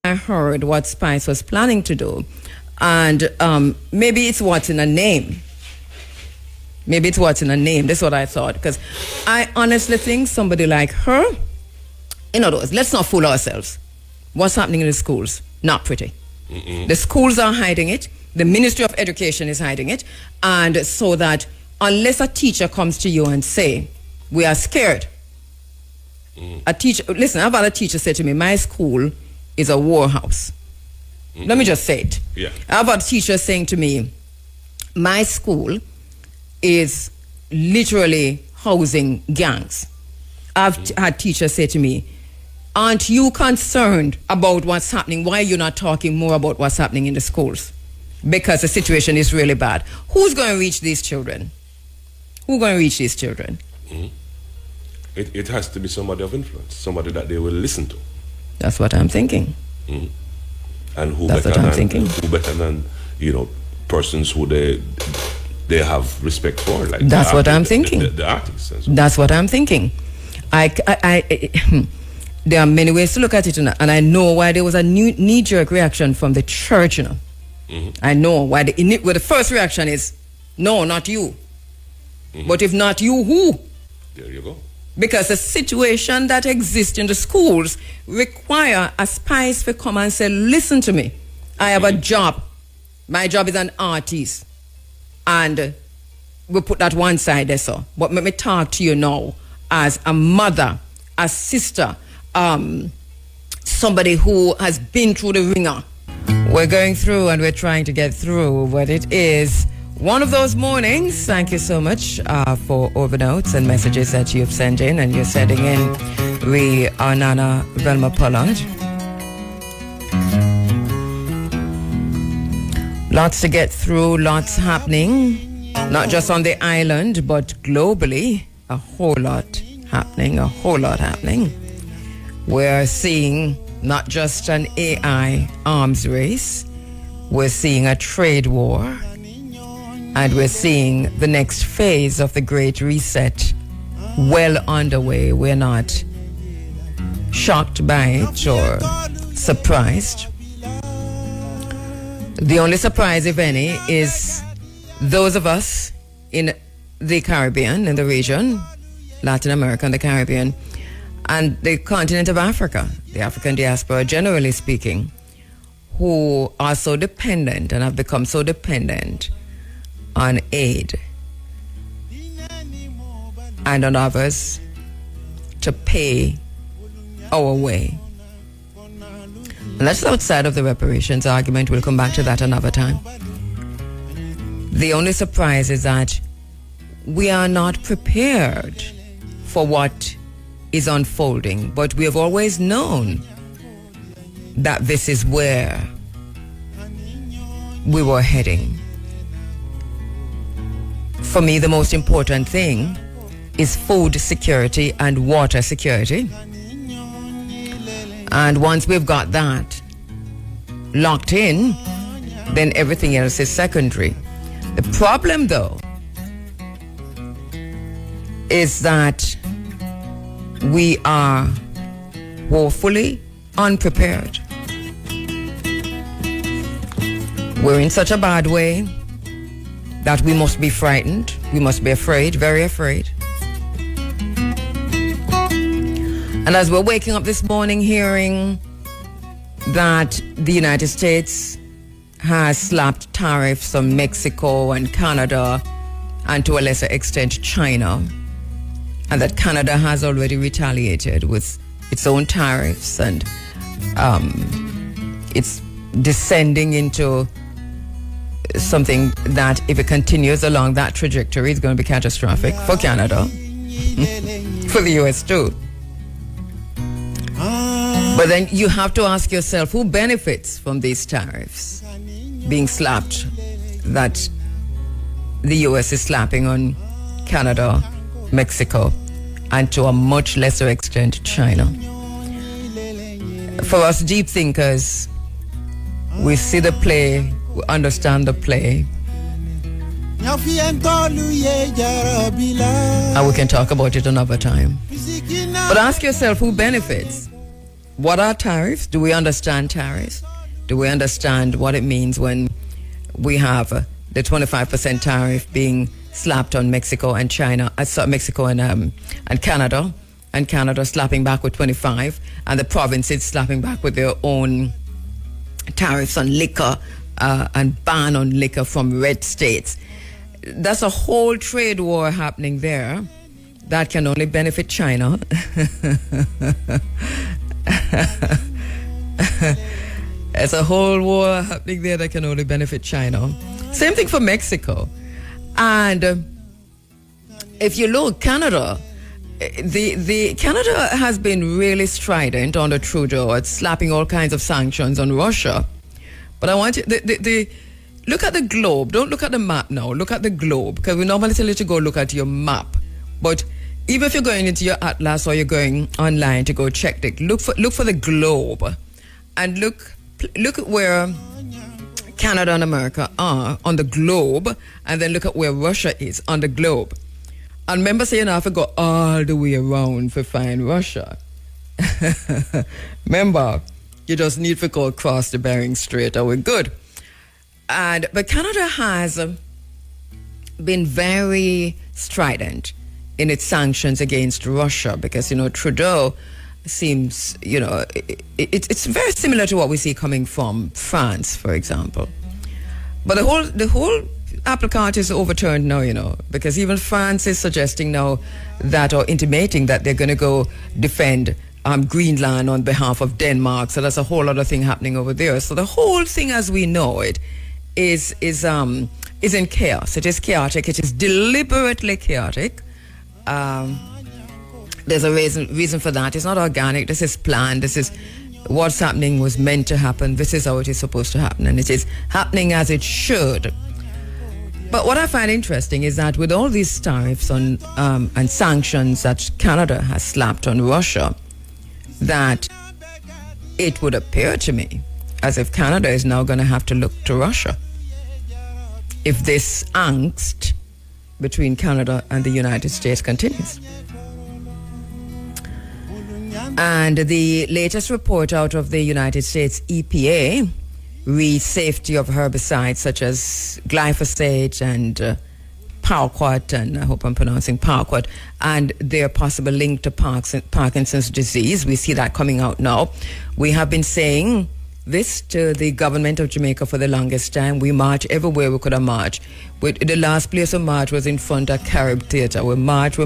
I heard what Spice was planning to do. And maybe it's what's in a name. Maybe it's what's in a name. That's what I thought. Because I honestly think somebody like her, in other words, let's not fool ourselves. What's happening in the schools? Not pretty. The schools are hiding it. The Ministry of Education is hiding it. And so that unless a teacher comes to you and say, we are scared. A teacher, listen, I've had a teacher say to me, my school is a war house. Let me just say it. Yeah. I've had a teacher saying to me, my school is literally housing gangs. I've had teachers say to me, aren't you concerned about what's happening? Why are you not talking more about what's happening in the schools? Because the situation is really bad. Who's going to reach these children? Who's going to reach these children? It has to be somebody of influence, somebody that they will listen to. That's what I'm thinking. And who That's better what I'm than thinking. who better than persons who they have respect for, like that's what I'm thinking. The artists. And so. That's what I'm thinking. There are many ways to look at it, and I know why there was a knee-jerk reaction from the church. I know why the first reaction is, no, not you. But if not you, who? There you go. Because the situation that exists in the schools require a Spice to come and say, listen to me, I have a job. My job is an artist. And we'll put that one side there, so. But let me talk to you now as a mother, a sister, somebody who has been through the ringer. We're going through and we're trying to get through what it is. One of those mornings. Thank you so much for overnotes and messages that you've sent in and you're sending in. We are Nana Velma Pollard. Lots to get through, lots happening, not just on the island, but globally. A whole lot happening. We're seeing not just an AI arms race, we're seeing a trade war, and we're seeing the next phase of the Great Reset well underway. We're not shocked by it or surprised. The only surprise, if any, is those of us in the Caribbean, in the region, Latin America and the Caribbean, and the continent of Africa, the African diaspora, generally speaking, who are so dependent and have become so dependent on aid and on others to pay our way. And that's outside of the reparations argument. We'll come back to that another time. The only surprise is that we are not prepared for what is unfolding, but we have always known that this is where we were heading. For me, the most important thing is food security and water security. And once we've got that locked in, then everything else is secondary. The problem, though, is that we are woefully unprepared. We're in such a bad way that we must be frightened. We must be afraid, very afraid. And as we're waking up this morning hearing that the United States has slapped tariffs on Mexico and Canada, and to a lesser extent China, and that Canada has already retaliated with its own tariffs, and it's descending into something that, if it continues along that trajectory, is going to be catastrophic for Canada, for the US too. But then you have to ask yourself, who benefits from these tariffs being slapped, that the US is slapping on Canada, Mexico, and to a much lesser extent, China. For us deep thinkers, we see the play, we understand the play, and we can talk about it another time. But ask yourself, who benefits? what are tariffs? Do we understand tariffs? Do we understand what it means when we have the 25% tariff being slapped on Mexico and China, Mexico and Canada, and Canada slapping back with 25, and the provinces slapping back with their own tariffs on liquor and ban on liquor from red states? That's a whole trade war happening there that can only benefit China. There's a whole war happening there that can only benefit China. Same thing for Mexico. And if you look, Canada, the Canada has been really strident under Trudeau at slapping all kinds of sanctions on Russia. But I want you, look at the globe. Don't look at the map now. Look at the globe, because we normally tell you to go look at your map. But even if you're going into your atlas or you're going online to go check it, look for the globe, and look at where Canada and America are on the globe, and then look at where Russia is on the globe. And remember, saying I have to go all the way around to find Russia. Remember, you just need to go across the Bering Strait, and we're good. But Canada has been very strident in its sanctions against Russia, because, Trudeau seems, it's very similar to what we see coming from France, for example. But the whole apple cart is overturned now, because even France is suggesting now that, or intimating that they're going to go defend Greenland on behalf of Denmark. So that's a whole other thing happening over there. So the whole thing, as we know it, is in chaos. It is chaotic. It is deliberately chaotic. There's a reason for that. It's not organic. This is planned. This is what's happening, was meant to happen. This is how it is supposed to happen, and it is happening as it should. But what I find interesting is that with all these tariffs on and sanctions that Canada has slapped on Russia, that it would appear to me as if Canada is now going to have to look to Russia if this angst between Canada and the United States continues. And the latest report out of the United States EPA reads safety of herbicides such as glyphosate and paraquat, and I hope I'm pronouncing paraquat, and their possible link to Parkinson's disease. We see that coming out now. We have been saying this to the government of Jamaica for the longest time. We march everywhere we could have marched. The last place we marched was in front of Carib Theatre. We march. We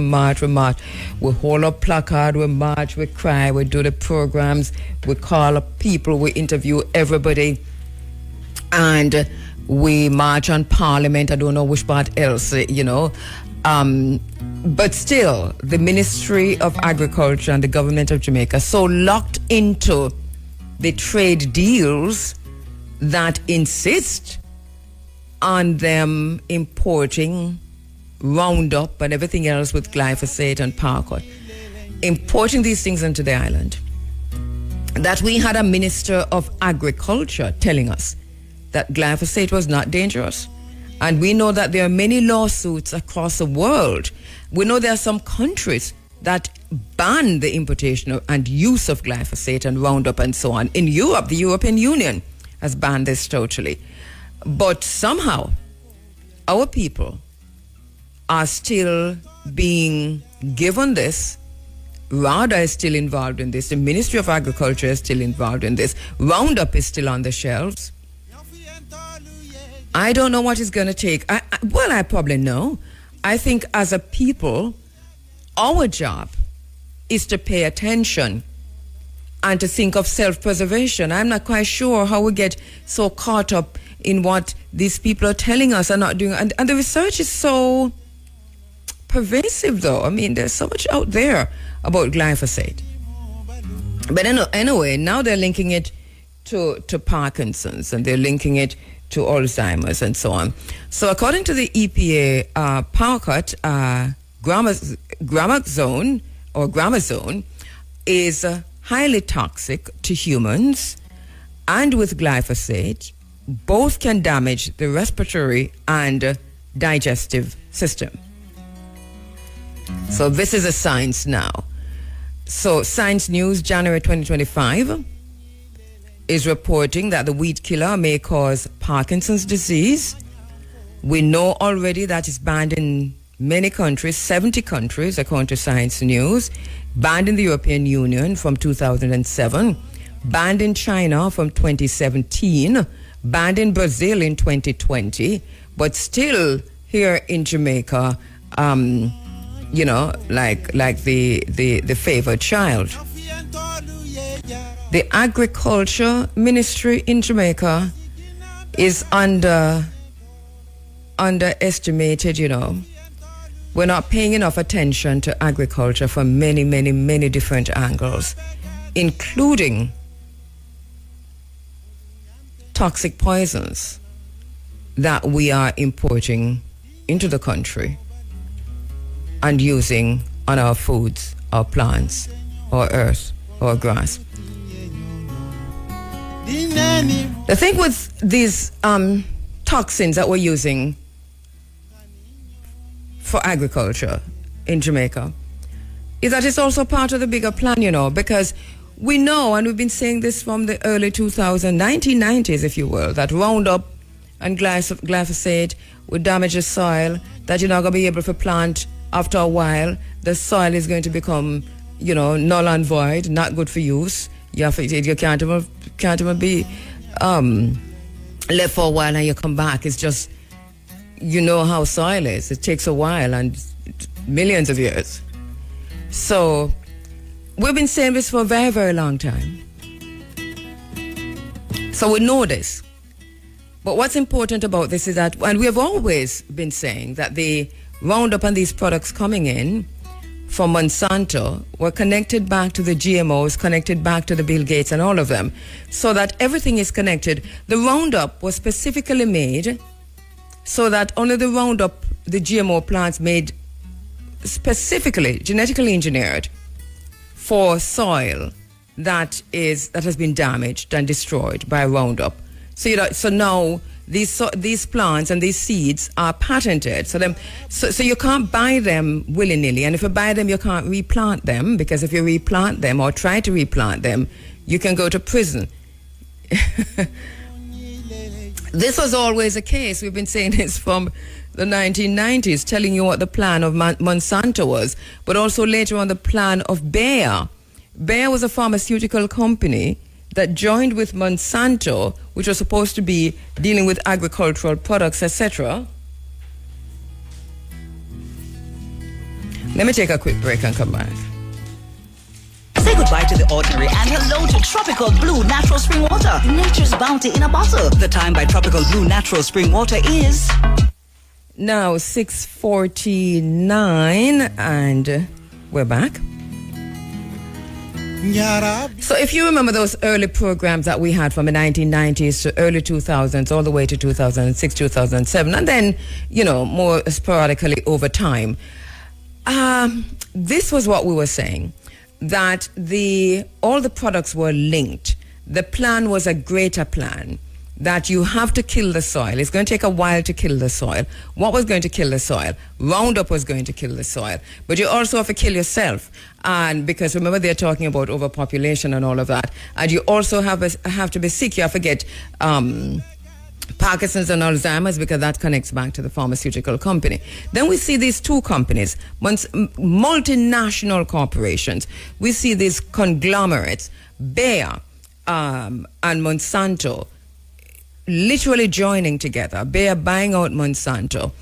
hold up placard, we march, we cry, we do the programs, we call up people, we interview everybody, and we march on Parliament. I don't know which part else, But still, the Ministry of Agriculture and the government of Jamaica so locked into the trade deals that insist on them importing Roundup and everything else with glyphosate and paraquat, importing these things into the island, that we had a Minister of Agriculture telling us that glyphosate was not dangerous. And we know that there are many lawsuits across the world. We know there are some countries that ban the importation and use of glyphosate and Roundup and so on. In Europe, the European Union has banned this totally. But somehow, our people are still being given this. RADA is still involved in this. The Ministry of Agriculture is still involved in this. Roundup is still on the shelves. I don't know what it's going to take. I probably know. I think as a people, our job is to pay attention and to think of self-preservation. I'm not quite sure how we get so caught up in what these people are telling us and not doing. And the research is so pervasive, though. I mean, there's so much out there about glyphosate. But anyway, now they're linking it to Parkinson's, and they're linking it to Alzheimer's and so on. So according to the EPA, paraquat, gramazone is highly toxic to humans, and with glyphosate, both can damage the respiratory and digestive system. So this is a science now. So Science News, January 2025, is reporting that the weed killer may cause Parkinson's disease. We know already that it's banned in many countries, 70 countries, according to Science News, banned in the European Union from 2007, banned in China from 2017, banned in Brazil in 2020, but still here in Jamaica, you know, like the favored child. The Agriculture Ministry in Jamaica is underestimated, you know. We're not paying enough attention to agriculture from many, many, many different angles, including toxic poisons that we are importing into the country and using on our foods, our plants, our earth, our grass. The thing with these toxins that we're using for agriculture in Jamaica is that it's also part of the bigger plan, you know, because we know, and we've been saying this from the early 1990s, if you will, that Roundup and glyphosate would damage the soil, that you're not going to be able to plant after a while. The soil is going to become, you know, null and void, not good for use. You can't even be left for a while and you come back. It's just, you know how soil is. It takes a while and millions of years. So we've been saying this for a very, very long time. So we know this. But what's important about this is that, and we have always been saying that the Roundup and these products coming in from Monsanto were connected back to the GMOs, connected back to the Bill Gates and all of them, so that everything is connected. The Roundup was specifically made so that only the Roundup, the GMO plants made specifically, genetically engineered for soil that has been damaged and destroyed by Roundup. So, you know, so now these plants and these seeds are patented. So you can't buy them willy-nilly. And if you buy them, you can't replant them, because if you replant them or try to replant them, you can go to prison. This was always the case. We've been saying this from the 1990s, telling you what the plan of Monsanto was, but also later on the plan of Bayer. Bayer was a pharmaceutical company that joined with Monsanto, which was supposed to be dealing with agricultural products, etc. Let me take a quick break and come back. Say goodbye to the ordinary and hello to Tropical Blue Natural Spring Water, nature's bounty in a bottle. The time by Tropical Blue Natural Spring Water is now 6:49, and we're back. So if you remember those early programs that we had from the 1990s to early 2000s, all the way to 2006, 2007, and then, you know, more sporadically over time, this was what we were saying, that all the products were linked. The plan was a greater plan, that you have to kill the soil. It's going to take a while to kill the soil. What was going to kill the soil? Roundup was going to kill the soil. But you also have to kill yourself. And because remember, they're talking about overpopulation and all of that. And you also have to be sick. You have to get Parkinson's and Alzheimer's, because that connects back to the pharmaceutical company. Then we see these two companies, multinational corporations. We see these conglomerates, Bayer and Monsanto, literally joining together. Bayer buying out Monsanto,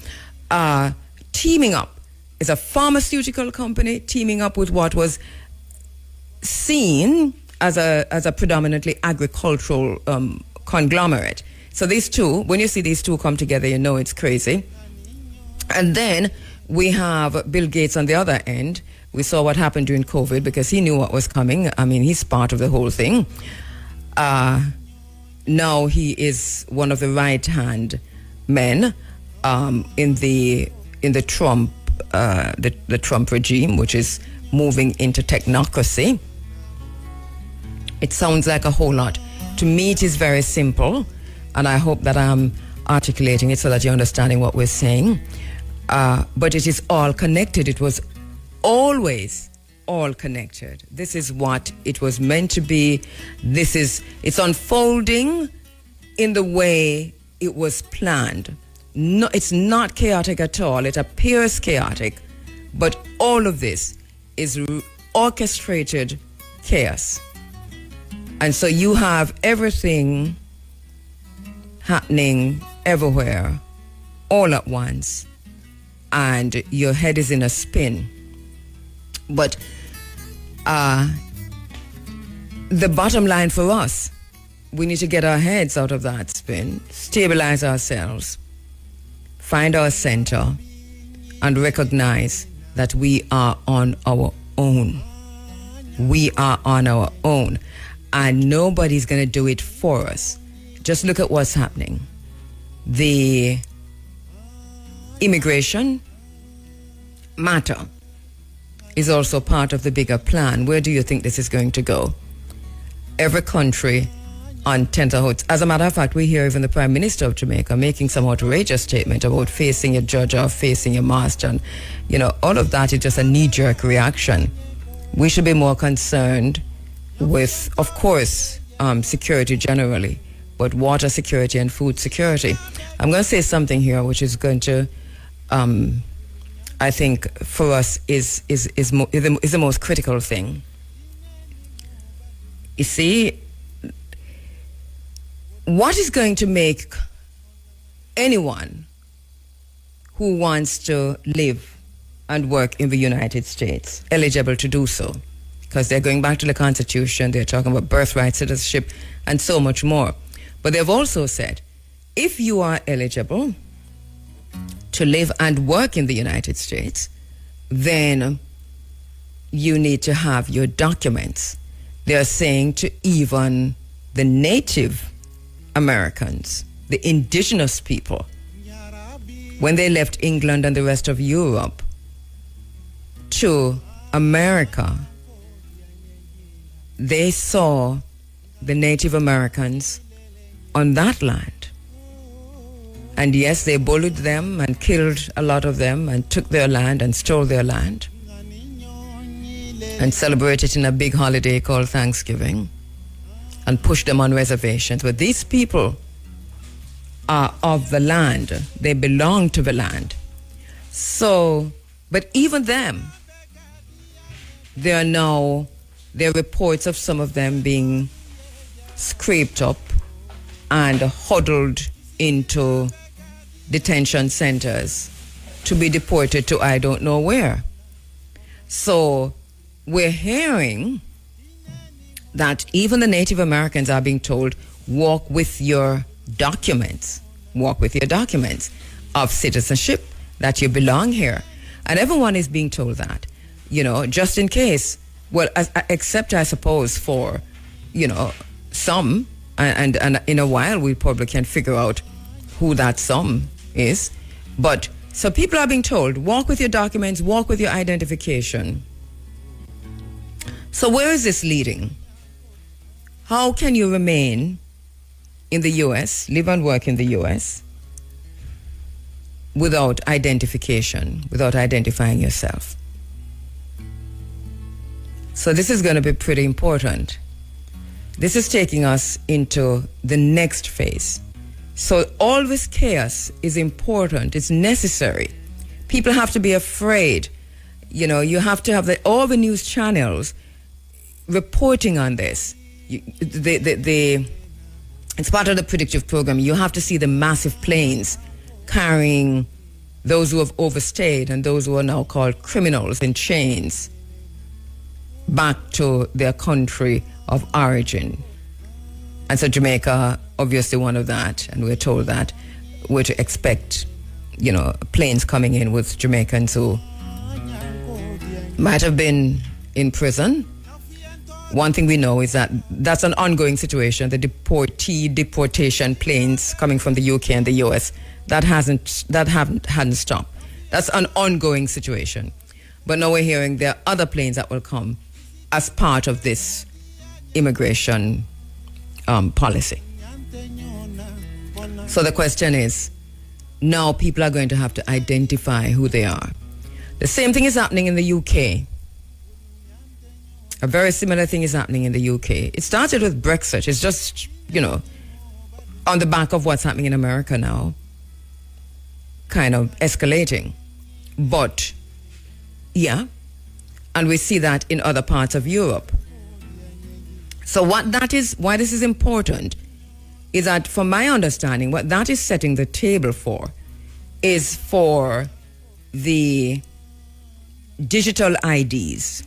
teaming up. It's a pharmaceutical company teaming up with what was seen as a predominantly agricultural conglomerate. So these two, when you see these two come together, you know it's crazy. And then we have Bill Gates on the other end. We saw what happened during COVID because he knew what was coming. I mean, he's part of the whole thing. Now he is one of the right-hand men in the Trump the Trump regime, which is moving into technocracy. It sounds like a whole lot. To me, it is very simple, and I hope that I'm articulating it so that you're understanding what we're saying. But it is all connected. It was always all connected. This is what it was meant to be. It's unfolding in the way it was planned. No, it's not chaotic at all. It appears chaotic, but all of this is orchestrated chaos. And so you have everything happening everywhere all at once, and your head is in a spin. But the bottom line for us, we need to get our heads out of that spin, stabilize ourselves, find our center, and recognize that we are on our own. We are on our own, and nobody's going to do it for us. Just look at what's happening. The immigration matter is also part of the bigger plan. Where do you think this is going to go? Every country on tenterhooks. As a matter of fact, we hear even the Prime Minister of Jamaica making some outrageous statement about facing a judge or facing a master. And, all of that is just a knee-jerk reaction. We should be more concerned with, of course, security generally, but water security and food security. I'm going to say something here which is going to, I think, for us is the most critical thing. You see, what is going to make anyone who wants to live and work in the United States eligible to do so? Because they're going back to the Constitution, they're talking about birthright citizenship and so much more. But they've also said, if you are eligible to live and work in the United States, then you need to have your documents. They're saying to even the Native Americans, the indigenous people, when they left England and the rest of Europe to America, they saw the Native Americans on that land. And yes, they bullied them and killed a lot of them and took their land and stole their land and celebrated in a big holiday called Thanksgiving and pushed them on reservations. But these people are of the land. They belong to the land. So, but even them, there are reports of some of them being scraped up and huddled into detention centers to be deported to I don't know where. So we're hearing that even the Native Americans are being told, walk with your documents of citizenship, that you belong here. And everyone is being told that, just in case. Well, except I suppose for, some, and in a while we probably can figure out who that some is. But so people are being told, walk with your documents, walk with your identification. So where is this leading? How can you remain in the U.S., live and work in the U.S., without identification, without identifying yourself? So this is going to be pretty important. This is taking us into the next phase. So all this chaos is important. It's necessary. People have to be afraid. You have to have all the news channels reporting on this. It's part of the predictive program. You have to see the massive planes carrying those who have overstayed and those who are now called criminals in chains back to their country of origin. And so Jamaica, obviously one of that, and we're told that we're to expect, planes coming in with Jamaicans who might have been in prison. One thing we know is that that's an ongoing situation. The deportation planes coming from the UK and the US, that hadn't stopped. That's an ongoing situation. But now we're hearing there are other planes that will come as part of this immigration policy. So the question is, now people are going to have to identify who they are. The same thing is happening in the UK. A very similar thing is happening in the UK. It started with Brexit. It's just, on the back of what's happening in America now, kind of escalating. But, yeah, and we see that in other parts of Europe. So why this is important is that, from my understanding, what that is setting the table for is for the digital IDs.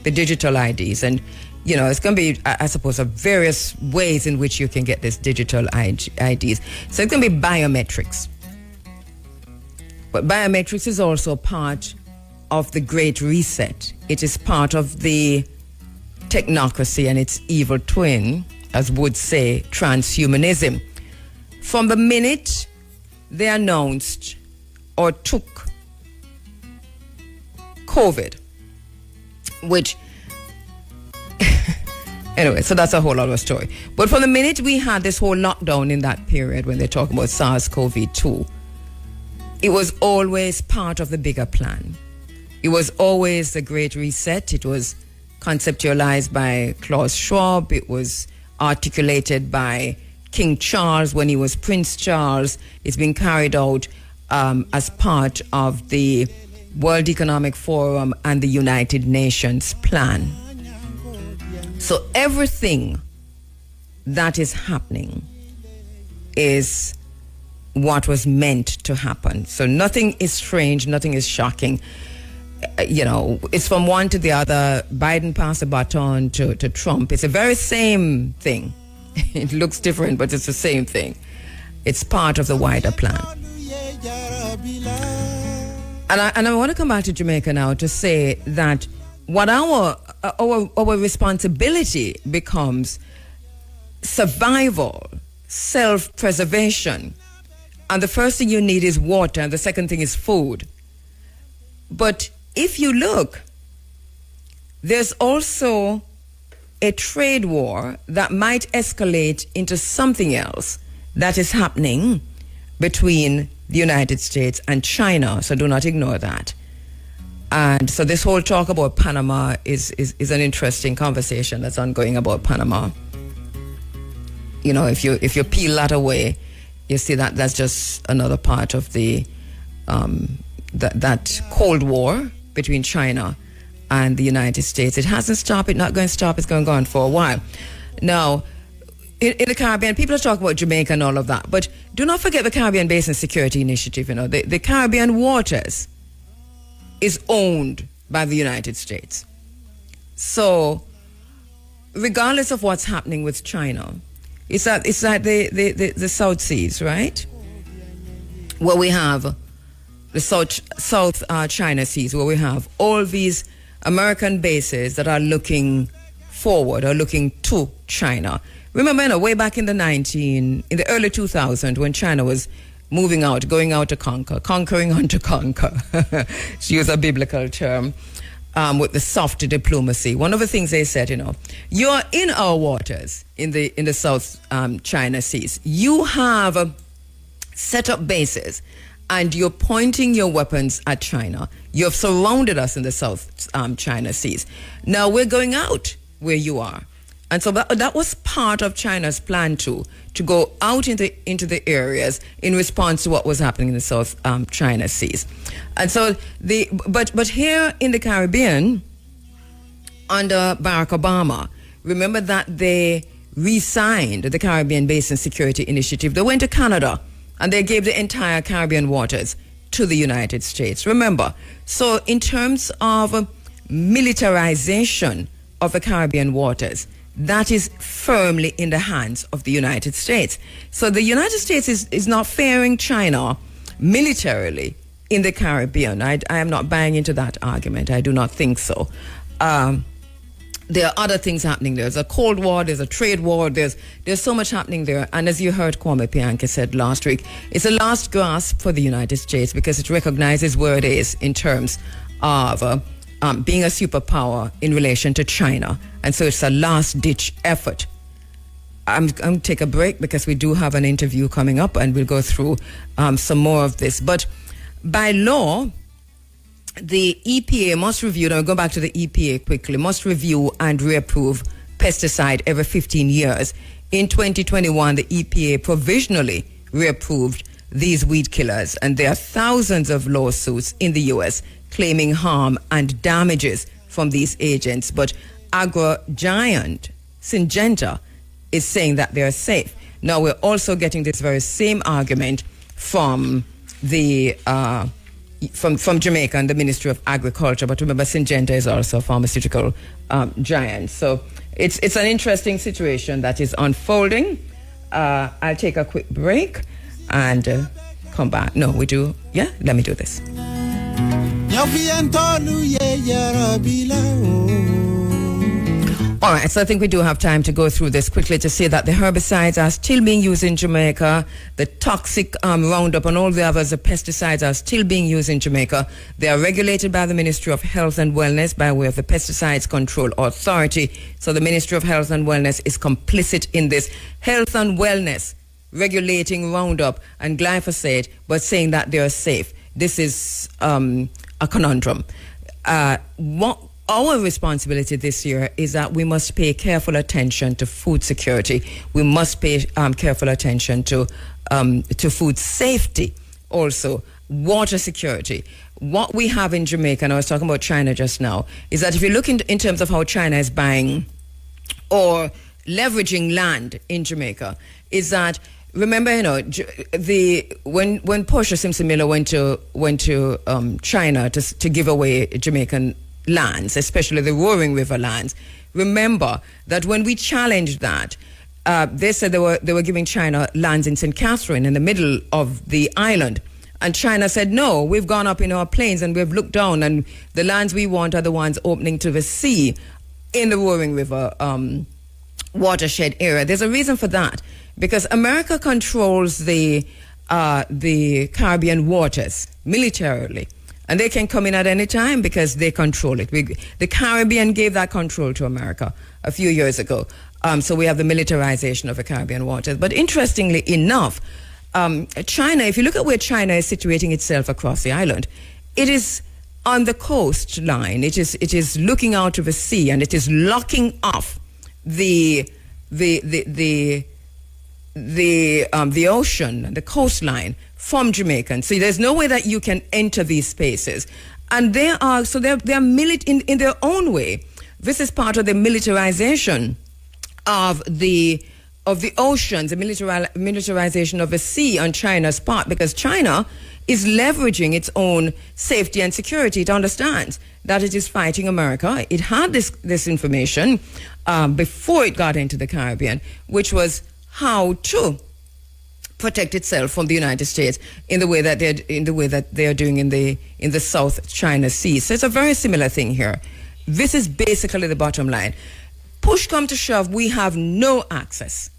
The digital IDs. And, it's going to be, I suppose, various ways in which you can get this digital IDs. So it's going to be biometrics. But biometrics is also part of the Great Reset. It is part of the technocracy and its evil twin, as would say, transhumanism. From the minute they announced or took COVID, which anyway, so that's a whole other story. But from the minute we had this whole lockdown in that period when they talk about SARS-CoV-2, it was always part of the bigger plan. It was always the Great Reset. It was conceptualized by Klaus Schwab. It was articulated by King Charles when he was Prince Charles. It's been carried out as part of the World Economic Forum and the United Nations plan. So everything that is happening is what was meant to happen. So nothing is strange, nothing is shocking. It's from one to the other. Biden passed the baton to Trump. It's the very same thing. It looks different, but it's the same thing. It's part of the wider plan. And I want to come back to Jamaica now to say that what our responsibility becomes survival, self-preservation. And the first thing you need is water, and the second thing is food. But if you look, there's also a trade war that might escalate into something else that is happening between the United States and China. So do not ignore that. And so this whole talk about Panama is an interesting conversation that's ongoing about Panama. If you peel that away, you see that that's just another part of the that Cold War between China and the United States. It hasn't stopped. It's not going to stop. It's going to go on for a while. Now, in the Caribbean, people are talking about Jamaica and all of that, but do not forget the Caribbean Basin Security Initiative. The Caribbean waters is owned by the United States. So, regardless of what's happening with China, it's like the South Seas, right? Where we have the South China Seas, where we have all these American bases that are looking forward or looking to China. Remember, way back in the early 2000s, when China was moving out, going out to conquer, conquering on to conquer, to use a biblical term, with the soft diplomacy. One of the things they said, you're in our waters in the South China Seas. You have set up bases, and you're pointing your weapons at China. You have surrounded us in the South China Seas. Now we're going out where you are. And so that was part of China's plan to go out into the areas in response to what was happening in the South China Seas. And so but here in the Caribbean, under Barack Obama, remember that they re-signed the Caribbean Basin Security Initiative. They went to Canada and they gave the entire Caribbean waters to the United States. Remember, so in terms of militarization of the Caribbean waters, that is firmly in the hands of the United States. So the United States is not fearing China militarily in the Caribbean. I am not buying into that argument. I do not think so. There are other things happening. There's a Cold War, there's a trade war, there's so much happening there. And as you heard Kwame Pianke said last week, it's a last gasp for the United States because it recognizes where it is in terms of being a superpower in relation to China. And so it's a last-ditch effort. I'm going to take a break because we do have an interview coming up and we'll go through some more of this. But by law, the EPA must review, now go back to the EPA quickly, must review and reapprove pesticide every 15 years. In 2021, the EPA provisionally reapproved these weed killers, and there are thousands of lawsuits in the U.S. claiming harm and damages from these agents. But agro giant Syngenta is saying that they're safe. Now, we're also getting this very same argument from the from Jamaica and the Ministry of Agriculture. But remember, Syngenta is also a pharmaceutical giant. So it's an interesting situation that is unfolding. I'll take a quick break and come back. No, we do. Yeah, let me do this. All right, so I think we do have time to go through this quickly to say that the herbicides are still being used in Jamaica. The toxic Roundup and all the others, the pesticides are still being used in Jamaica. They are regulated by the Ministry of Health and Wellness by way of the Pesticides Control Authority. So the Ministry of Health and Wellness is complicit in this. Health and Wellness regulating Roundup and glyphosate, but saying that they are safe. This is a conundrum. What our responsibility this year is that we must pay careful attention to food security. We must pay careful attention to food safety, also water security. What we have in Jamaica, and I was talking about China just now, is that if you look in terms of how China is buying or leveraging land in Jamaica, is that, remember, when Portia Simpson Miller went to China to give away Jamaican lands, especially the Roaring River lands. Remember that when we challenged that, they said they were giving China lands in St. Catherine in the middle of the island. And China said, no, we've gone up in our plains and we've looked down, and the lands we want are the ones opening to the sea in the Roaring River watershed area. There's a reason for that, because America controls the Caribbean waters militarily. And they can come in at any time because they control it. The Caribbean gave that control to America a few years ago. So we have the militarization of the Caribbean waters. But interestingly enough, China, if you look at where China is situating itself across the island, it is on the coastline. It is looking out to the sea, and it is locking off the ocean, the coastline, from Jamaicans. So there's no way that you can enter these spaces. And they're in their own way. This is part of the militarization of the oceans, the militarization of the sea on China's part, because China is leveraging its own safety and security. It understands that it is fighting America. It had this information before it got into the Caribbean, which was how to protect itself from the United States in the way that they are doing in the South China Sea. So it's a very similar thing here. This is basically the bottom line. Push come to shove, we have no access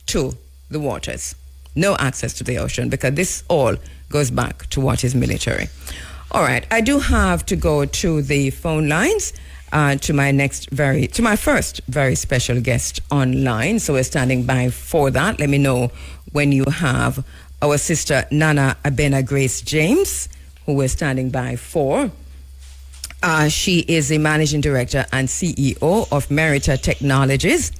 to the waters, no access to the ocean, because this all goes back to what is military. All right, I do have to go to the phone lines. To my first very special guest online. So we're standing by for that. Let me know when you have our sister Nana Abena Grace James, who we're standing by for. She is the managing director and CEO of Merita Technologies.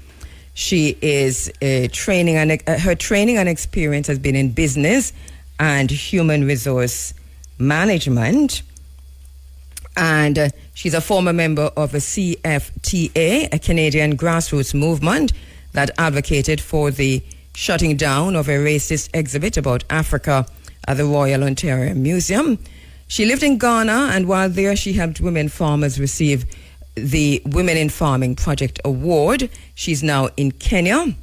She is her training and experience has been in business and human resource management. And she's a former member of a CFTA, a Canadian grassroots movement that advocated for the shutting down of a racist exhibit about Africa at the Royal Ontario Museum. She lived in Ghana, and while there, she helped women farmers receive the Women in Farming Project Award. She's now in Kenya.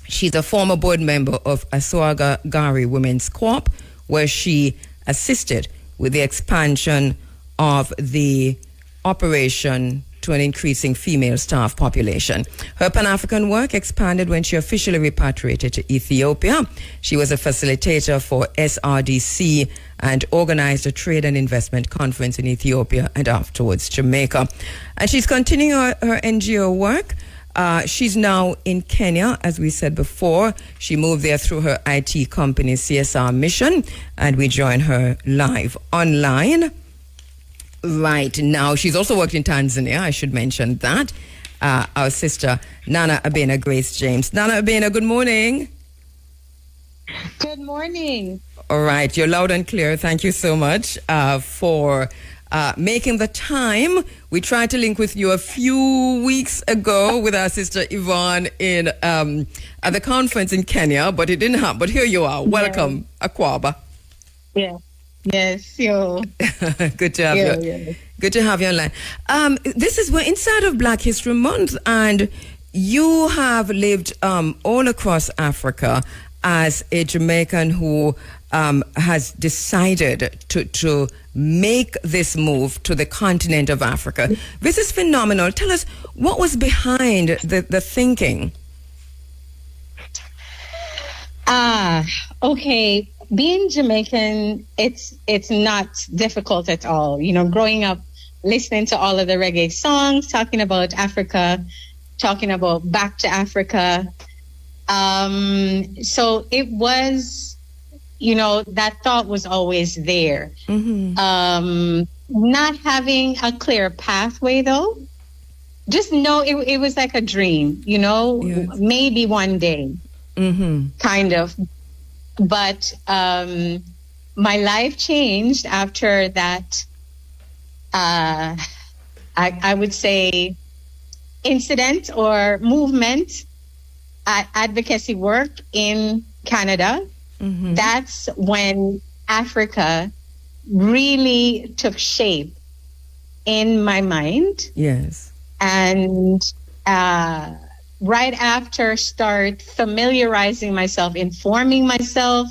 She's a former board member of Aswaga Gari Women's Corp, where she assisted with the expansion of the operation to an increasing female staff population. Her Pan-African work expanded when she officially repatriated to Ethiopia. She was a facilitator for SRDC and organized a trade and investment conference in Ethiopia and afterwards Jamaica. And she's continuing her NGO work. She's now in Kenya, as we said before. She moved there through her IT company CSR mission, and we join her live online. Right. Now, she's also worked in Tanzania. I should mention that. Our sister, Nana Abena Grace James. Nana Abena, good morning. Good morning. All right. You're loud and clear. Thank you so much for making the time. We tried to link with you a few weeks ago with our sister Yvonne in at the conference in Kenya, but it didn't happen. But here you are. Welcome, Akwaba. Yeah. Yes, yo. Good to have you. Yeah. Good to have you online. We're inside of Black History Month, and you have lived all across Africa as a Jamaican who has decided to make this move to the continent of Africa. This is phenomenal. Tell us what was behind the thinking. Okay. Being Jamaican, it's not difficult at all. You know, growing up, listening to all of the reggae songs, talking about Africa, talking about back to Africa. So it was, you know, that thought was always there. Mm-hmm. Not having a clear pathway though. Just know it was like a dream, you know, yes. Maybe one day, kind of. But my life changed after that, I would say, incident or movement, advocacy work in Canada. Mm-hmm. That's when Africa really took shape in my mind. Yes. And right after start familiarizing myself, informing myself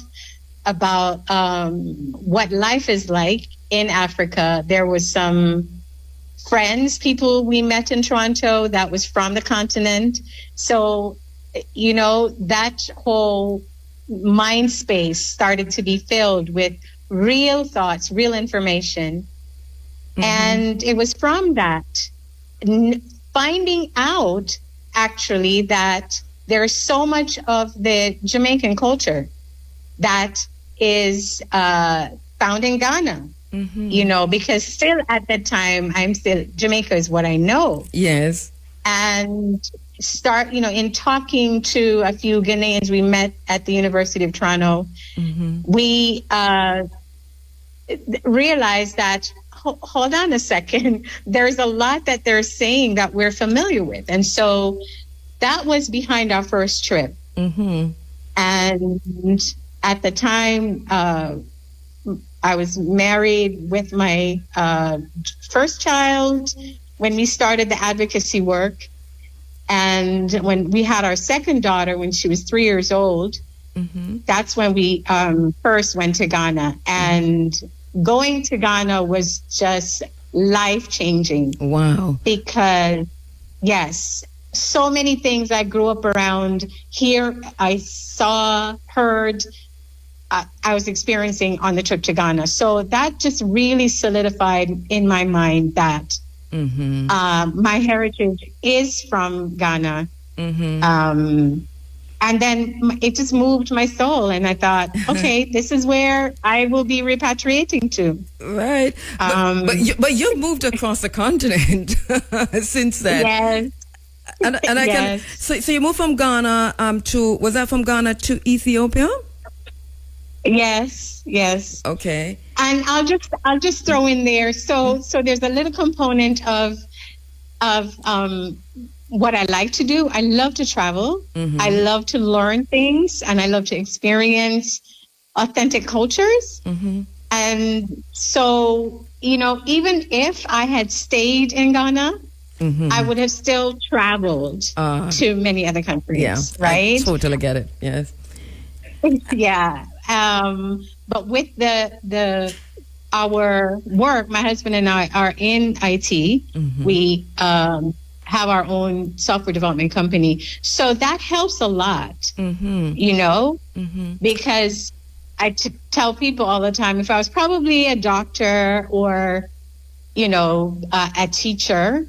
about what life is like in Africa. There was some friends, people we met in Toronto that was from the continent. So, you know, that whole mind space started to be filled with real thoughts, real information. Mm-hmm. And it was from that, finding out actually that there is so much of the Jamaican culture that is found in Ghana, you know, because still at that time, Jamaica is what I know. Yes. And start, you know, in talking to a few Ghanaians we met at the University of Toronto, we realized that, hold on a second, there's a lot that they're saying that we're familiar with. And so that was behind our first trip. Mm-hmm. And at the time, I was married with my first child when we started the advocacy work. And when we had our second daughter, when she was 3 years old, that's when we first went to Ghana. And going to Ghana was just life-changing. Wow. Because, yes, so many things I grew up around here, I saw, heard, I was experiencing on the trip to Ghana. So that just really solidified in my mind that my heritage is from Ghana. And then it just moved my soul. And I thought, okay, this is where I will be repatriating to. Right. But you've moved across the continent since then. Yes. And I can, so you moved from Ghana was that from Ghana to Ethiopia? Yes. Okay. And I'll just throw in there. So there's a little component of what I like to do. I love to travel. I love to learn things, and I love to experience authentic cultures. And so, you know, even if I had stayed in Ghana, I would have still traveled to many other countries. Yeah, right? I totally get it. Yes. Yeah. But with our work, my husband and I are in IT. We have our own software development company. So that helps a lot, you know, because I tell people all the time, if I was probably a doctor or, you know, a teacher,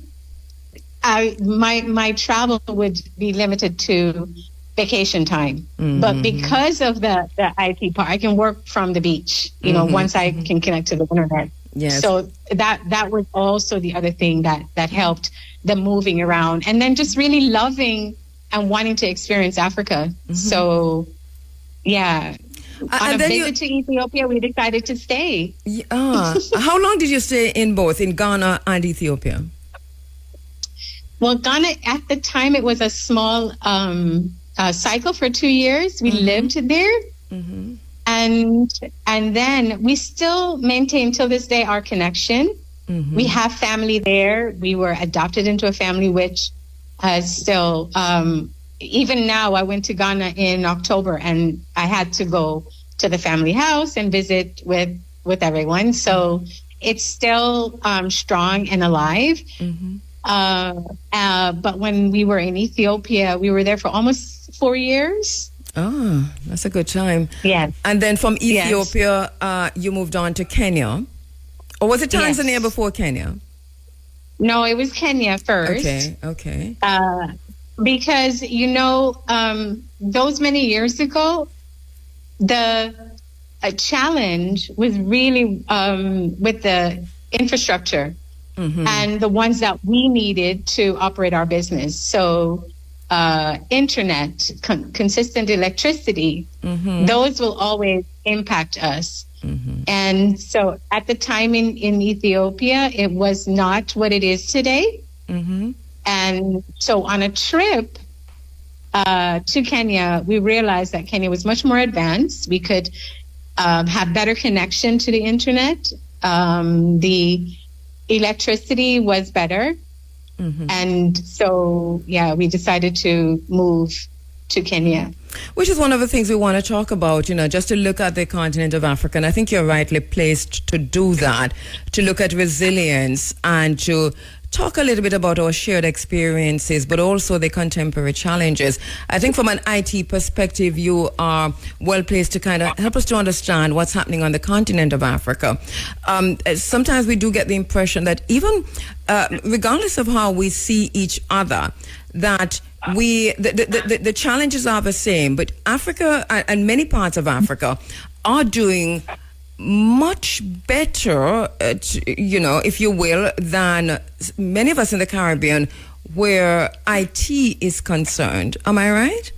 my travel would be limited to vacation time. But because of the IT part, I can work from the beach, you know, once I can connect to the internet. Yes. So that was also the other thing that helped the moving around, and then just really loving and wanting to experience Africa. So, yeah. On a visit to Ethiopia, we decided to stay. How long did you stay in both, in Ghana and Ethiopia? Well, Ghana, at the time, it was a small cycle for 2 years. We lived there. And then we still maintain till this day our connection. We have family there. We were adopted into a family which has still, even now, I went to Ghana in October and I had to go to the family house and visit with everyone. So it's still strong and alive. But when we were in Ethiopia, we were there for almost 4 years. Oh, that's a good time. Yes. And then from Ethiopia, you moved on to Kenya. Or was it Tanzania before Kenya? No, it was Kenya first. Okay. Because, those many years ago, the challenge was really with the infrastructure and the ones that we needed to operate our business. So internet, consistent electricity, those will always impact us. And so at the time in Ethiopia, it was not what it is today. And so on a trip to Kenya, we realized that Kenya was much more advanced. We could have better connection to the internet. The electricity was better. And so, we decided to move to Kenya. Which is one of the things we want to talk about, just to look at the continent of Africa. And I think you're rightly placed to do that, to look at resilience and to talk a little bit about our shared experiences, but also the contemporary challenges. I think from an IT perspective, you are well placed to kind of help us to understand what's happening on the continent of Africa. Sometimes we do get the impression that even regardless of how we see each other, that the challenges are the same, but Africa and many parts of Africa are doing much better, if you will, than many of us in the Caribbean where IT is concerned. Am I right?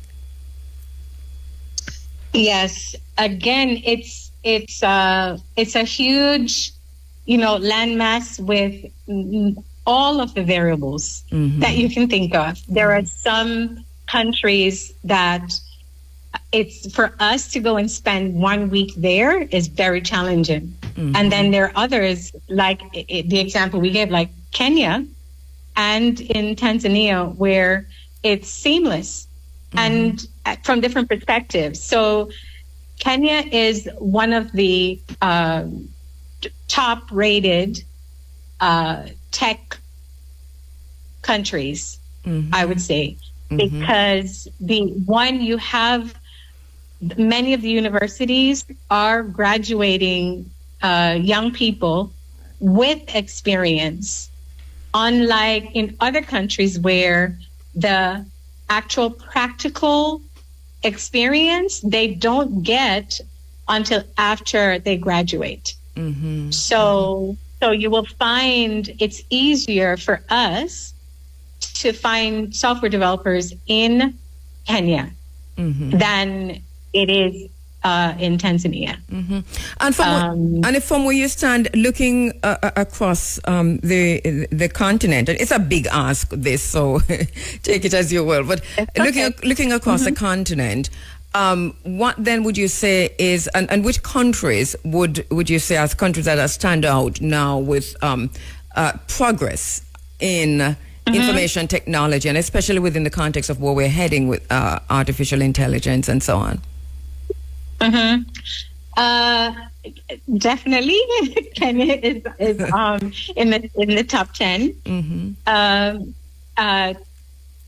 Yes. Again, it's a huge, landmass with all of the variables that you can think of. There are some countries that it's for us to go and spend 1 week there is very challenging. And then there are others, like the example we gave, like Kenya and in Tanzania, where it's seamless and from different perspectives. So Kenya is one of the top rated tech countries, I would say, because you have many of the universities are graduating young people with experience, unlike in other countries where the actual practical experience they don't get until after they graduate. So you will find it's easier for us to find software developers in Kenya than it is in Tanzania. And from where you stand, looking across the continent, and it's a big ask, this, so take it as you will. But looking across the continent, what then would you say is, and which countries would you say as countries that stand out now with progress in information technology, and especially within the context of where we're heading with artificial intelligence and so on? Definitely, Kenya is in the top 10,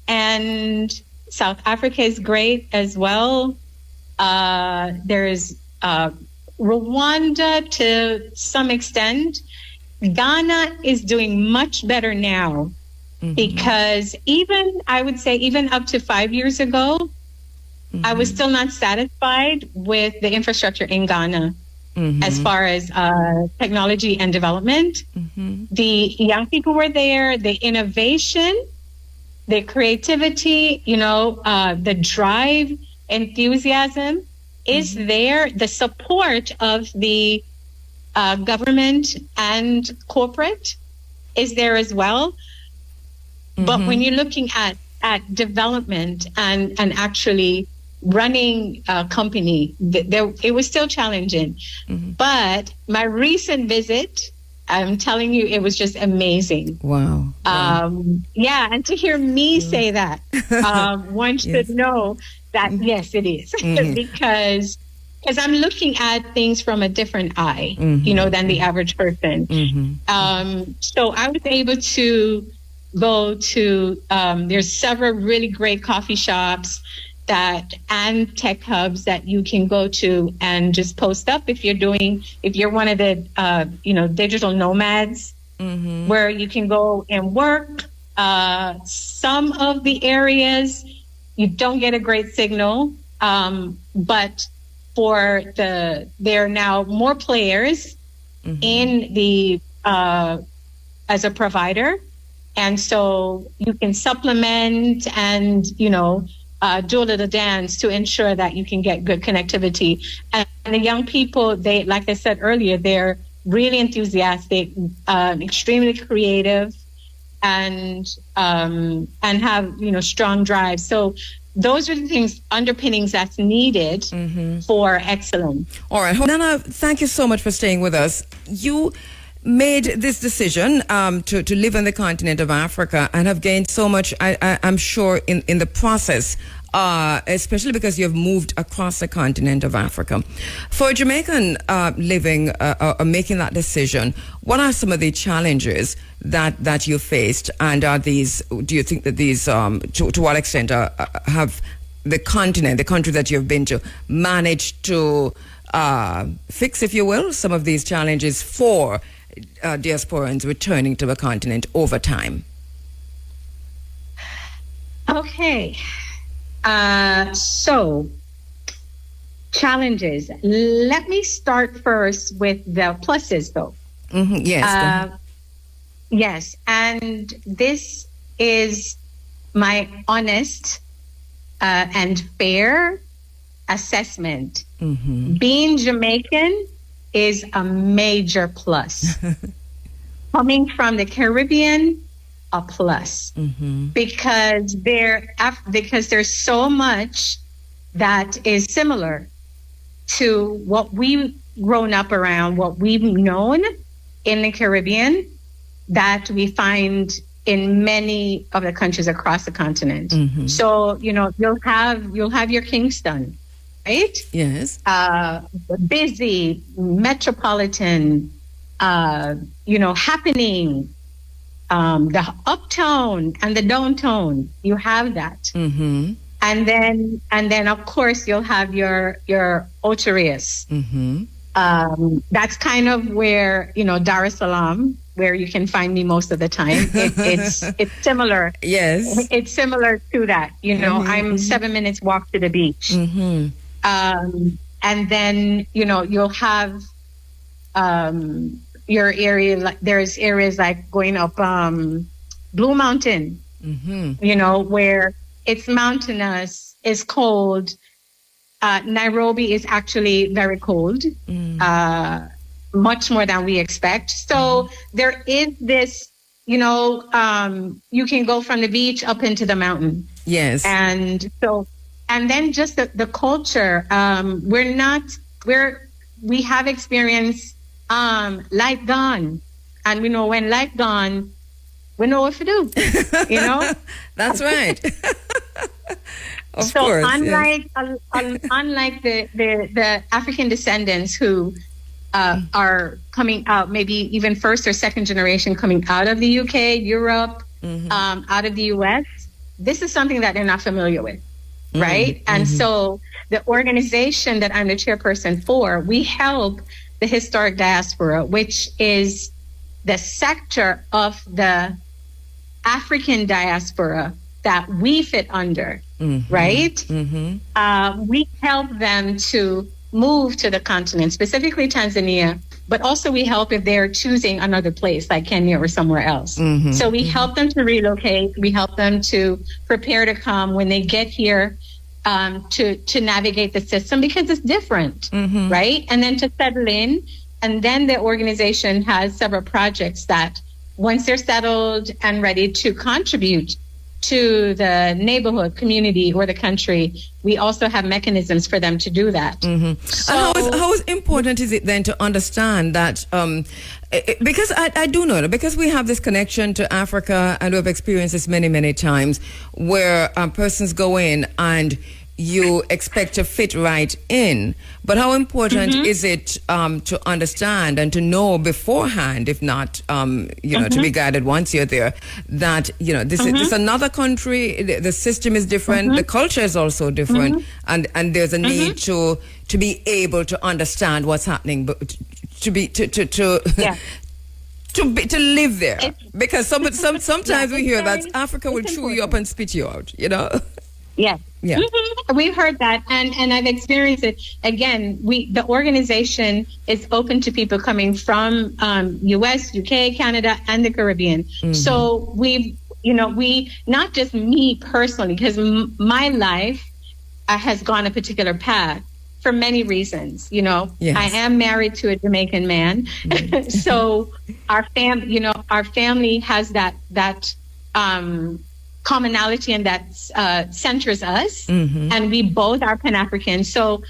and South Africa is great as well. There's Rwanda to some extent. Ghana is doing much better now because I would say even up to 5 years ago, I was still not satisfied with the infrastructure in Ghana. as far as technology and development. The young people were there, the innovation, the creativity, the drive, enthusiasm is there. The support of the government and corporate is there as well. But when you're looking at development and actually running a company, it was still challenging. But my recent visit, I'm telling you, it was just amazing. Wow. Yeah, and to hear me say that, one should know that, yes, it is. because I'm looking at things from a different eye, than the average person. So I was able to go to, there's several really great coffee shops and tech hubs that you can go to and just post up if you're one of the, digital nomads, where you can go and work. Some of the areas you don't get a great signal, but there are now more players in the, as a provider. And so you can supplement and, do a little dance to ensure that you can get good connectivity. And the young people, they, like I said earlier, they're really enthusiastic, extremely creative, and have, strong drive. So those are the things, underpinnings that's needed for excellence. All right. Nana, thank you so much for staying with us. You made this decision to live on the continent of Africa and have gained so much, I'm sure, in the process, especially because you've moved across the continent of Africa. For a Jamaican living or making that decision, what are some of the challenges that you faced? And do you think that these, to what extent have the country that you've been to, managed to fix, if you will, some of these challenges for diasporans returning to the continent over time? Okay. So, challenges. Let me start first with the pluses, though. Yes. Yes. And this is my honest and fair assessment. Being Jamaican is a major plus. Coming from the Caribbean, a plus. Because there's so much that is similar to what we've grown up around, what we've known in the Caribbean, that we find in many of the countries across the continent. So, you'll have your Kingston, right? Yes. Busy, metropolitan, happening, the uptown and the downtown. You have that. And then of course you'll have your Oterias. That's kind of where, Dar es Salaam, where you can find me most of the time. It's similar. Yes. It's similar to that. I'm 7 minutes walk to the beach. And then, you'll have your area, like there's areas like going up Blue Mountain, where it's mountainous, it's cold. Nairobi is actually very cold, much more than we expect. So there is this, you can go from the beach up into the mountain. Yes. And then just the culture, we have experienced light gone, and we know when light gone, we know what to do. That's right. Of so course, unlike the African descendants who are coming out, maybe even first or second generation coming out of the UK, Europe, out of the US, this is something that they're not familiar with. Right. And so the organization that I'm the chairperson for, we help the historic diaspora, which is the sector of the African diaspora that we fit under. Right. We help them to move to the continent, specifically Tanzania, but also we help if they're choosing another place like Kenya or somewhere else. So we help them to relocate. We help them to prepare to come when they get here, to navigate the system because it's different, right? And then to settle in. And then the organization has several projects that once they're settled and ready to contribute to the neighborhood, community, or the country, we also have mechanisms for them to do that. So, and how important is it then to understand that, because I do know that, because we have this connection to Africa and we've experienced this many, many times, where persons go in and you expect to fit right in. But how important is it to understand and to know beforehand, if not, to be guided once you're there, that, this is another country, the system is different, the culture is also different, and there's a need to be able to understand what's happening, but to live there. Because sometimes we hear that Africa will chew you up and spit you out, Yes. Yeah. We've heard that, and I've experienced it. Again, the organization is open to people coming from U.S., UK, Canada, and the Caribbean. So we not just me personally, because my life has gone a particular path for many reasons. Yes. I am married to a Jamaican man, so our family has that commonality, and that centers us, and we both are Pan-African. So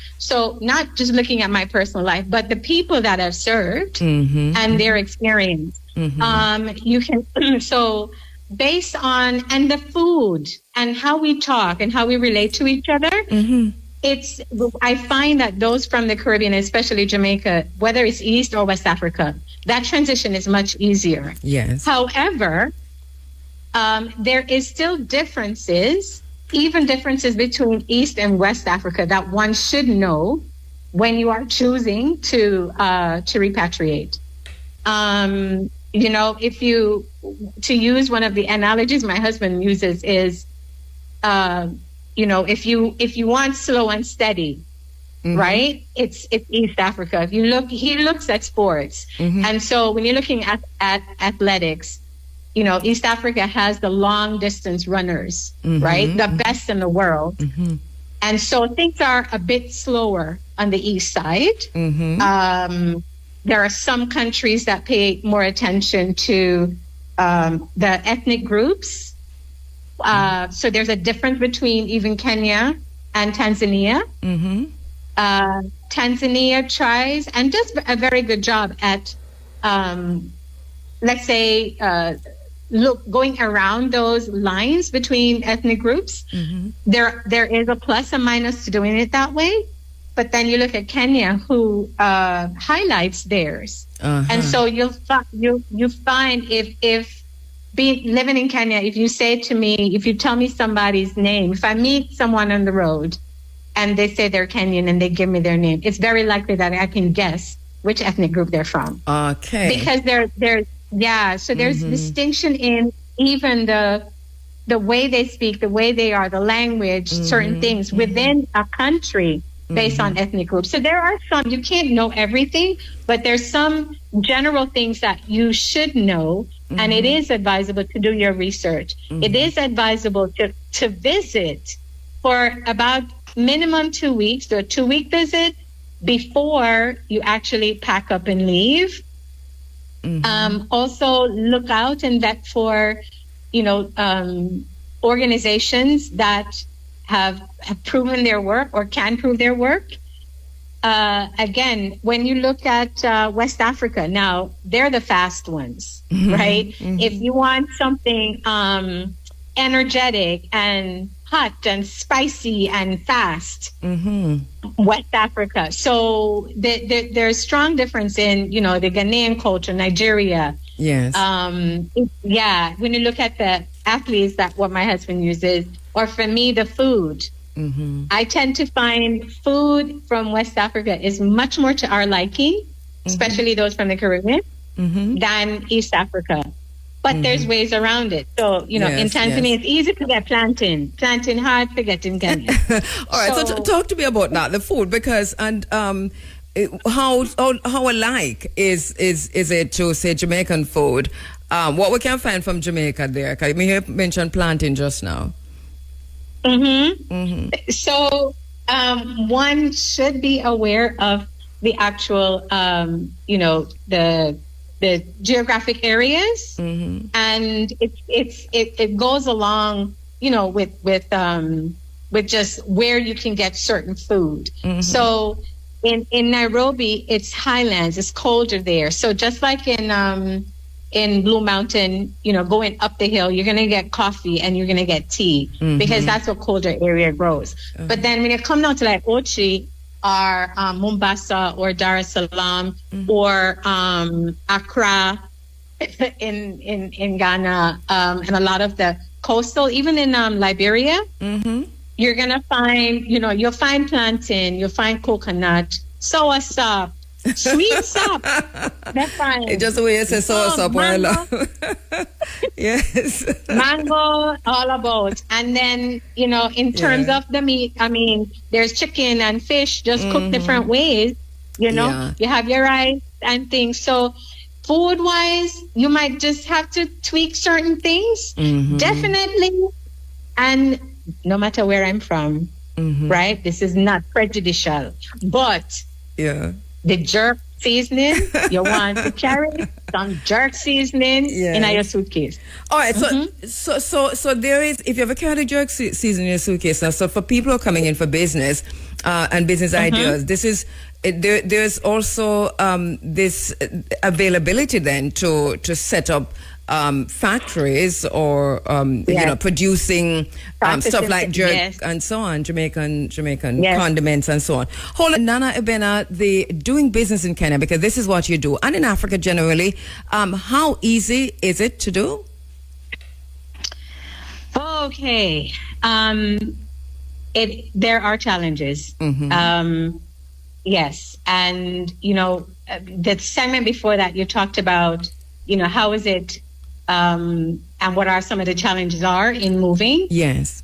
not just looking at my personal life, but the people that I've served and their experience. You can so based on and the food and how we talk and how we relate to each other. I find that those from the Caribbean, especially Jamaica, whether it's East or West Africa, that transition is much easier. Yes. However, there is still differences, even differences between East and West Africa, that one should know when you are choosing to repatriate. If you, to use one of the analogies my husband uses is, if you want slow and steady, right? It's East Africa. If you look, he looks at sports, and so when you're looking at athletics, East Africa has the long distance runners, right? The best in the world. And so things are a bit slower on the East side. There are some countries that pay more attention to the ethnic groups. So there's a difference between even Kenya and Tanzania. Tanzania tries and does a very good job at, let's say, going around those lines between ethnic groups. There is a plus and minus to doing it that way. But then you look at Kenya, who highlights theirs. And so you find if living in Kenya, if you tell me somebody's name, if I meet someone on the road and they say they're Kenyan and they give me their name, it's very likely that I can guess which ethnic group they're from. Okay. Because so there's distinction in even the way they speak, the way they are, the language, certain things within a country based on ethnic groups. So there are some, you can't know everything, but there's some general things that you should know, and it is advisable to do your research. It is advisable to visit for about minimum 2 weeks, do a 2-week visit before you actually pack up and leave. Also look out and vet for, organizations that have proven their work or can prove their work. Again, when you look at West Africa, now they're the fast ones, right? If you want something energetic and hot and spicy and fast, West Africa. So there's strong difference in, the Ghanaian culture, Nigeria. Yes. When you look at the athletes, that what my husband uses, or for me, the food. I tend to find food from West Africa is much more to our liking, especially those from the Caribbean, than East Africa. but there's ways around it. So, in Tanzania, it's easy to get plantain. Plantain hard to get in Kenya. All right, so talk to me about that, the food, because, how alike is it to, say, Jamaican food? What we can find from Jamaica there? Because you mentioned plantain just now. So one should be aware of the actual, the geographic areas, and it goes along, with just where you can get certain food. So in Nairobi, it's highlands, it's colder there. So just like in Blue Mountain, going up the hill, you're going to get coffee and you're going to get tea because that's a colder area grows. But then when you come down to like Ochi or Mombasa or Dar es Salaam or Accra in Ghana, and a lot of the coastal, even in Liberia, you're going to find, you'll find plantain, you'll find coconut, soursop, sweet sop. That's fine. It's just the way you say soursop. Yes. Mango, all about. And then, in terms of the meat, I mean, there's chicken and fish just cooked different ways. You have your rice and things. So food-wise, you might just have to tweak certain things. Definitely. And no matter where I'm from, right? This is not prejudicial. But the jerk seasoning, you want to carry some jerk seasoning in your suitcase. All right, so there is, if you ever carry jerk seasoning in your suitcase, now, so for people who are coming in for business and business ideas, this is, there's also this availability then to set up factories or producing stuff like jerk and so on, Jamaican condiments and so on. Hold on, Nana Ebena, the doing business in Kenya, because this is what you do, and in Africa generally, how easy is it to do? Okay, there are challenges. Yes, and the segment before that you talked about, how is it. And what are some of the challenges are in moving? Yes.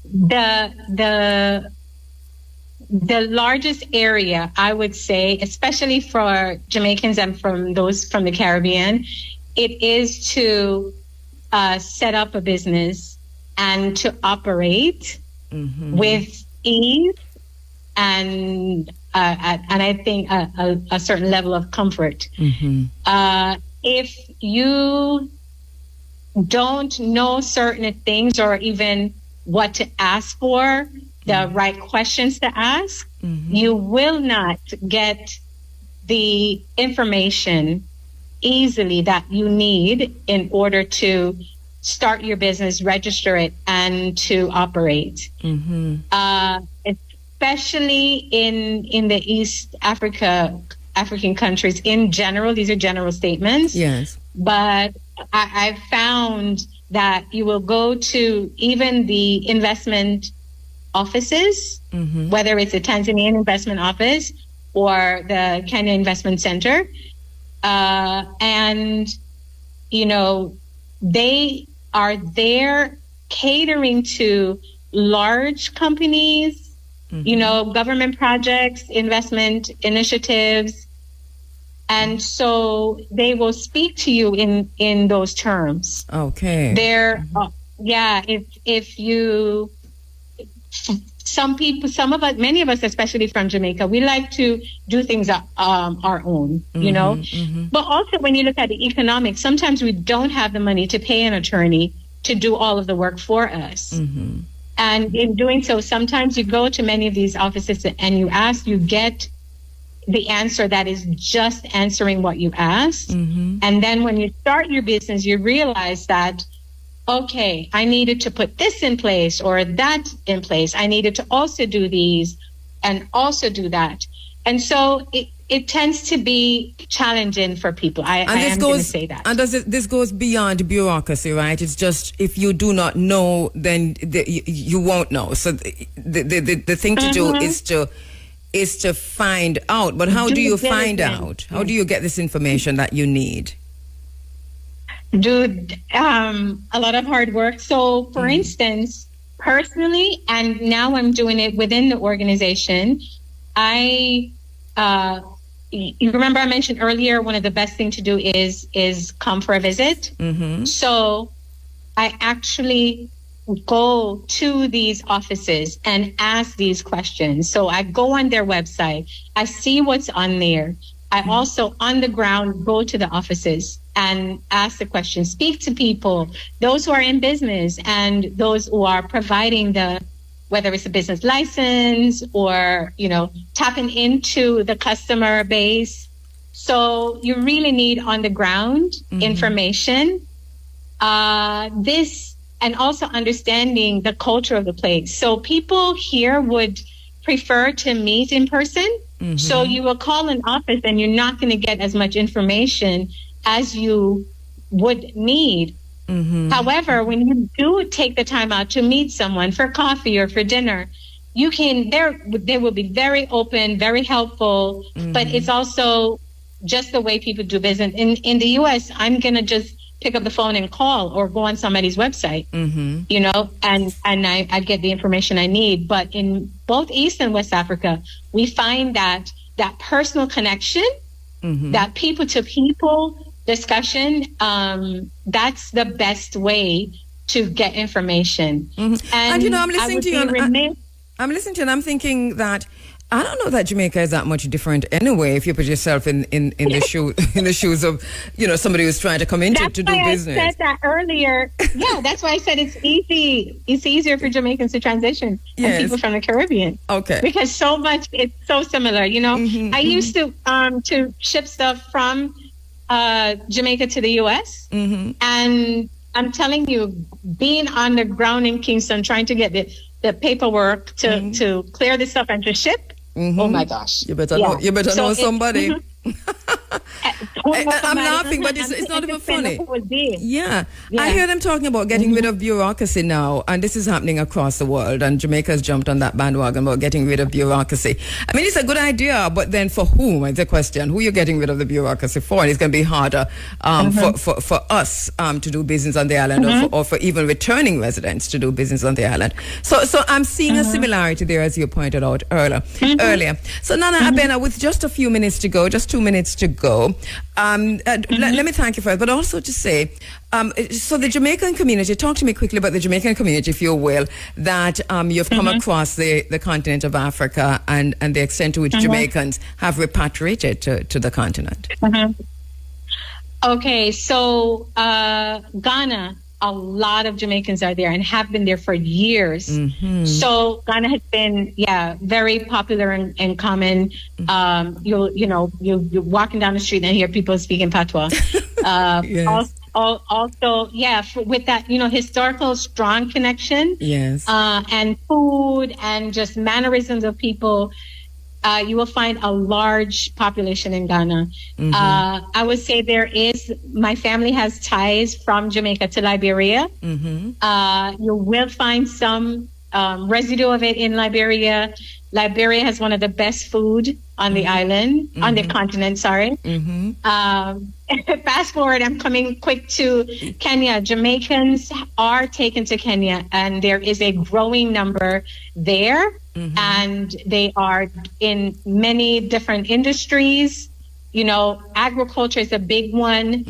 The largest area, I would say, especially for Jamaicans and from those from the Caribbean, it is to set up a business and to operate with ease and I think a certain level of comfort. If you don't know certain things or even what to ask for, the right questions to ask, you will not get the information easily that you need in order to start your business, register it, and to operate. Especially in the East African countries in general. These are general statements. Yes. But I've found that you will go to even the investment offices, whether it's the Tanzanian investment office or the Kenya Investment Center, and they are there catering to large companies, government projects, investment initiatives. And so they will speak to you in those terms. Okay. If you, many of us, especially from Jamaica, we like to do things our own, But also when you look at the economics, sometimes we don't have the money to pay an attorney to do all of the work for us. And in doing so, sometimes you go to many of these offices and you get the answer that is just answering what you asked. And then when you start your business, you realize that, okay, I needed to put this in place or that in place. I needed to also do these and also do that. And so it tends to be challenging for people. I am going to say that. And this goes beyond bureaucracy, right? It's just if you do not know, then you won't know. So the thing to do is to find out. But how do you find out? How do you get this information that you need? do a lot of hard work. So, for instance, personally, and now I'm doing it within the organization, you remember I mentioned earlier, one of the best thing to do is come for a visit. So I actually go to these offices and ask these questions. So I go on their website, I see what's on there. I also, on the ground, go to the offices and ask the questions, speak to people, those who are in business and those who are providing whether it's a business license or, tapping into the customer base. So you really need on the ground information. And also understanding the culture of the place. So people here would prefer to meet in person. So you will call an office and you're not going to get as much information as you would need. However, when you do take the time out to meet someone for coffee or for dinner, they will be very open, very helpful, but it's also just the way people do business. In the US, I'm going to just pick up the phone and call or go on somebody's website, and I get the information I need. But in both East and West Africa, we find that personal connection, that people to people discussion, that's the best way to get information. And I'm listening to you. I'm listening to you and I'm thinking that I don't know that Jamaica is that much different anyway. If you put yourself in the shoes of somebody who's trying to come in to do business. I said that earlier. Yeah, that's why I said it's easy. It's easier for Jamaicans to transition than people from the Caribbean. Okay, because it's so similar. I used to ship stuff from Jamaica to the U.S. And I'm telling you, being on the ground in Kingston, trying to get the paperwork to clear this stuff and to ship. Oh my gosh! You better know somebody. I'm laughing, but it's not even funny. Yeah. I hear them talking about getting rid of bureaucracy now, and this is happening across the world, and Jamaica has jumped on that bandwagon about getting rid of bureaucracy. I mean, it's a good idea, but then for whom is the question? Who you're getting rid of the bureaucracy for? And it's going to be harder for us to do business on the island, or for even returning residents to do business on the island. So I'm seeing a similarity there, as you pointed out earlier. So Nana Abena, with just a few minutes to go, just 2 minutes to go, let me thank you for it, but also to say, so the Jamaican community, talk to me quickly about the Jamaican community, if you will, that you've come across the continent of Africa and the extent to which Jamaicans have repatriated to the continent. Okay, so Ghana, a lot of Jamaicans are there and have been there for years. So Ghana has been, very popular and common. You're walking down the street and hear people speaking patois. Yes. Also, with that, historical strong connection. Yes. And food and just mannerisms of people. You will find a large population in Ghana. I would say my family has ties from Jamaica to Liberia. You will find some residue of it in Liberia. Liberia has one of the best food on the island, on the continent, sorry. Fast forward, I'm coming quick to Kenya. Jamaicans are taken to Kenya, and there is a growing number there. And they are in many different industries. Agriculture is a big one.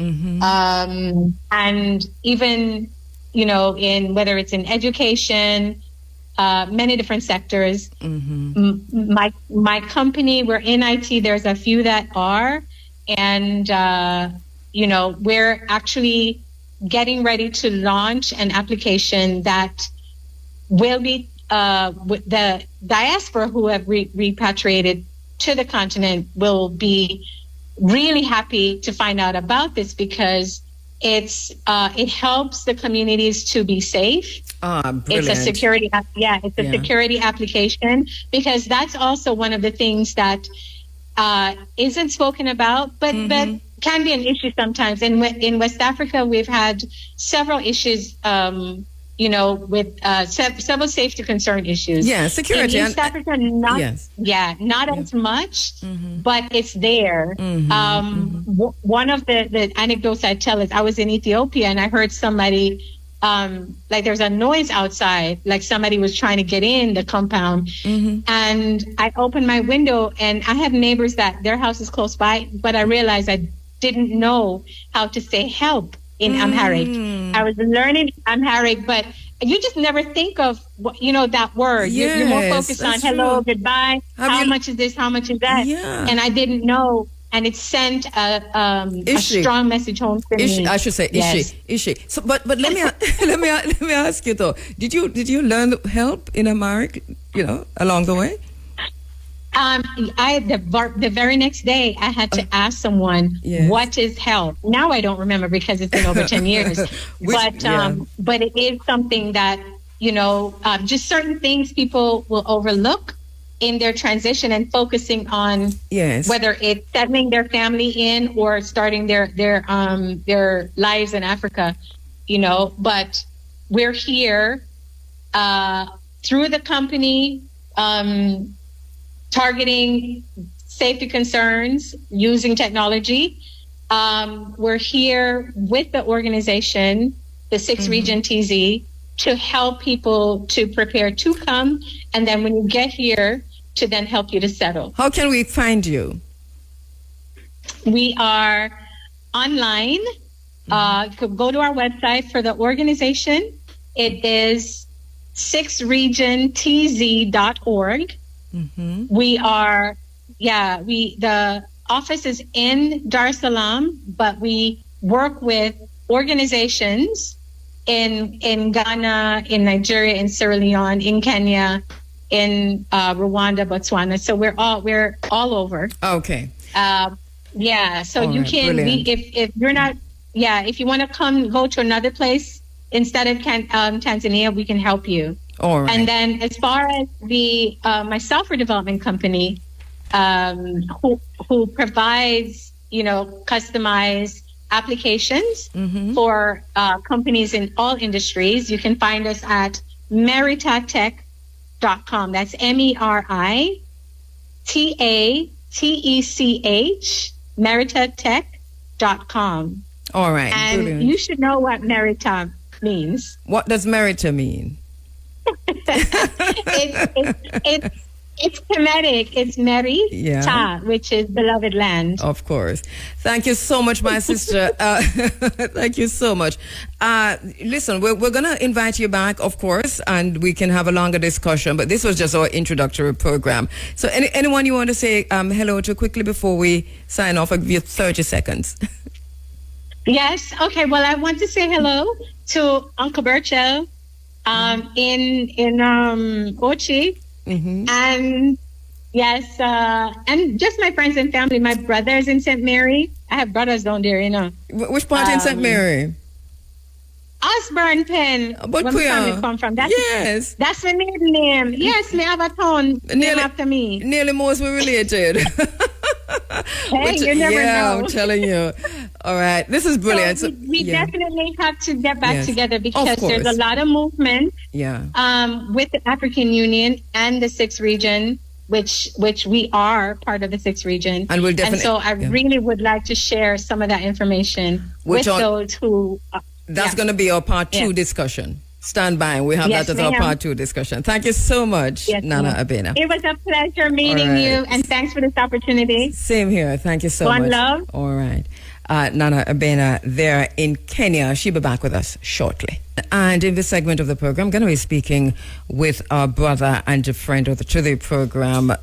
And even, in whether it's in education, many different sectors. My company, we're in IT, there's a few that are. And, we're actually getting ready to launch an application that will be the diaspora who have repatriated to the continent will be really happy to find out about this, because it helps the communities to be safe. It's a security security application, because that's also one of the things that isn't spoken about, but can be an issue sometimes. In West Africa, we've had several issues with several safety concern issues. Yeah, security. In East Africa, not as much, but it's there. One of the anecdotes I tell is I was in Ethiopia and I heard somebody, like there's a noise outside, like somebody was trying to get in the compound. And I opened my window and I have neighbors that their house is close by, but I realized I didn't know how to say help in Amharic. I was learning Amharic, but you just never think of, that word. Yes, you're more focused on hello, goodbye, how much is this, how much is that? Yeah. And I didn't know. And it sent a strong message home for me. I should say, Ishi. So, but let me let me ask you though. Did you learn help in Amharic, along the way? The very next day, I had to ask someone, what is help? Now I don't remember because it's been over 10 years. But it is something that, just certain things people will overlook in their transition and focusing on whether it's settling their family in or starting their lives in Africa, but we're here through the company, targeting safety concerns using technology. We're here with the organization, the 6th Region TZ, to help people to prepare to come. And then when you get here, to then help you to settle. How can we find you? We are online. Go to our website for the organization. It is 6regiontz.org. We are, the office is in Dar es Salaam, but we work with organizations in Ghana, in Nigeria, in Sierra Leone, in Kenya, in Rwanda, Botswana. So we're all over. Okay. So all you can, if you're not, if you want to go to another place instead of Tanzania, we can help you. All right. And then as far as the my software development company, who provides customized applications for companies in all industries, you can find us at meritatech.com. That's MERITATECH, meritatech.com. All right. And brilliant. You should know what merita means. What does merita mean? It's Kemetic. It's Meri, which is beloved land. Of course. Thank you so much, my sister. Thank you so much. Listen, we're going to invite you back, of course, and we can have a longer discussion. But this was just our introductory program. So anyone you want to say hello to quickly before we sign off? I'll give you 30 seconds. Yes. Okay. Well, I want to say hello to Uncle Bercho in Ochi. And yes, and just my friends and family. My brother's in St. Mary. I have brothers down there, Which part in St. Mary? Osborne Pen. But where my family come from. That's my maiden name. Yes, me have a town named after me. Nearly most were related. Hey, you never know. I'm telling you. All right, this is brilliant. So we definitely have to get back together because there's a lot of movement. With the African Union and the 6th Region, which we are part of the 6th Region, and we'll definitely. And so I really would like to share some of that information with those who. That's going to be our part 2 discussion. Stand by. We have that as our part 2 discussion. Thank you so much, Nana Abena. It was a pleasure meeting you, and thanks for this opportunity. Same here. Thank you so much. One love. All right. Nana Abena there in Kenya. She'll be back with us shortly. And in this segment of the program, I'm going to be speaking with our brother and a friend to the program,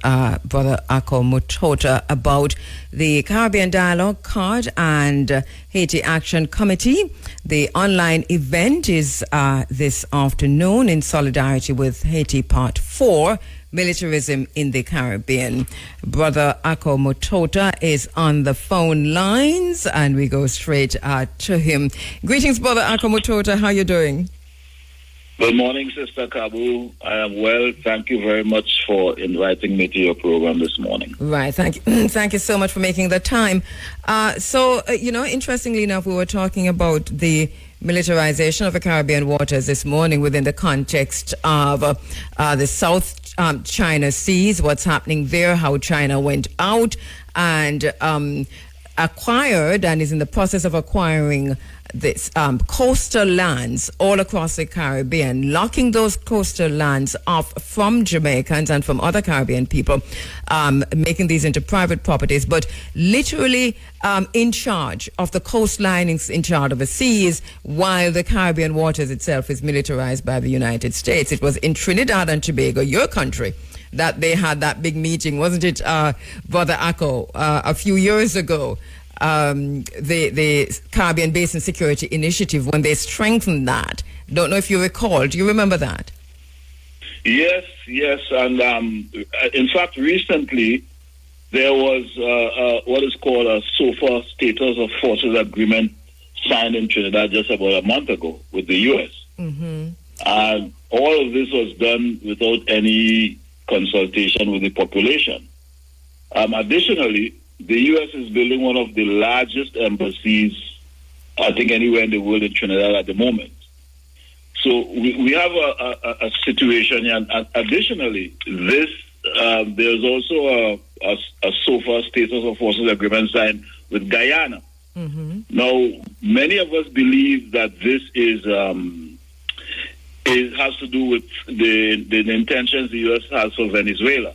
Brother Ako Mutota, about the Caribbean Dialogue Card and Haiti Action Committee. The online event is this afternoon in solidarity with Haiti Part 4, Militarism in the Caribbean. Brother Ako Mutota is on the phone lines, and we go straight to him. Greetings, Brother Ako Mutota. How are you doing? Good morning, Sister Kabu. I am well. Thank you very much for inviting me to your program this morning. Right. Thank you. Thank you so much for making the time. Interestingly enough, we were talking about the militarization of the Caribbean waters this morning within the context of the South China Seas, what's happening there, how China went out and acquired and is in the process of acquiring this coastal lands all across the Caribbean, locking those coastal lands off from Jamaicans and from other Caribbean people, making these into private properties, but literally in charge of the coastlines, in charge of the seas, while the Caribbean waters itself is militarized by the United States. It was in Trinidad and Tobago, your country, that they had that big meeting, wasn't it, Brother Akko, a few years ago? The Caribbean Basin Security Initiative, when they strengthened that. Don't know if you recall. Do you remember that? Yes. And in fact, recently, there was what is called a SOFA Status of Forces Agreement signed in Trinidad just about a month ago with the U.S. Mm-hmm. And all of this was done without any consultation with the population. Additionally, the U.S. is building one of the largest embassies, I think, anywhere in the world in Trinidad at the moment. So we have a situation, and additionally, this there's also a SOFA Status of Forces Agreement signed with Guyana. Mm-hmm. Now, many of us believe that this is it has to do with the intentions the U.S. has for Venezuela.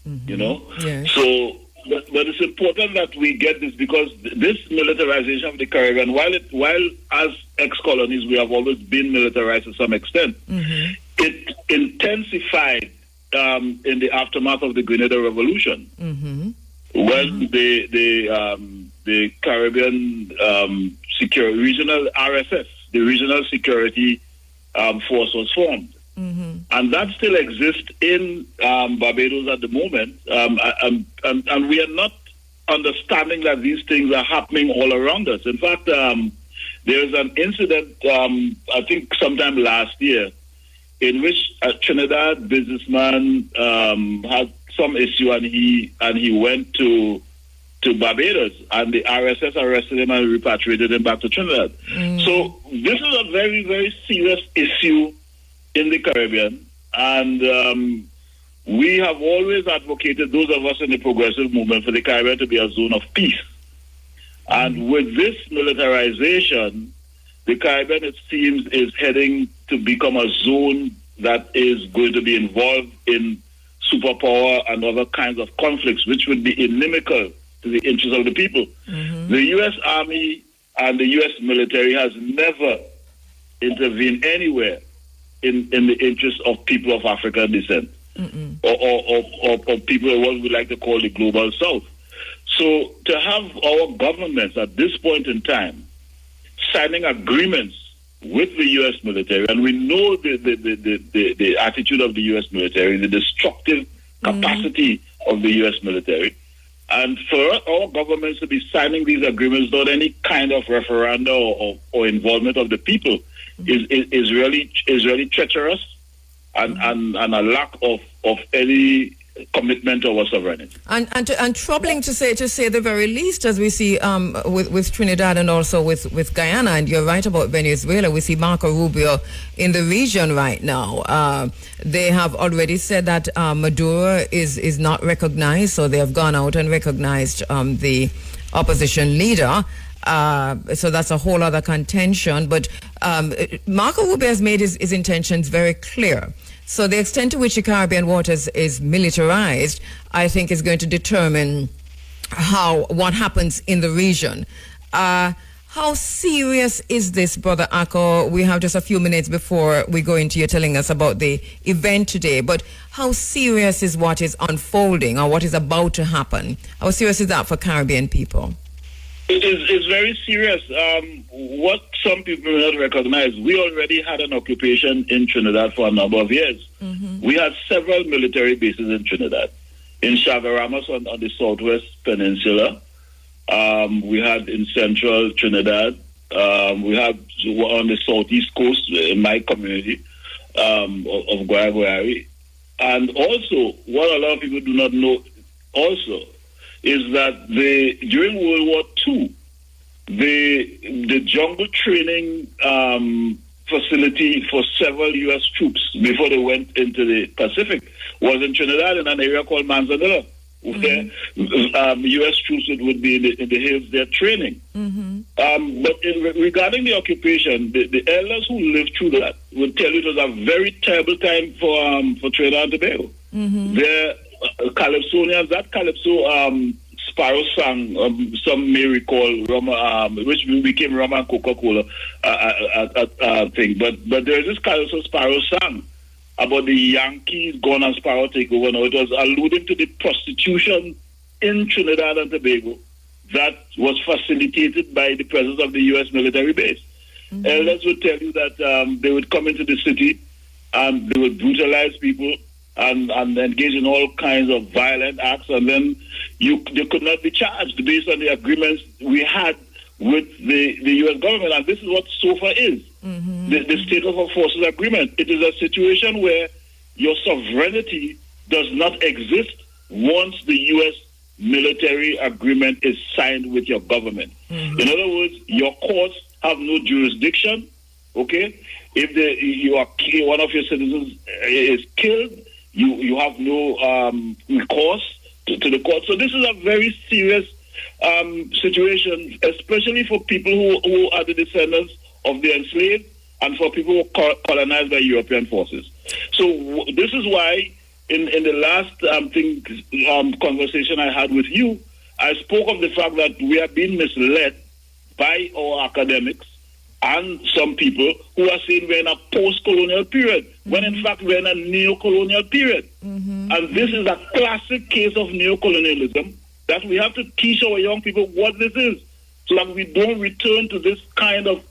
Mm-hmm. You know, yes. so. But it's important that we get this, because this militarization of the Caribbean, while as ex-colonies we have always been militarized to some extent, mm-hmm. it intensified in the aftermath of the Grenada Revolution, mm-hmm. when the Caribbean regional RSS, the Regional Security Force, was formed. Mm-hmm. And that still exists in Barbados at the moment, and we are not understanding that these things are happening all around us. In fact, there is an incident, I think sometime last year, in which a Trinidad businessman had some issue, and he went to Barbados, and the RSS arrested him and repatriated him back to Trinidad. Mm. So this is a very, very serious issue in the Caribbean, and we have always advocated, those of us in the progressive movement, for the Caribbean to be a zone of peace. And with this militarization, the Caribbean, it seems, is heading to become a zone that is going to be involved in superpower and other kinds of conflicts, which would be inimical to the interests of the people. Mm-hmm. The U.S. Army and the U.S. military has never intervened anywhere in the interest of people of African descent, or people of what we like to call the global South. So to have our governments at this point in time signing agreements with the U.S. military, and we know the attitude of the U.S. military, the destructive capacity of the U.S. military, and for our governments to be signing these agreements without any kind of referenda or involvement of the people is really treacherous, and a lack of any commitment to our sovereignty. And troubling to say the very least, as we see with Trinidad and also with Guyana. And you're right about Venezuela. We see Marco Rubio in the region right now. They have already said that Maduro is not recognized, so they have gone out and recognized the opposition leader. So that's a whole other contention. But Marco Rubio has made his intentions very clear. So the extent to which the Caribbean waters is militarized, I think, is going to determine what happens in the region. How serious is this, Brother Akko? We have just a few minutes before we go into you telling us about the event today. But how serious is what is unfolding or what is about to happen? How serious is that for Caribbean people? It's very serious. What some people may not recognize, we already had an occupation in Trinidad for a number of years. Mm-hmm. We had several military bases in Trinidad. In Chaguaramas on the southwest peninsula. We had in central Trinidad. We had on the southeast coast in my community of Guayagüari. And also, what a lot of people do not know also is that during World War II, the jungle training facility for several U.S. troops before they went into the Pacific was in Trinidad in an area called Manzanilla, where U.S. troops would be in the hills there training. But regarding the occupation, the elders who lived through that would tell you it was a very terrible time for Trinidad and Tobago. The Calypsonians, that Calypso Sparrow sang, some may recall, which became Rum and Coca-Cola thing. But there is this Calypso Sparrow sang about the Yankees gone and Sparrow take over. Now, it was alluding to the prostitution in Trinidad and Tobago that was facilitated by the presence of the U.S. military base. Elders would tell you that they would come into the city and they would brutalize people and engage in all kinds of violent acts, and then they could not be charged based on the agreements we had with the U.S. government. And this is what SOFA is, the State of Forces Agreement. It is a situation where your sovereignty does not exist once the U.S. military agreement is signed with your government. In other words, your courts have no jurisdiction, okay? If one of your citizens is killed, you have no recourse to the court. So this is a very serious situation, especially for people who are the descendants of the enslaved and for people who were colonized by European forces. So this is why in the last conversation I had with you, I spoke of the fact that we are being misled by our academics and some people who are saying we're in a post-colonial period, when in fact we're in a neo-colonial period. And this is a classic case of neo-colonialism that we have to teach our young people what this is, so that we don't return to this kind of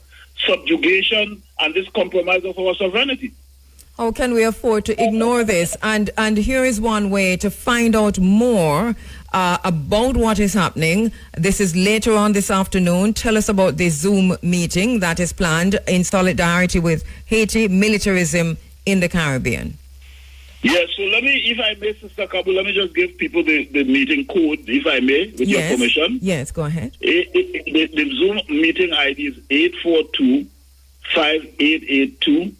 subjugation and this compromise of our sovereignty. How can we afford to ignore this? And here is one way to find out more about what is happening. This is later on this afternoon. Tell us about the Zoom meeting that is planned in solidarity with Haiti, Militarism in the Caribbean. Yes, so let me, if I may, Sister Kabu, let me just give people the meeting code, if I may, with your permission. Yes, go ahead. The Zoom meeting ID is 842-5882.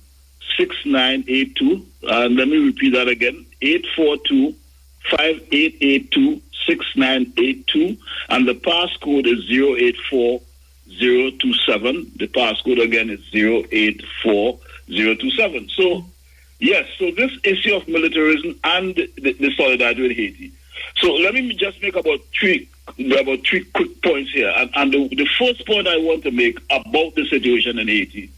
6982, and let me repeat that again, 842-5882-6982, and the passcode is 084027. The passcode again is 084027. So, yes, so this issue of militarism and the solidarity with Haiti. So let me just make about three quick points here. And the first point I want to make about the situation in Haiti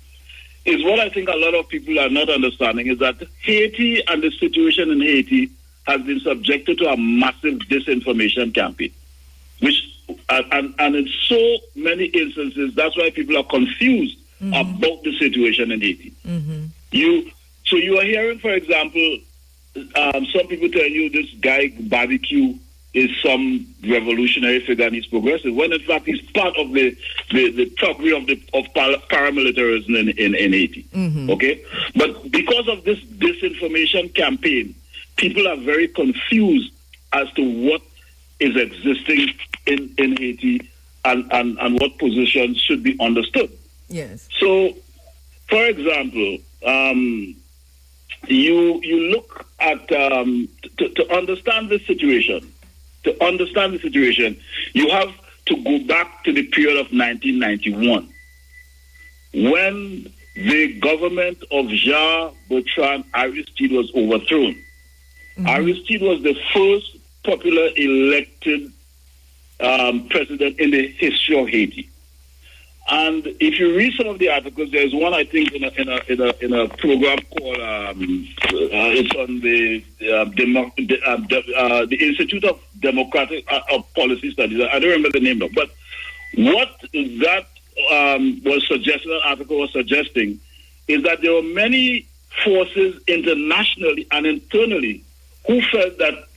is what I think a lot of people are not understanding, is that Haiti and the situation in Haiti has been subjected to a massive disinformation campaign, which and in so many instances, that's why people are confused about the situation in Haiti. You are hearing, for example, some people tell you this guy Barbecue is some revolutionary figure and he's progressive, when in fact he's part of the thuggery of paramilitarism in Haiti. Okay? But because of this disinformation campaign, people are very confused as to what is existing in Haiti and what positions should be understood. Yes. So, for example, you look at to understand this situation. To understand the situation, you have to go back to the period of 1991, when the government of Jean-Bertrand Aristide was overthrown. Aristide was the first popular elected president in the history of Haiti. And if you read some of the articles, there's one I think in a program called it's on the Institute of Democratic Policy Studies. I don't remember the name now, but what that was suggesting, that article was suggesting, is that there were many forces internationally and internally who felt that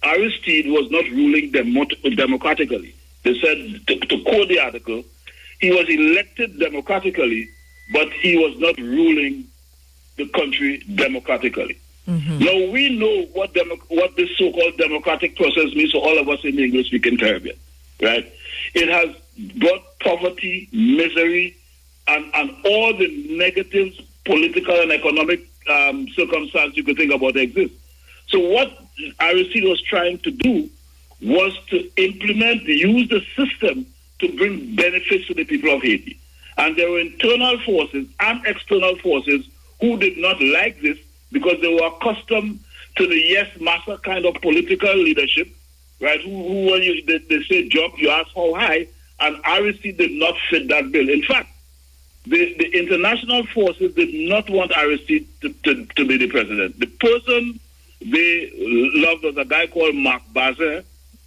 Aristide was not ruling democratically. They said, to quote the article, he was elected democratically, but he was not ruling the country democratically. Now, we know what this so-called democratic process means for all of us in the English-speaking Caribbean. right? It has brought poverty, misery, and all the negative political and economic circumstances you could think about exist. So what Aristide was trying to do was to use the system to bring benefits to the people of Haiti. And there were internal forces and external forces who did not like this because they were accustomed to the yes, massa kind of political leadership, right? Who when they say jump, you ask how high, and Aristide did not fit that bill. In fact, the international forces did not want Aristide to be the president. The person they loved was a guy called Marc Bazin,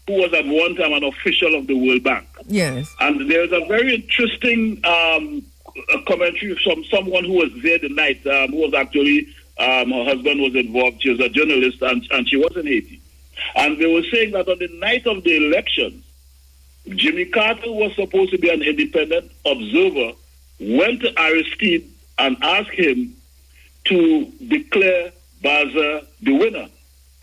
who was at one time an official of the World Bank. Yes. And there's a very interesting commentary from someone who was there the night, who was actually, her husband was involved. She was a journalist, and she was in Haiti. And they were saying that on the night of the election, Jimmy Carter was supposed to be an independent observer, went to Aristide and asked him to declare Bazin the winner.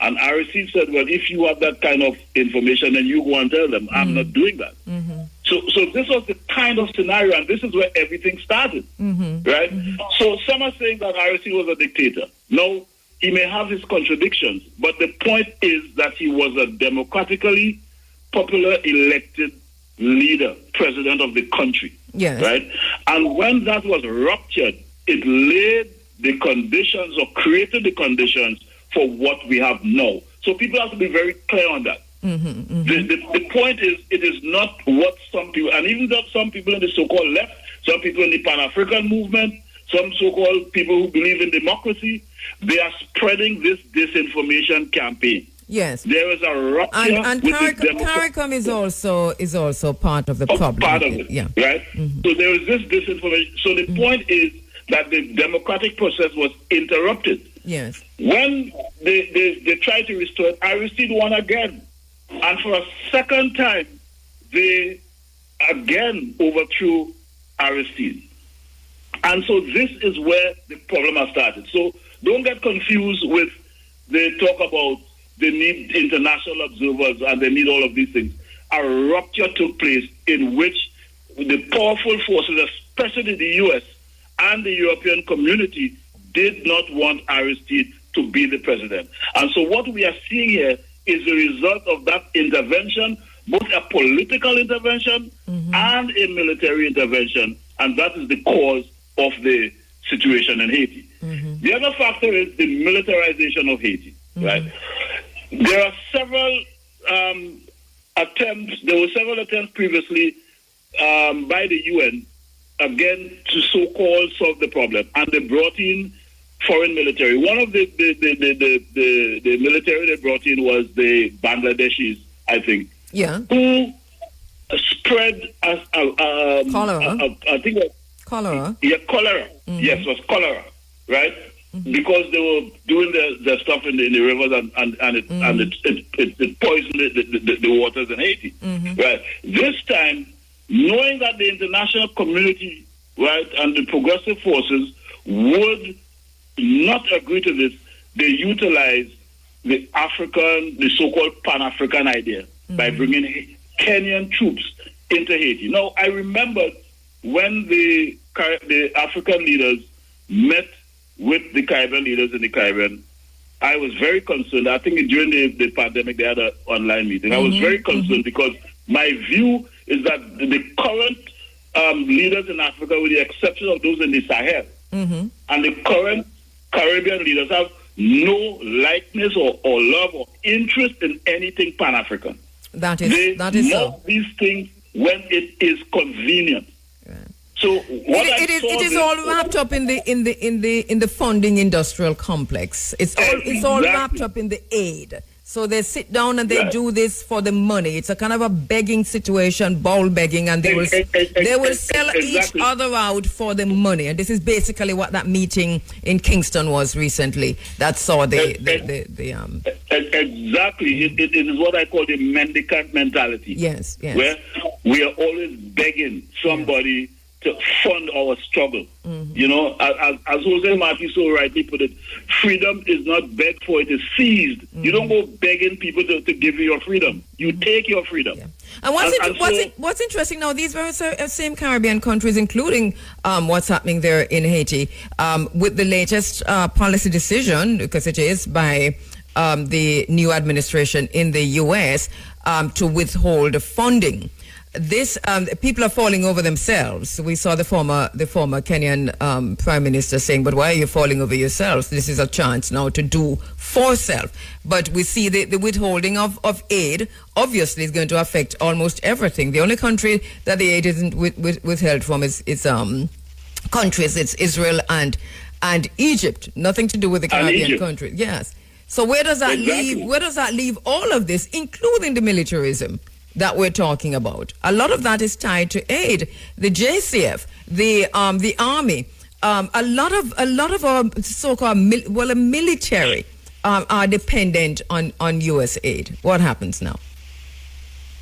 And Aristide said, well, if you have that kind of information, then you go and tell them, I'm not doing that. Mm-hmm. So this was the kind of scenario, and this is where everything started, right? Mm-hmm. So some are saying that Aristide was a dictator. No, he may have his contradictions, but the point is that he was a democratically popular elected leader, president of the country, yes. Right? And when that was ruptured, it laid the conditions or created the conditions for what we have now. So people have to be very clear on that. Mm-hmm, mm-hmm. The point is, it is not what some people, and even though some people in the so-called left, some people in the Pan-African movement, some so-called people who believe in democracy, they are spreading this disinformation campaign. Yes. There is a rupture and with CARICOM is also part of the problem. Part of it, yeah. Right? Mm-hmm. So there is this disinformation. So the point is that the democratic process was interrupted. Yes. When they tried to restore it, Aristide won again. And for a second time, they again overthrew Aristide. And so this is where the problem has started. So don't get confused with the talk about they need international observers and they need all of these things. A rupture took place in which the powerful forces, especially the U.S. and the European community, did not want Aristide to be the president. And so what we are seeing here is the result of that intervention, both a political intervention and a military intervention, and that is the cause of the situation in Haiti. The other factor is the militarization of Haiti, right? There are several attempts previously by the UN, again, to so-called solve the problem, and they brought in foreign military. One of the military they brought in was the Bangladeshis, I think, who spread cholera. I think cholera. Yeah, cholera. Yes, it was cholera, right? Because they were doing the stuff in the rivers and it poisoned the waters in Haiti, right? This time, knowing that the international community, right, and the progressive forces would not agree to this, they utilized the so-called Pan-African idea by bringing Kenyan troops into Haiti. Now, I remember when the African leaders met with the Caribbean leaders in the Caribbean, I was very concerned. I think during the pandemic, they had an online meeting. I was very concerned because my view is that the current leaders in Africa, with the exception of those in the Sahel, and the current Caribbean leaders have no likeness or love or interest in anything Pan-African. That is they so. These things when it is convenient. Yeah. So it is all wrapped up in the funding industrial complex. It's all wrapped up in the aid. So they sit down and they do this for the money. It's a kind of a begging situation, bowl begging, and they will sell each other out for the money. And this is basically what that meeting in Kingston was recently. That saw Exactly. It is what I call the mendicant mentality. Yes. Where we are always begging somebody to fund our struggle. You know, as Jose Marti so rightly put it, freedom is not begged for, it is seized. You don't go begging people to give you your freedom. You take your freedom. Yeah. And what's interesting now, these very same Caribbean countries, including what's happening there in Haiti, with the latest policy decision, because it is by the new administration in the U.S. To withhold funding. This people are falling over themselves. We saw the former Kenyan Prime Minister saying, "But why are you falling over yourselves? This is a chance now to do for self." But we see the withholding of aid obviously is going to affect almost everything. The only country that the aid isn't withheld from is countries. It's Israel and Egypt. Nothing to do with the Caribbean countries. Yes. So where does that leave? Where does that leave all of this, including the militarism that we're talking about? A lot of that is tied to aid. The JCF, the army, a lot of our so-called military are dependent on U.S. aid. What happens now?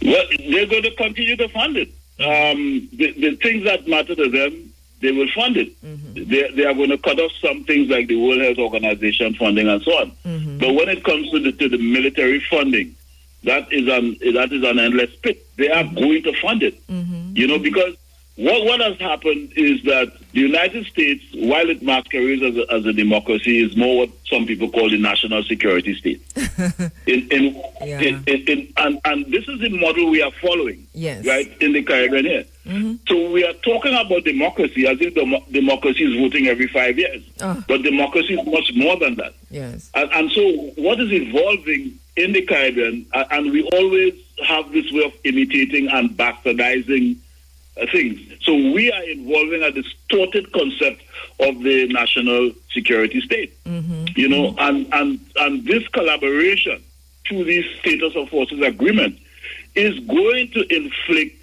Well, they're going to continue to fund it. The things that matter to them, they will fund it. They are going to cut off some things like the World Health Organization funding and so on. But when it comes to the military funding, that is an endless pit. They are going to fund it. You know, because what has happened is that the United States, while it masquerades as a democracy, is more what some people call the national security state. And this is the model we are following, right, in the Caribbean here. So we are talking about democracy as if democracy is voting every 5 years. But democracy is much more than that. Yes. And so what is evolving in the Caribbean, and we always have this way of imitating and bastardizing things. So we are involving a distorted concept of the national security state. You know, and this collaboration through this status of forces agreement is going to inflict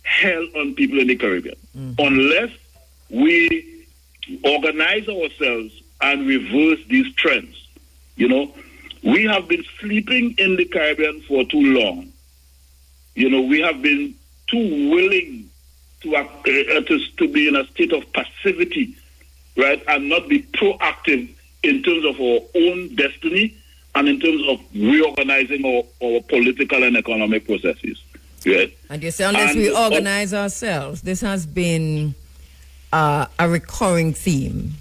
hell on people in the Caribbean unless we organize ourselves and reverse these trends. You know, we have been sleeping in the Caribbean for too long. You know, we have been too willing to be in a state of passivity, right, and not be proactive in terms of our own destiny and in terms of reorganizing our political and economic processes. Right? And you say unless we organize ourselves, this has been a recurring theme.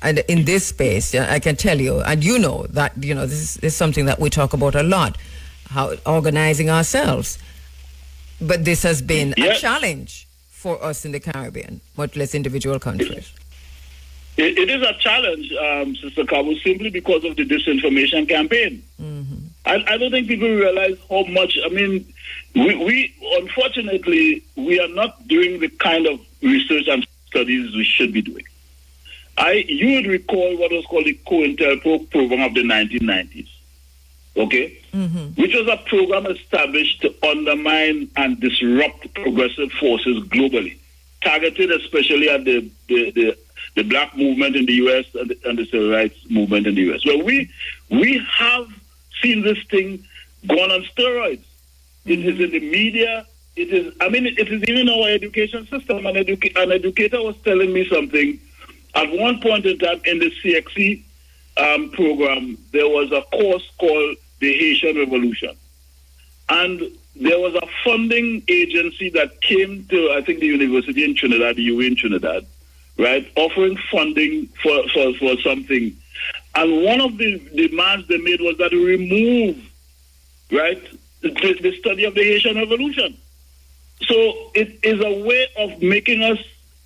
And in this space, I can tell you, and you know that, you know, this is something that we talk about a lot, how organizing ourselves. But this has been a challenge for us in the Caribbean, much less individual countries. It is a challenge, Sister Cabo, simply because of the disinformation campaign. I don't think people realize how much, I mean, we unfortunately, we are not doing the kind of research and studies we should be doing. You would recall what was called the COINTELPRO program of the 1990s, okay? Which was a program established to undermine and disrupt progressive forces globally, targeted especially at the black movement in the U.S. and the civil rights movement in the U.S. Well, we have seen this thing gone on steroids. It is in the media. It is even our education system. An educator was telling me something. At one point in time in the CXC program, there was a course called the Haitian Revolution. And there was a funding agency that came to, I think, the university in Trinidad, the UA in Trinidad, right, offering funding for something. And one of the demands they made was that we remove, right, the study of the Haitian Revolution. So it is a way of making us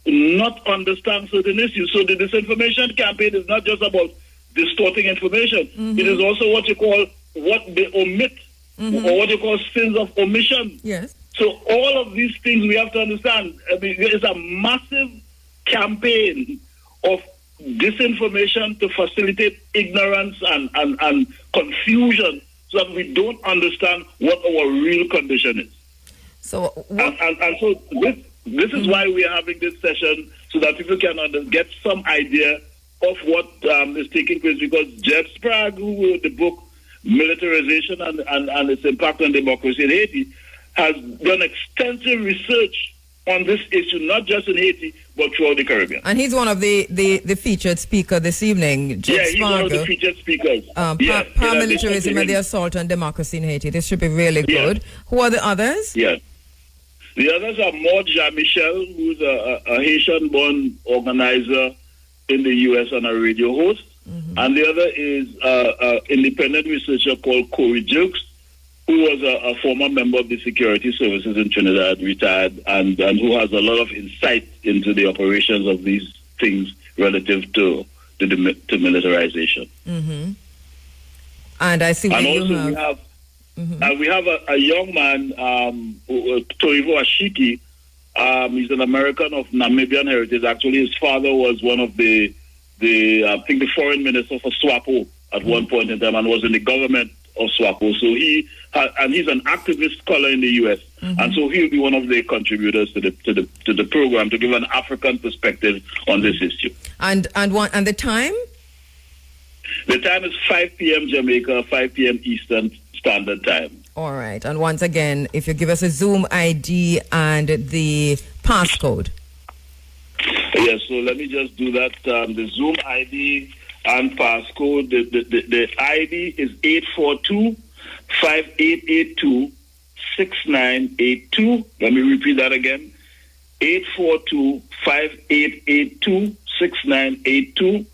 not understand certain issues. So the disinformation campaign is not just about distorting information. It is also what you call what they omit, or what you call sins of omission. Yes. So all of these things we have to understand. I mean, there is a massive campaign of disinformation to facilitate ignorance and confusion so that we don't understand what our real condition is. So and so this is why we are having this session, so that people can get some idea of what is taking place, because Jeb Sprague, who wrote the book Militarization and its impact on democracy in Haiti, has done extensive research on this issue, not just in Haiti, but throughout the Caribbean. And he's one of the featured speaker this evening. He's one of the featured speakers. Paramilitarism and the assault on democracy in Haiti. This should be really good. Who are the others? Yes. The others are Maud Jean-Michel, who's a Haitian-born organizer in the U.S. and a radio host. Mm-hmm. And the other is an independent researcher called Corey Jukes, who was a former member of the security services in Trinidad, retired, and who has a lot of insight into the operations of these things relative to militarization. Mm-hmm. And I see we have a young man, Toivo Ashiki. He's an American of Namibian heritage. Actually, his father was one of the foreign minister for SWAPO at one point in time, and was in the government of SWAPO. So he's an activist scholar in the U.S. Mm-hmm. And so he'll be one of the contributors to the program to give an African perspective on this issue. And the time? The time is 5 p.m. Jamaica, 5 p.m. Eastern Standard Time. All right. And once again, if you give us a Zoom ID and the passcode. Yes, so let me just do that. The Zoom ID and passcode, the ID is 842-5882-6982. Let me repeat that again. 842-5882-6982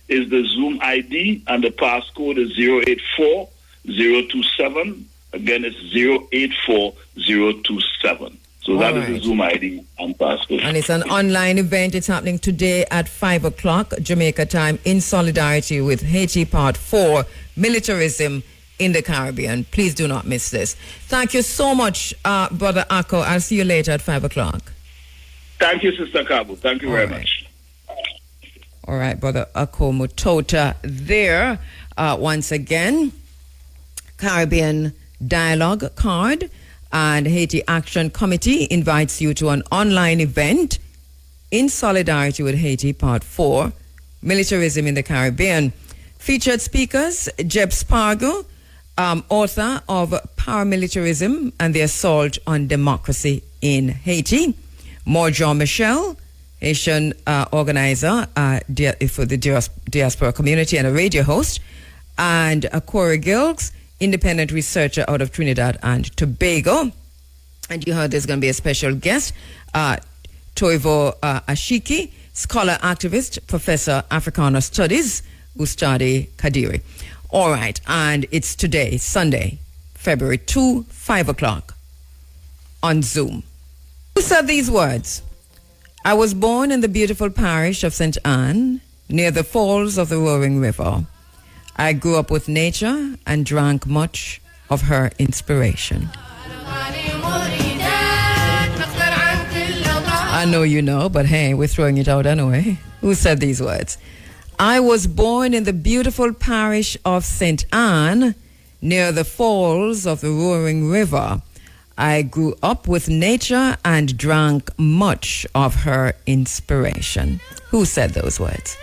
is the Zoom ID, and the passcode is 084027. Again, it's 084027. So that is the Zoom ID and passcode. And it's an online event. It's happening today at 5 o'clock Jamaica time in solidarity with Haiti Part 4, Militarism in the Caribbean. Please do not miss this. Thank you so much, Brother Akko. I'll see you later at 5 o'clock. Thank you, Sister Kabu. Thank you very much. All right, Brother Akko Mutota there. Once again, Caribbean Dialogue card. And Haiti Action Committee invites you to an online event in solidarity with Haiti Part 4, Militarism in the Caribbean. Featured speakers, Jeb Spargo, author of Paramilitarism and the Assault on Democracy in Haiti. Maud Jean-Michel, Haitian organizer for the diaspora community and a radio host. And Corey Gilks, independent researcher out of Trinidad and Tobago. And you heard there's going to be a special guest, Toivo Ashiki, scholar activist, professor Africana Studies, Ustadi Kadiri. All right, and it's today, Sunday, February 2, 5 o'clock on Zoom. Who said these words? I was born in the beautiful parish of St. Anne, near the falls of the Roaring River. I grew up with nature and drank much of her inspiration. I know you know, but hey, we're throwing it out anyway. Who said these words? I was born in the beautiful parish of St. Anne, near the falls of the Roaring River. I grew up with nature and drank much of her inspiration. Who said those words?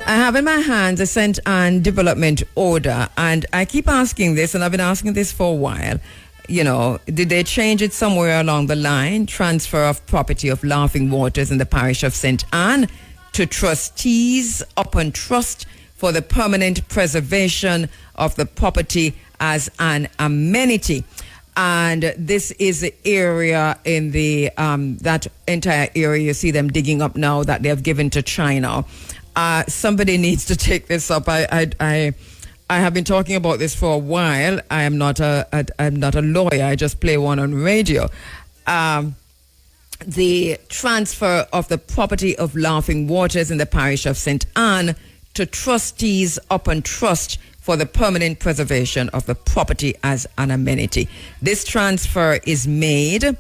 I have in my hands a St. Anne development order, and I keep asking this, and I've been asking this for a while. You know, did they change it somewhere along the line? Transfer of property of Laughing Waters in the parish of St. Anne to trustees upon trust for the permanent preservation of the property as an amenity. And this is the area in the that entire area you see them digging up now that they have given to China. Somebody needs to take this up. I have been talking about this for a while. I'm not a lawyer. I just play one on radio. The transfer of the property of Laughing Waters in the parish of St. Anne to trustees upon trust for the permanent preservation of the property as an amenity. This transfer is made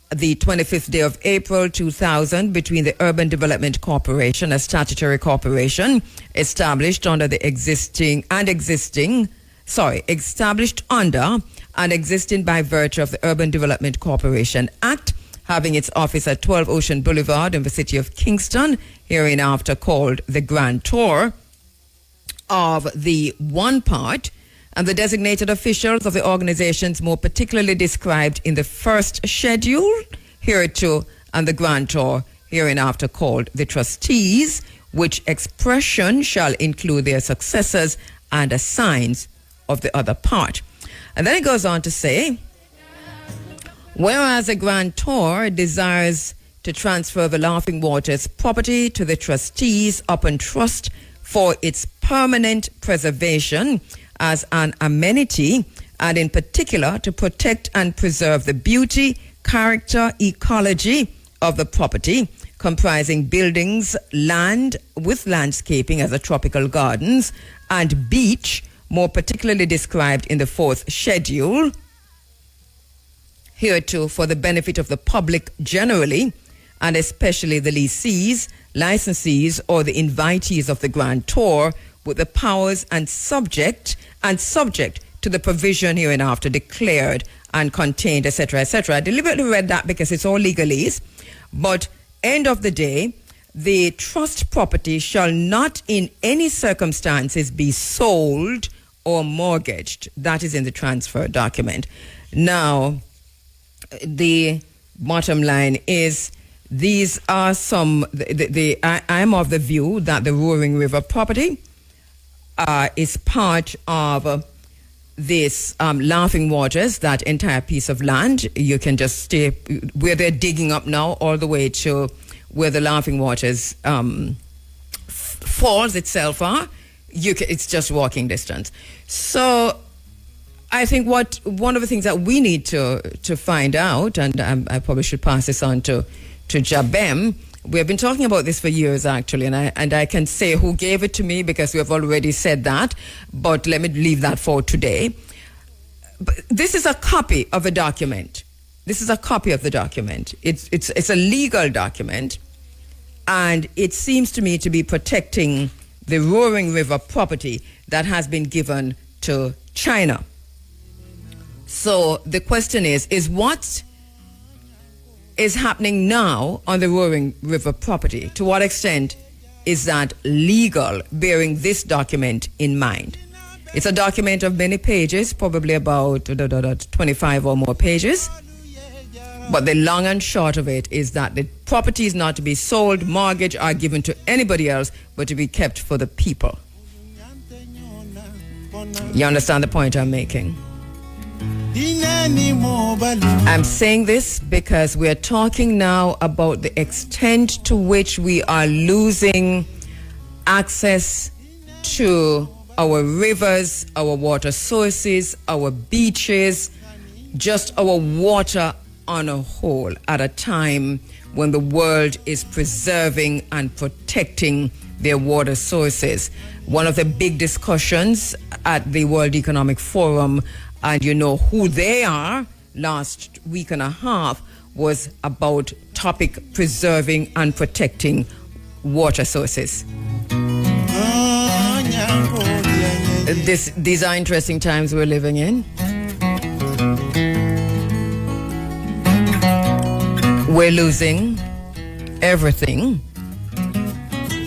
the 25th day of April 2000 between the Urban Development Corporation, a statutory corporation established under the established under and existing by virtue of the Urban Development Corporation Act, having its office at 12 Ocean Boulevard in the city of Kingston, hereinafter called the Grand Tour, of the one part and the designated officials of the organizations more particularly described in the first schedule hereto, and the grantor hereinafter called the trustees, which expression shall include their successors and assigns of the other part. And then it goes on to say, whereas a grantor desires to transfer the Laughing Waters property to the trustees upon trust for its permanent preservation as an amenity, and in particular to protect and preserve the beauty, character, ecology of the property, comprising buildings, land with landscaping as a tropical gardens, and beach, more particularly described in the fourth schedule, hereto for the benefit of the public generally, and especially the lessees, licensees, or the invitees of the grantor, with the powers and subject to the provision hereinafter declared and contained, etc., etc. I deliberately read that because it's all legalese, but end of the day, the trust property shall not in any circumstances be sold or mortgaged. That is in the transfer document. Now, the bottom line is, these are some, I'm of the view that the Roaring River property is part of this Laughing Waters, that entire piece of land. You can just stay where they're digging up now, all the way to where the Laughing Waters falls itself are. It's just walking distance. So I think one of the things that we need to find out, and I probably should pass this on to Jabem. We have been talking about this for years, actually, and I can say who gave it to me because we have already said that, but let me leave that for today. But this is a copy of a document. This is a copy of the document. It's a legal document, and it seems to me to be protecting the Roaring River property that has been given to China. So the question is what is happening now on the Roaring River property? To what extent is that legal, bearing this document in mind? It's a document of many pages, probably about 25 or more pages. But the long and short of it is that the property is not to be sold, mortgaged, or given to anybody else, but to be kept for the people. You understand the point I'm making? I'm saying this because we are talking now about the extent to which we are losing access to our rivers, our water sources, our beaches, just our water on a whole, at a time when the world is preserving and protecting their water sources. One of the big discussions at the World Economic Forum, and you know who they are, last week and a half, was about topic preserving and protecting water sources. These are interesting times we're living in. We're losing everything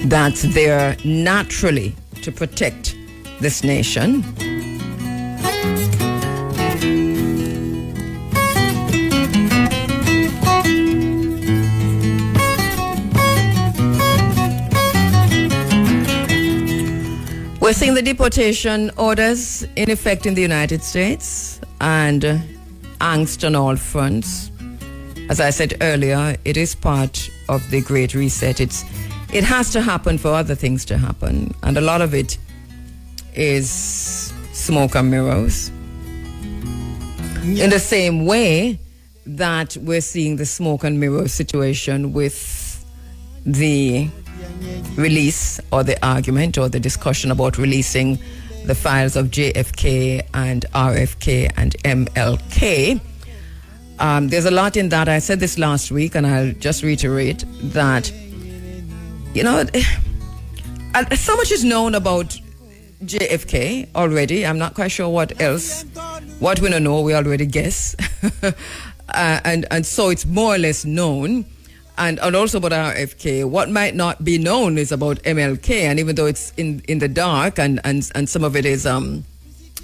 that's there naturally to protect this nation. We're seeing the deportation orders in effect in the United States, and angst on all fronts. As I said earlier, it is part of the Great Reset. It has to happen for other things to happen, and a lot of it is smoke and mirrors. In the same way that we're seeing the smoke and mirror situation with the release or the argument or the discussion about releasing the files of JFK and RFK and MLK. There's a lot in that. I said this last week, and I'll just reiterate that, you know, so much is known about JFK already. I'm not quite sure what else. What we don't know, we already guess. And so it's more or less known. And also about RFK, what might not be known is about MLK. And even though it's in the dark and some of it is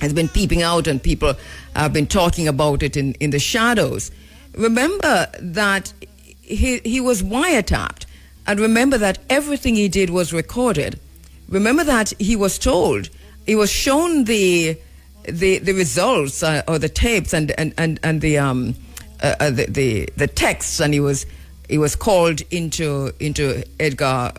has been peeping out, and people have been talking about it in the shadows. Remember that he was wiretapped, and remember that everything he did was recorded. Remember that he was told, he was shown the results or the tapes and the texts, and he was called into Edgar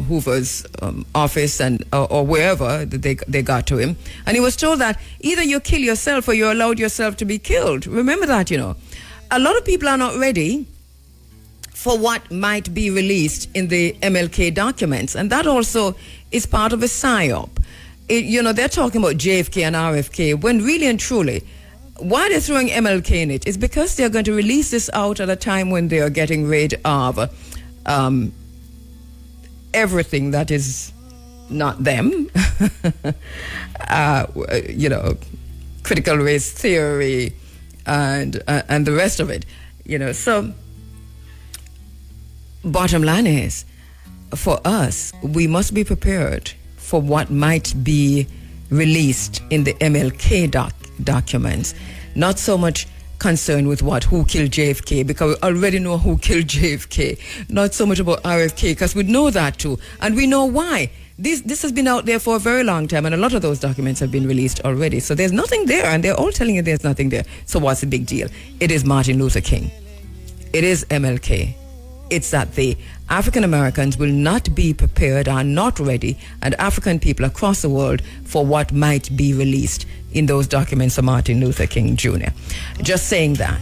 Hoover's office or wherever they got to him, and he was told that either you kill yourself or you allowed yourself to be killed. Remember that, a lot of people are not ready for what might be released in the MLK documents, and that also is part of a psyop. They're talking about JFK and RFK when really and truly, why they're throwing MLK in it is because they're going to release this out at a time when they are getting rid of everything that is not them. Critical race theory and the rest of it. So bottom line is, for us, we must be prepared for what might be released in the MLK documents. Not so much concerned with who killed JFK, because we already know who killed JFK. Not so much about RFK, because we know that too, and we know why. This has been out there for a very long time, and a lot of those documents have been released already. So there's nothing there, and they're all telling you there's nothing there. So what's the big deal? It is Martin Luther King. It is MLK. It's that the African Americans will not be prepared, are not ready, and African people across the world for what might be released in those documents of Martin Luther King Jr. Just saying that.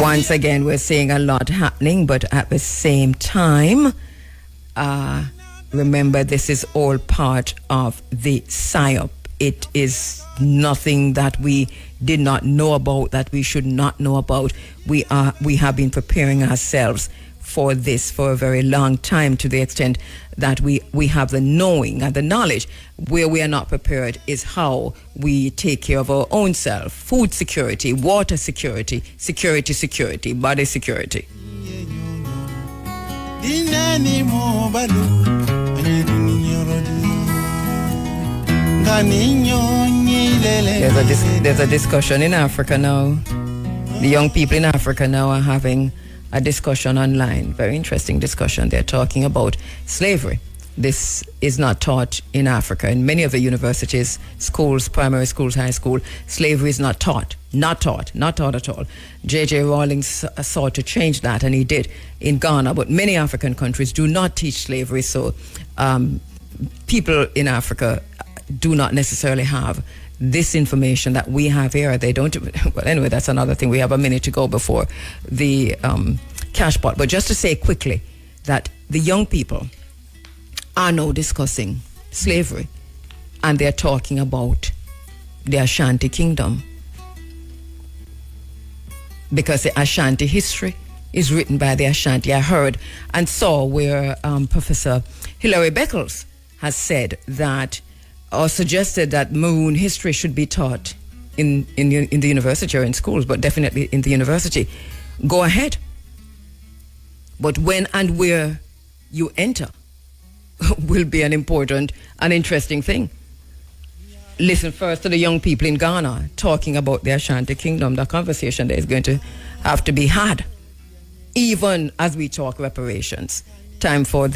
Once again, we're seeing a lot happening, but at the same time, remember, this is all part of the psyop. It is nothing that we did not know about, that we should not know about. We have been preparing ourselves for this for a very long time, to the extent that we have the knowing and the knowledge. Where we are not prepared is how we take care of our own self. Food security, water security, body security. There's a discussion in Africa now. The young people in Africa now are having a discussion online. Very interesting discussion. They're talking about slavery. This is not taught in Africa. In many of the universities, schools, primary schools, high school, slavery is not taught. Not taught at all. J.J. Rawlings sought to change that, and he did in Ghana. But many African countries do not teach slavery. So people in Africa do not necessarily have this information that we have here. They don't. Well, anyway, that's another thing. We have a minute to go before the cash pot. But just to say quickly that the young people are now discussing slavery, and they're talking about the Ashanti Kingdom, because the Ashanti history is written by the Ashanti. I heard and saw where Professor Hilary Beckles has said that, or suggested that Maroon history should be taught in the university or in schools, but definitely in the university. Go ahead. But when and where you enter will be an important and interesting thing. Listen first to the young people in Ghana talking about the Ashanti Kingdom. The conversation there is going to have to be had, even as we talk reparations. Time for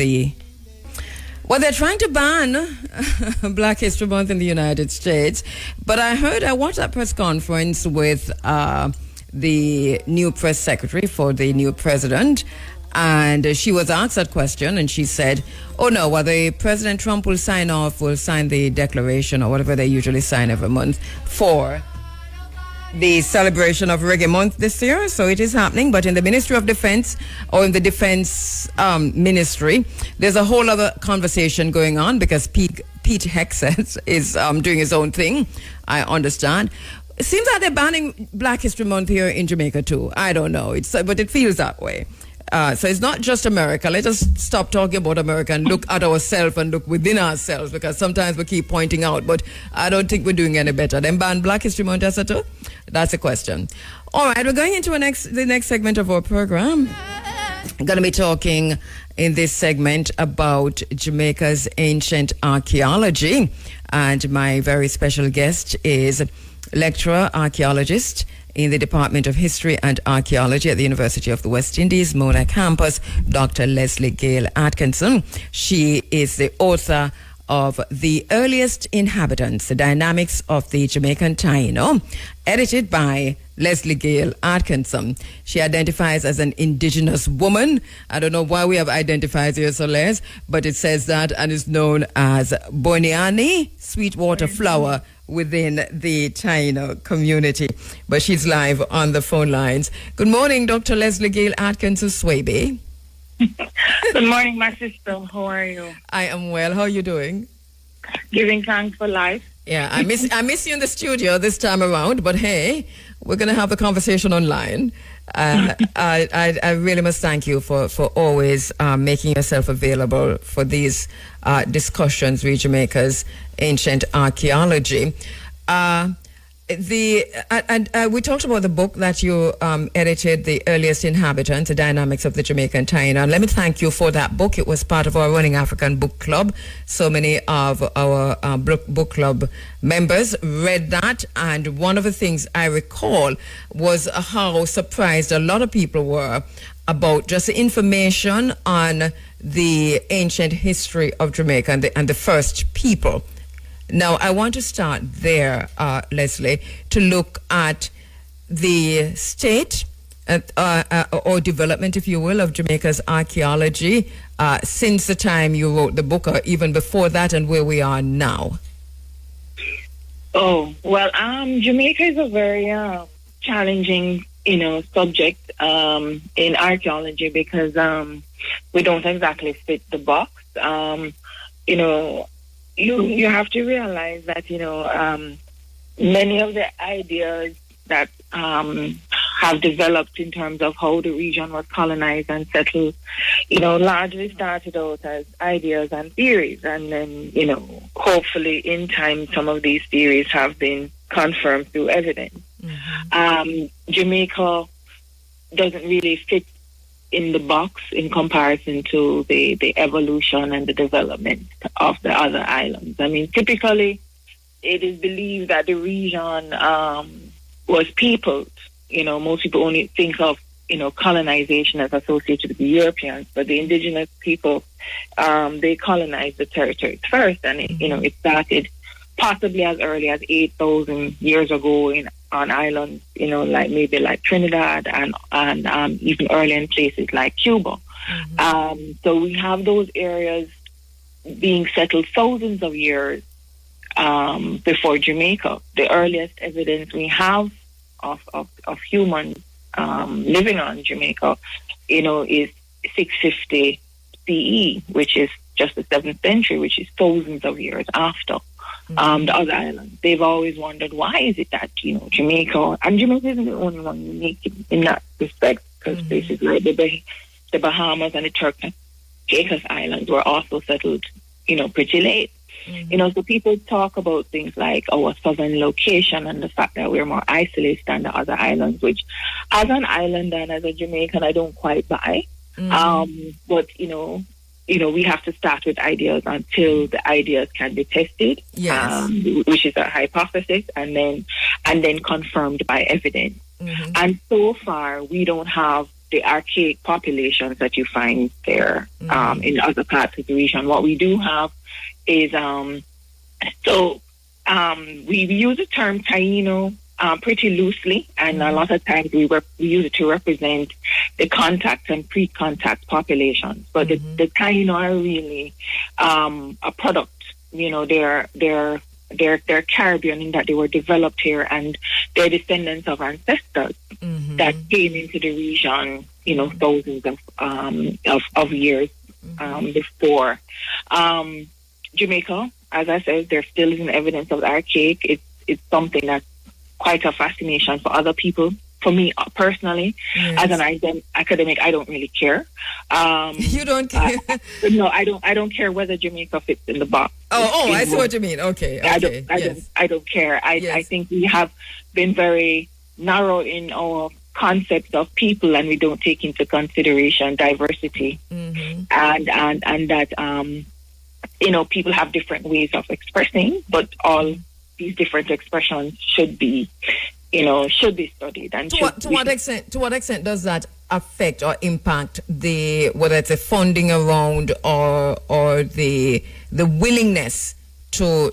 well, they're trying to ban Black History Month in the United States, but I watched that press conference with the new press secretary for the new president, and she was asked that question, and she said, oh no, whether President Trump will sign the declaration or whatever they usually sign every month for the celebration of Reggae Month this year. So it is happening, but in the Ministry of Defense, or in the Defense Ministry, there's a whole other conversation going on, because Pete Hegseth is doing his own thing, I understand. It seems like they're banning Black History Month here in Jamaica too. I don't know, but it feels that way. So it's not just America. Let us stop talking about America and look at ourselves and look within ourselves, because sometimes we keep pointing out, but I don't think we're doing any better. Then ban Black History Month as too? That's a question. All right, we're going into the next segment of our program. I'm going to be talking in this segment about Jamaica's ancient archaeology. And my very special guest is lecturer, archaeologist in the Department of History and Archaeology at the University of the West Indies, Mona campus, Dr. Leslie Gale Atkinson. She is the author of The Earliest Inhabitants, The Dynamics of the Jamaican Taino, edited by Leslie Gale Atkinson. She identifies as an indigenous woman. I don't know why we have identifiers here, so Les, but it says that, and is known as Boniani, Sweetwater Flower, within the Taino community. But she's live on the phone lines. Good morning, Dr. Leslie Gale Atkinson Swaby. Good morning, my sister. How are you? I am well. How are you doing? Giving thanks for life. Yeah, I miss you in the studio this time around, but hey, we're going to have the conversation online. I really must thank you for always making yourself available for these discussions with Jamaica's ancient archaeology. We talked about the book that you edited, The Earliest Inhabitants, The Dynamics of the Jamaican Taino. And let me thank you for that book. It was part of our Running African Book Club. So many of our book club members read that. And one of the things I recall was how surprised a lot of people were about just the information on the ancient history of Jamaica and the first people. Now, I want to start there, Leslie, to look at the state or development, if you will, of Jamaica's archaeology since the time you wrote the book, or even before that, and where we are now. Oh, well, Jamaica is a very challenging, subject in archaeology because we don't exactly fit the box. You have to realize that, many of the ideas that have developed in terms of how the region was colonized and settled, largely started out as ideas and theories. And then, hopefully in time, some of these theories have been confirmed through evidence. Mm-hmm. Jamaica doesn't really fit in the box in comparison to the evolution and the development of the other islands. I mean, typically, it is believed that the region was peopled. Most people only think of, colonization as associated with the Europeans, but the indigenous people, they colonized the territories first, and it started possibly as early as 8,000 years ago on islands, like Trinidad and even earlier in places like Cuba. Mm-hmm. So we have those areas being settled thousands of years before Jamaica. The earliest evidence we have of humans living on Jamaica, is 650 CE, which is just the 7th century, which is thousands of years after. The other islands. They've always wondered, why is it that, Jamaica, and Jamaica isn't the only one unique in that respect, because places like the Bahamas and the Turks and Caicos Islands were also settled, pretty late. So people talk about things like our southern location and the fact that we're more isolated than the other islands, which as an islander and as a Jamaican, I don't quite buy. But, we have to start with ideas until the ideas can be tested, yes. Which is a hypothesis, and then confirmed by evidence. Mm-hmm. And so far, we don't have the archaic populations that you find there in other parts of the region. What we do have is, we use the term Taino pretty loosely, and a lot of times we use it to represent the contact and pre-contact populations. But the Taino are really a product. They're Caribbean in that they were developed here, and they're descendants of ancestors that came into the region, thousands of years before. Jamaica, as I said, there still isn't evidence of the archaic. It's something that's quite a fascination for other people. For me personally, as an academic, I don't really care. You don't care? No, I don't care whether Jamaica fits in the box. I see what you mean. Okay. I don't care. I think we have been very narrow in our concepts of people, and we don't take into consideration diversity, and that people have different ways of expressing, but all these different expressions should be studied. And to what extent does that affect or impact whether it's a funding around or the willingness to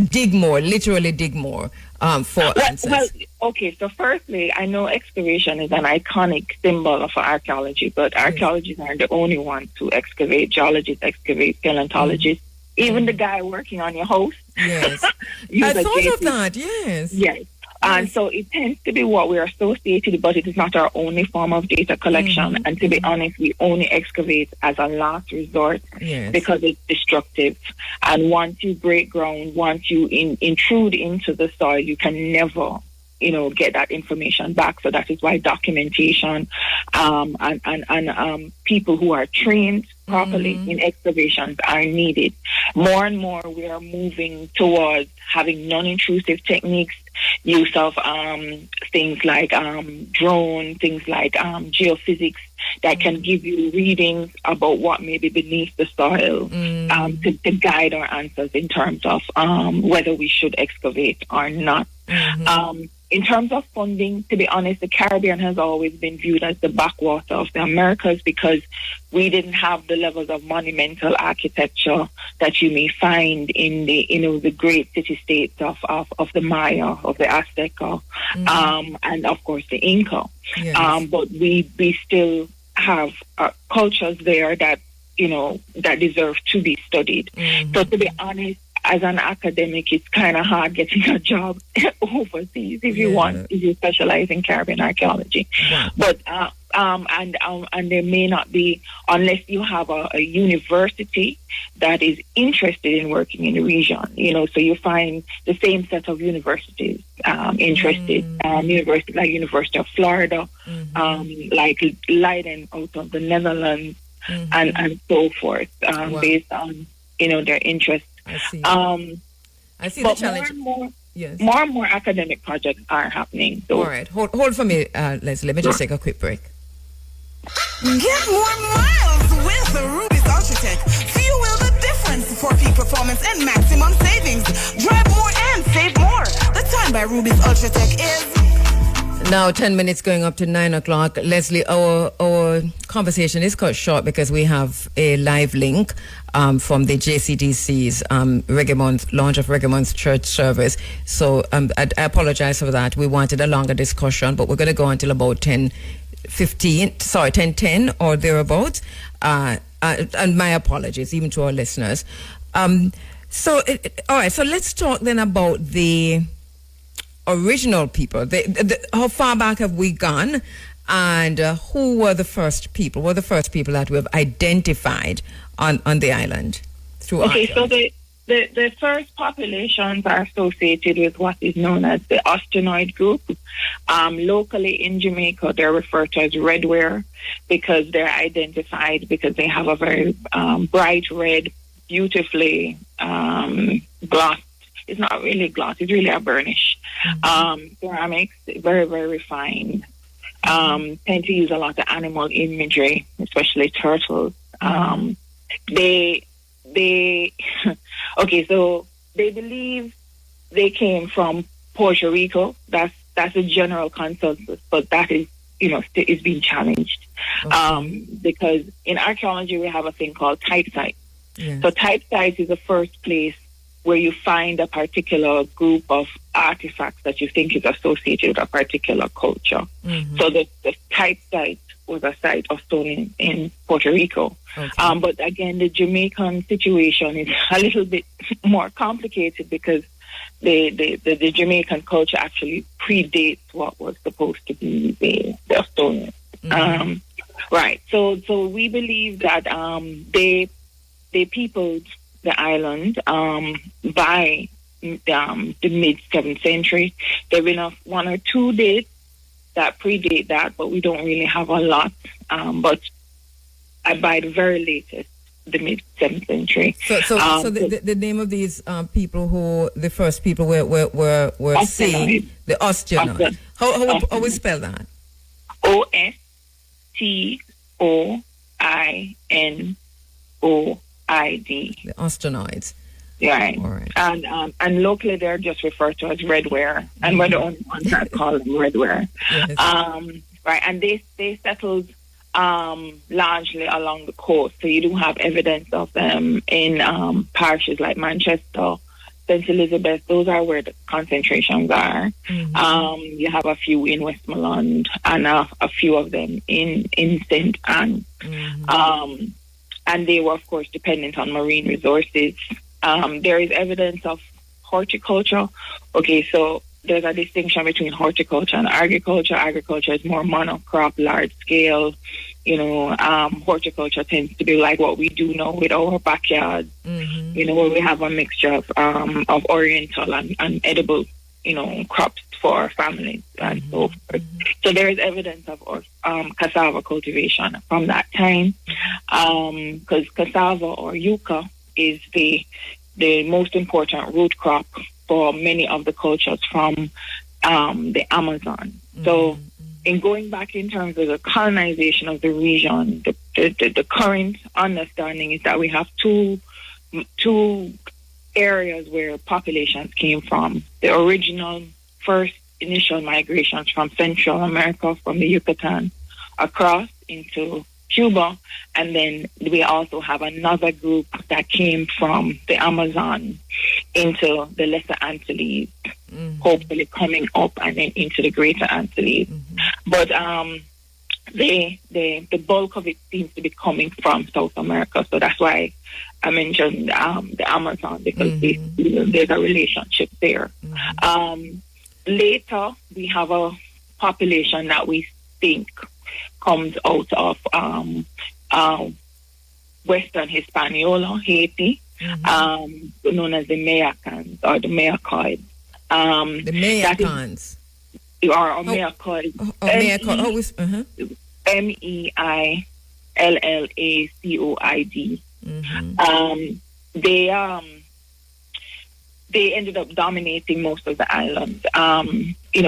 dig more, literally dig more for answers? Well, okay. So firstly, I know excavation is an iconic symbol of archaeology, but archaeologists aren't the only ones to excavate. Geologists excavate, paleontologists, even the guy working on your house. Yes, I thought of that. Yes. Yes. And so it tends to be what we are associated, but it is not our only form of data collection. And to be honest, we only excavate as a last resort because it's destructive. And once you break ground, once you intrude into the soil, you can never, get that information back. So that is why documentation and people who are trained properly in excavations are needed. More and more, we are moving towards having non-intrusive techniques, use of things like drone, things like geophysics that can give you readings about what may be beneath the soil to guide our answers in terms of whether we should excavate or not. In terms of funding, to be honest, the Caribbean has always been viewed as the backwater of the Americas because we didn't have the levels of monumental architecture that you may find in the great city-states of the Maya, of the Azteca, and of course the Inca. Yes. But we still have cultures there that deserve to be studied. So to be honest, as an academic, it's kind of hard getting a job overseas if you specialize in Caribbean archaeology. Wow. But and there may not be, unless you have a university that is interested in working in the region. So you find the same set of universities interested. University like University of Florida, like Leiden out of the Netherlands, and so forth, based on their interest. I see the challenge. More and more academic projects are happening. So. All right. Hold for me, Leslie. Let me just take a quick break. Get more miles with the Ruby's Ultratech. Fuel the difference for peak performance and maximum savings. Drive more and save more. The time by Ruby's Ultratech is... Now 10 minutes going up to 9 o'clock. Leslie, our conversation is cut short because we have a live link from the JCDC's Reggae Month, launch of Reggae Month church service. So I apologize for that. We wanted a longer discussion, but we're going to go until about 10:10 or thereabouts. And my apologies, even to our listeners. All right, so let's talk then about the original people. How far back have we gone, and who were the first people? Were the first people that we have identified on the island through archaeology? So the first populations are associated with what is known as the Ostenoid group. Locally in Jamaica, they're referred to as redware because they're identified because they have a very bright red, beautifully glossed. It's not really gloss, it's really a burnish. Ceramics, very, very refined. Tend to use a lot of animal imagery, especially turtles. So they believe they came from Puerto Rico. That's a general consensus, but that is, is being challenged. Because in archaeology, we have a thing called type site. Yes. So type site is the first place where you find a particular group of artifacts that you think is associated with a particular culture. So the type site was a site of stone in Puerto Rico. Okay. But again, the Jamaican situation is a little bit more complicated because the Jamaican culture actually predates what was supposed to be the stone. Right. So we believe that they peopled the island by the mid-7th century. There have been one or two dates that predate that, but we don't really have a lot. But by the very latest, the mid-7th century. So the name of these people who the first people were seeing, the Ostenoid. How we spell that? Ostoinoid. The ostoinoids. Right. All right. And locally they're just referred to as redware, and we're the only ones that call them redware. Yes. Right, and they settled largely along the coast, so you do have evidence of them in parishes like Manchester, St. Elizabeth. Those are where the concentrations are. You have a few in Westmoreland and a few of them in St. Anne. And they were, of course, dependent on marine resources. There is evidence of horticulture. Okay, so there's a distinction between horticulture and agriculture. Agriculture is more monocrop, large scale. Horticulture tends to be like what we do now with our backyard. Where we have a mixture of oriental and edible, crops for our families and so forth. So there is evidence of cassava cultivation from that time, because cassava or yucca is the most important root crop for many of the cultures from the Amazon. So in going back in terms of the colonization of the region, the current understanding is that we have two areas where populations came from. The original first initial migrations from Central America, from the Yucatan across into Cuba, and then we also have another group that came from the Amazon into the Lesser Antilles, hopefully coming up and then into the Greater Antilles. But the bulk of it seems to be coming from South America, so that's why I mentioned the Amazon, because there's a relationship there. Later, we have a population that we think comes out of Western Hispaniola, Haiti, known as the Mayacans or the Mayacoids. The Mayacans. Or Mayacoids. MEILLACOID. They ended up dominating most of the islands.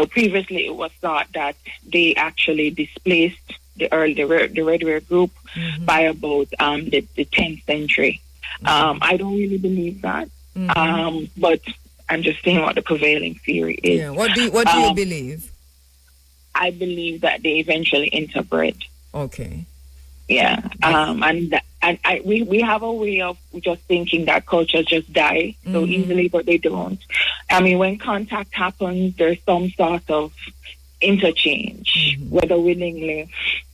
Previously it was thought that they actually displaced the Redware group by about the 10th century. I don't really believe that, but I'm just saying what the prevailing theory is. Yeah. What do you believe? I believe that they eventually interbred. Okay. Yeah. We have a way of just thinking that cultures just die so easily, but they don't. I mean, when contact happens, there's some sort of interchange, whether willingly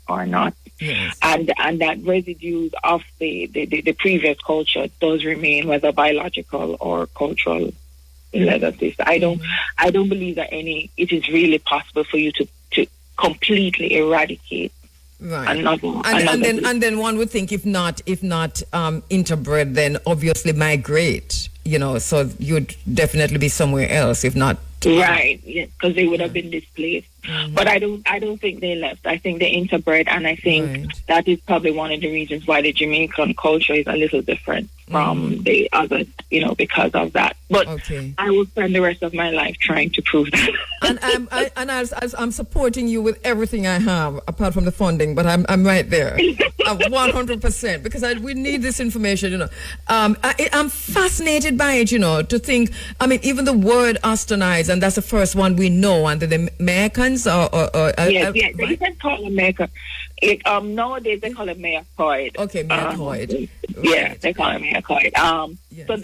or not. Yes. And that residues of the previous culture does remain, whether biological or cultural legacies. I don't believe that it is really possible for you to completely eradicate. Right. And then one would think if not interbred, then obviously migrate, so you'd definitely be somewhere else, if not. Right, because they would have been displaced. But I don't think they left. I think they interbred, and I think that is probably one of the reasons why the Jamaican culture is a little different from the others, because of that. But I will spend the rest of my life trying to prove that. I'm supporting you with everything I have, apart from the funding, but I'm right there, 100%, because we need this information. I'm fascinated by it, to think. I mean, even the word ostracized, and that's the first one we know, and the Americans yes, they can call it America. Nowadays they call it Mayacoid. Okay, Mayacoid. Yeah, they call it Mayacoid.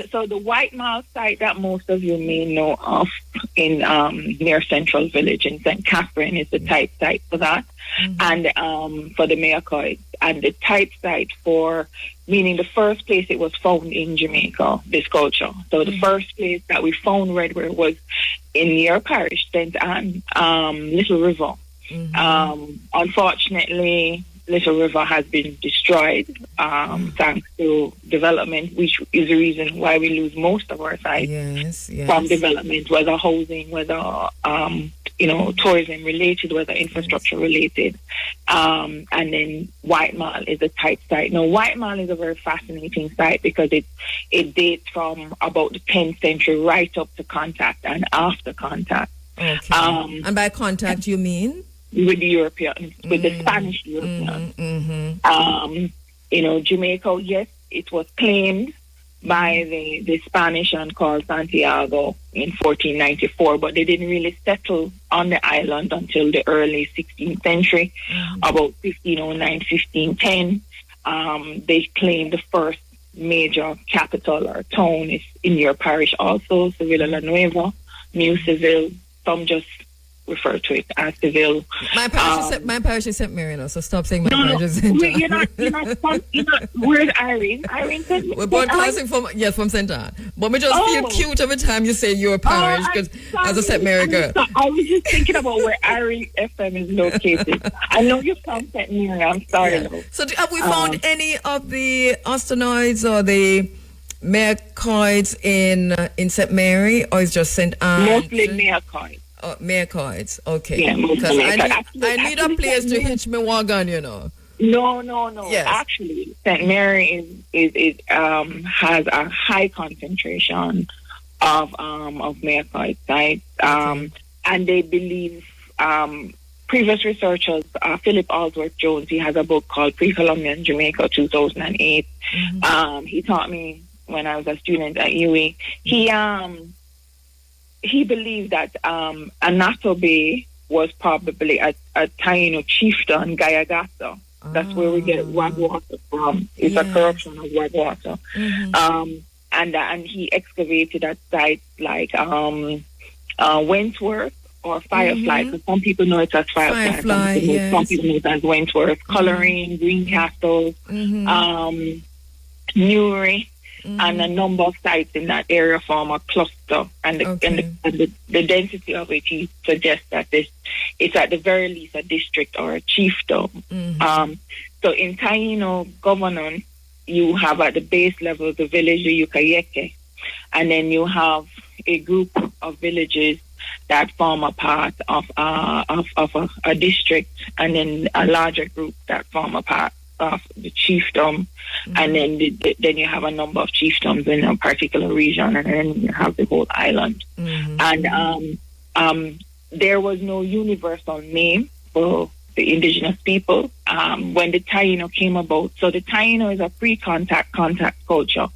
So the White Mile site that most of you may know of in near Central Village in St. Catherine is the type site for that, and for the Mayacoid, and the type site for, meaning the first place it was found in Jamaica, this culture. So the first place that we found redware was in your parish, St. Anne, Little River. Unfortunately, Little River has been destroyed thanks to development, which is the reason why we lose most of our sites from development, whether housing, whether tourism related, whether infrastructure related. And then White Mile is a type site. Now, White Mile is a very fascinating site because it dates from about the 10th century right up to contact and after contact. Okay. And by contact, you mean? with the Europeans, with the Spanish Europeans. Jamaica, yes, it was claimed by the Spanish and called Santiago in 1494, but they didn't really settle on the island until the early 16th century, about 1509, 1510. They claimed the first major capital or town is in your parish also, Sevilla La Nueva, New Seville. Some just refer to it as Seville. My parish is St. Mary, so stop saying my parish is St. You're not, where's Irene? Irene said, we're broadcasting from St. Anne. But we just feel cute every time you say your parish, because as a St. Mary girl. I was just thinking about where Irene FM is located. I know you're from St. Mary, I'm sorry. Yeah. So have we found any of the ostenoids or the Mayacoids in St. Mary, or is just St. Anne? Mostly Mayacoids. Mayacoids, okay. Yeah, because I need a place to hitch my wagon, No. Yes. Actually, St. Mary has a high concentration of Mayacoid sites, and they believe previous researchers, Philip Alsworth Jones, he has a book called Pre-Columbian Jamaica 2008. He taught me when I was a student at UWI. He believed that Anato Bay was probably a Taino chieftain, Gayagasa. That's where we get Wagwater from. It's a corruption of Wagwater. And he excavated at sites like Wentworth or Firefly, because some people know it as Firefly. Some people know it as Wentworth. Coloring, Greencastle, Newry, and a number of sites in that area form a cluster, and the density of it suggests that it's at the very least a district or a chiefdom. So in Taino governance, you have at the base level the village, the Yukayeke, and then you have a group of villages that form a part of a district, and then a larger group that form a part of the chiefdom, and then you have a number of chiefdoms in a particular region, and then you have the whole island. And there was no universal name for the indigenous people when the Taino came about. So the Taino is a pre-contact culture,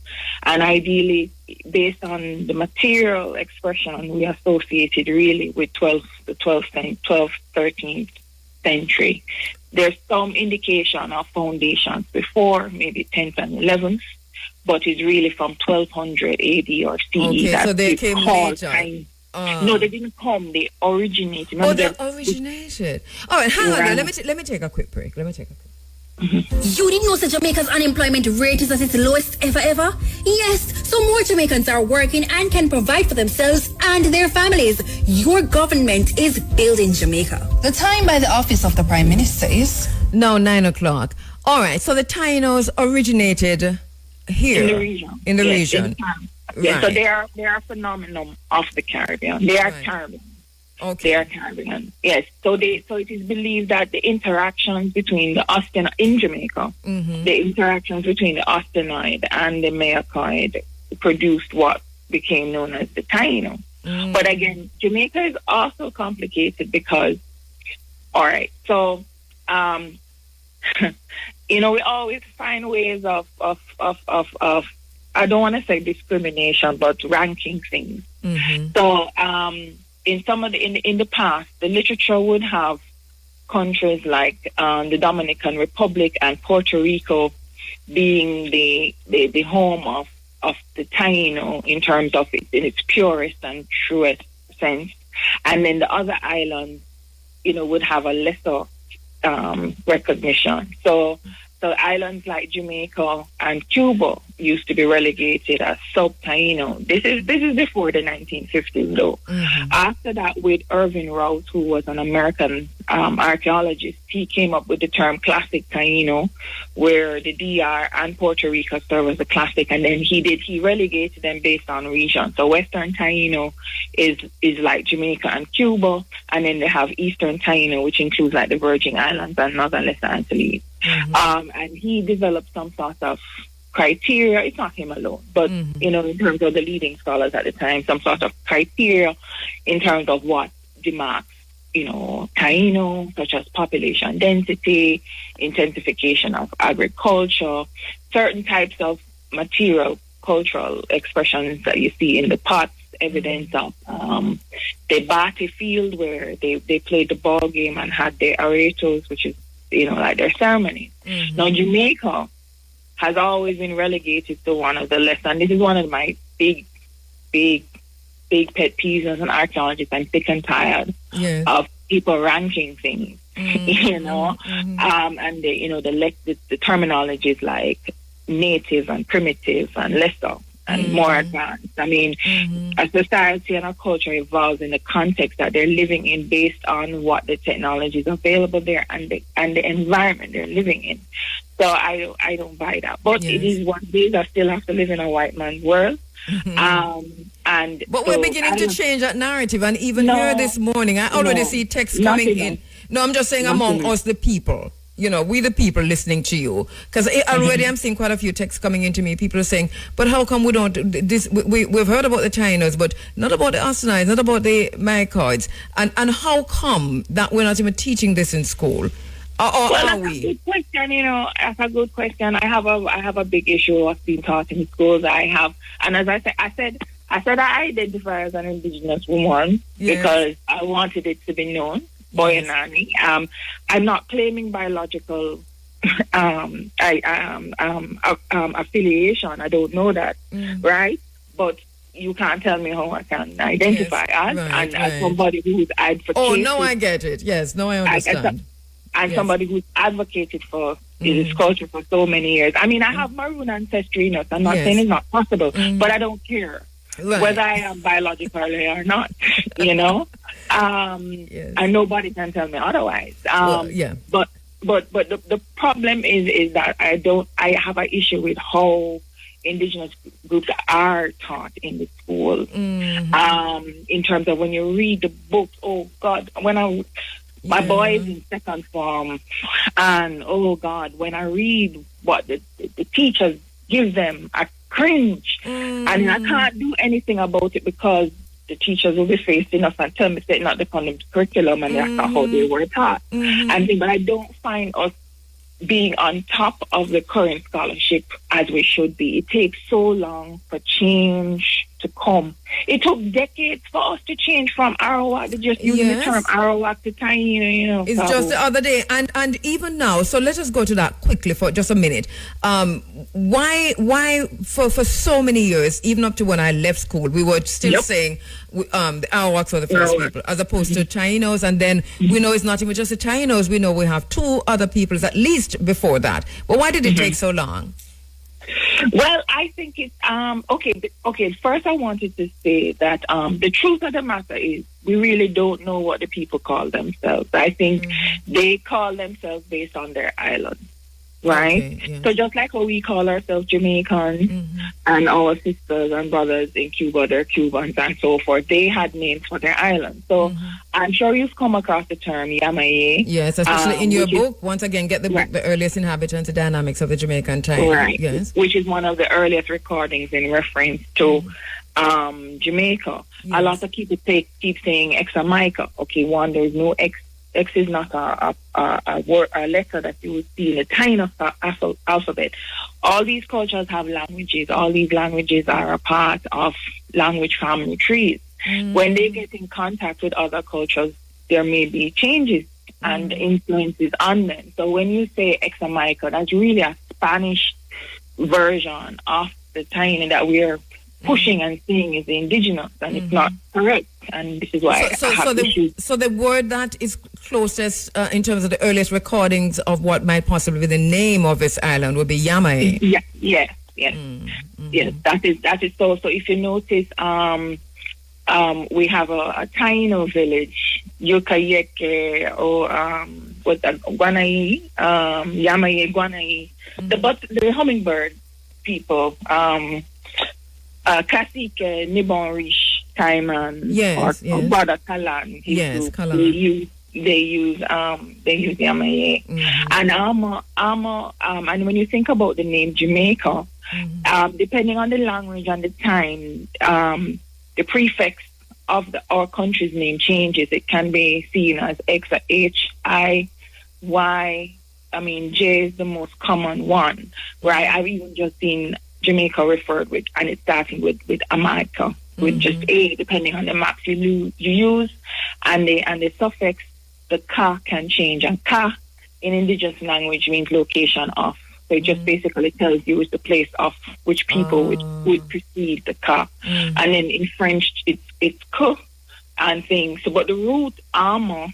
and ideally based on the material expression we associated really with the 12th, 13th century. There's some indication of foundations before, maybe 10th and 11th, but it's really from 1200 AD or CE. Okay, so they came later. No, they didn't come. They originated. They originated. All right, hang on. Let me take a quick break. You didn't know that Jamaica's unemployment rate is at its lowest ever? Yes, so more Jamaicans are working and can provide for themselves and their families. Your government is building Jamaica. The time by the office of the Prime Minister is now 9:00. All right, so the Tainos originated here in the region. Right. So they are a phenomenon of the Caribbean. They are Caribbean. Okay. They are Caribbean. Yes. So it is believed that the interactions between the in Jamaica, the interactions between the Ostenoid and the Mayacoid produced what became known as the Taino. But again, Jamaica is also complicated because, all right, so we always find ways of I don't want to say discrimination, but ranking things. So in some of in the past, the literature would have countries like the Dominican Republic and Puerto Rico being the home of the Taino in terms of in its purest and truest sense, and then the other islands, would have a lesser recognition. So islands like Jamaica and Cuba used to be relegated as sub-Taino. This is before the 1950s, though. After that, with Irving Rout, who was an American archaeologist, he came up with the term classic Taino, where the DR and Puerto Rico serve as the classic, and then he relegated them based on region. So Western Taino is like Jamaica and Cuba, and then they have Eastern Taino, which includes like the Virgin Islands and Northern Lesser Antilles. And he developed some sort of criteria. It's not him alone, but in terms of the leading scholars at the time, some sort of criteria in terms of what demarks, Taino, such as population density, intensification of agriculture, certain types of material cultural expressions that you see in the pots, evidence of the Bati field where they played the ball game and had their aretos, which is, like their ceremonies. Now, Jamaica has always been relegated to one of the less, and this is one of my big pet peeves as an archaeologist. I'm sick and tired of people ranking things, and the terminology is like native and primitive and lesser and more advanced. I mean, a society and a culture evolves in the context that they're living in based on what the technology is available there and the environment they're living in. So I don't buy that. But it is what it is. I still have to live in a white man's world. But we're beginning to change that narrative. And even here this morning, I already see texts coming in. No, I'm just saying among us, the people. We the people listening to you. Because already I'm seeing quite a few texts coming into me. People are saying, but how come we don't this? We've heard about the Chinos, but not about the Austinites, not about the Mycoids. And how come that we're not even teaching this in school? That's a good question. That's a good question. I have a big issue of what's being taught in schools. And as I said, I identify as an Indigenous woman because I wanted it to be known. Boy and Nanny. I'm not claiming biological affiliation. I don't know that, right? But you can't tell me how I can identify as somebody who's advocated. Oh, no, I get it. Yes, no, I understand. And somebody who's advocated for this culture for so many years. I mean, I have maroon ancestry. I'm not saying it's not possible, but I don't care. Whether I am biologically or not, and nobody can tell me otherwise. But the problem is that I have an issue with how Indigenous groups are taught in the school. In terms of when you read the books, oh God, my boy is in second form, and oh God, when I read what the teachers give them, I cringe, and I can't do anything about it because the teachers will be facing us and tell me it's not the curriculum and that's not how they were taught. But I don't find us being on top of the current scholarship as we should be. It takes so long for change to come. It took decades for us to change from Arawak to just using the term Arawak to Taino, It's just the other day. And even now, so let us go to that quickly for just a minute. Why for so many years, even up to when I left school, we were still saying the Arawaks were the first people, as opposed to Tainos, and then we know it's not even just the Tainos, we know we have two other peoples at least before that. But why did it take so long? Well, I think it's okay. First, I wanted to say that the truth of the matter is we really don't know what the people call themselves. I think they call themselves based on their island, right? Okay, so just like how we call ourselves Jamaican and our sisters and brothers in Cuba, they're Cubans and so forth. They had names for their island. So I'm sure you've come across the term Yamaye. Yes, especially in your book. Once again, get the book, The Earliest Inhabitants, The Dynamics of the Jamaican Time. Right. Yes. Which is one of the earliest recordings in reference to Jamaica. Yes. A lot of people keep saying Examaica. Okay, one, there's no X. X is not a word, a letter that you would see in the Taino alphabet. All these cultures have languages. All these languages are a part of language family trees. When they get in contact with other cultures, there may be changes and influences on them. So when you say Examaica, that's really a Spanish version of the Taino that we are pushing and saying is indigenous, and it's not correct. And this is why so the word that is closest in terms of the earliest recordings of what might possibly be the name of this island would be Yamae. Yes. That is so. So if you notice, we have a Taino village, Yukayeke, or Guanai, Yamae, Guanai. The hummingbird people, Cacique, Nibonrish, Taiman, or Brother Kalan. Kalan. They use Yamaye. And and when you think about the name Jamaica, depending on the language and the time, the prefix our country's name changes, it can be seen as X or H, I, Y. I mean, J is the most common one, right? I've even just seen Jamaica referred with, and it's starting with Jamaica, with just A, depending on the maps you use, and the suffix, the ka can change, and ka in Indigenous language means location of. So it just basically tells you it's the place of which people would precede the ka. And then in French, it's ko and things. So, but the root armor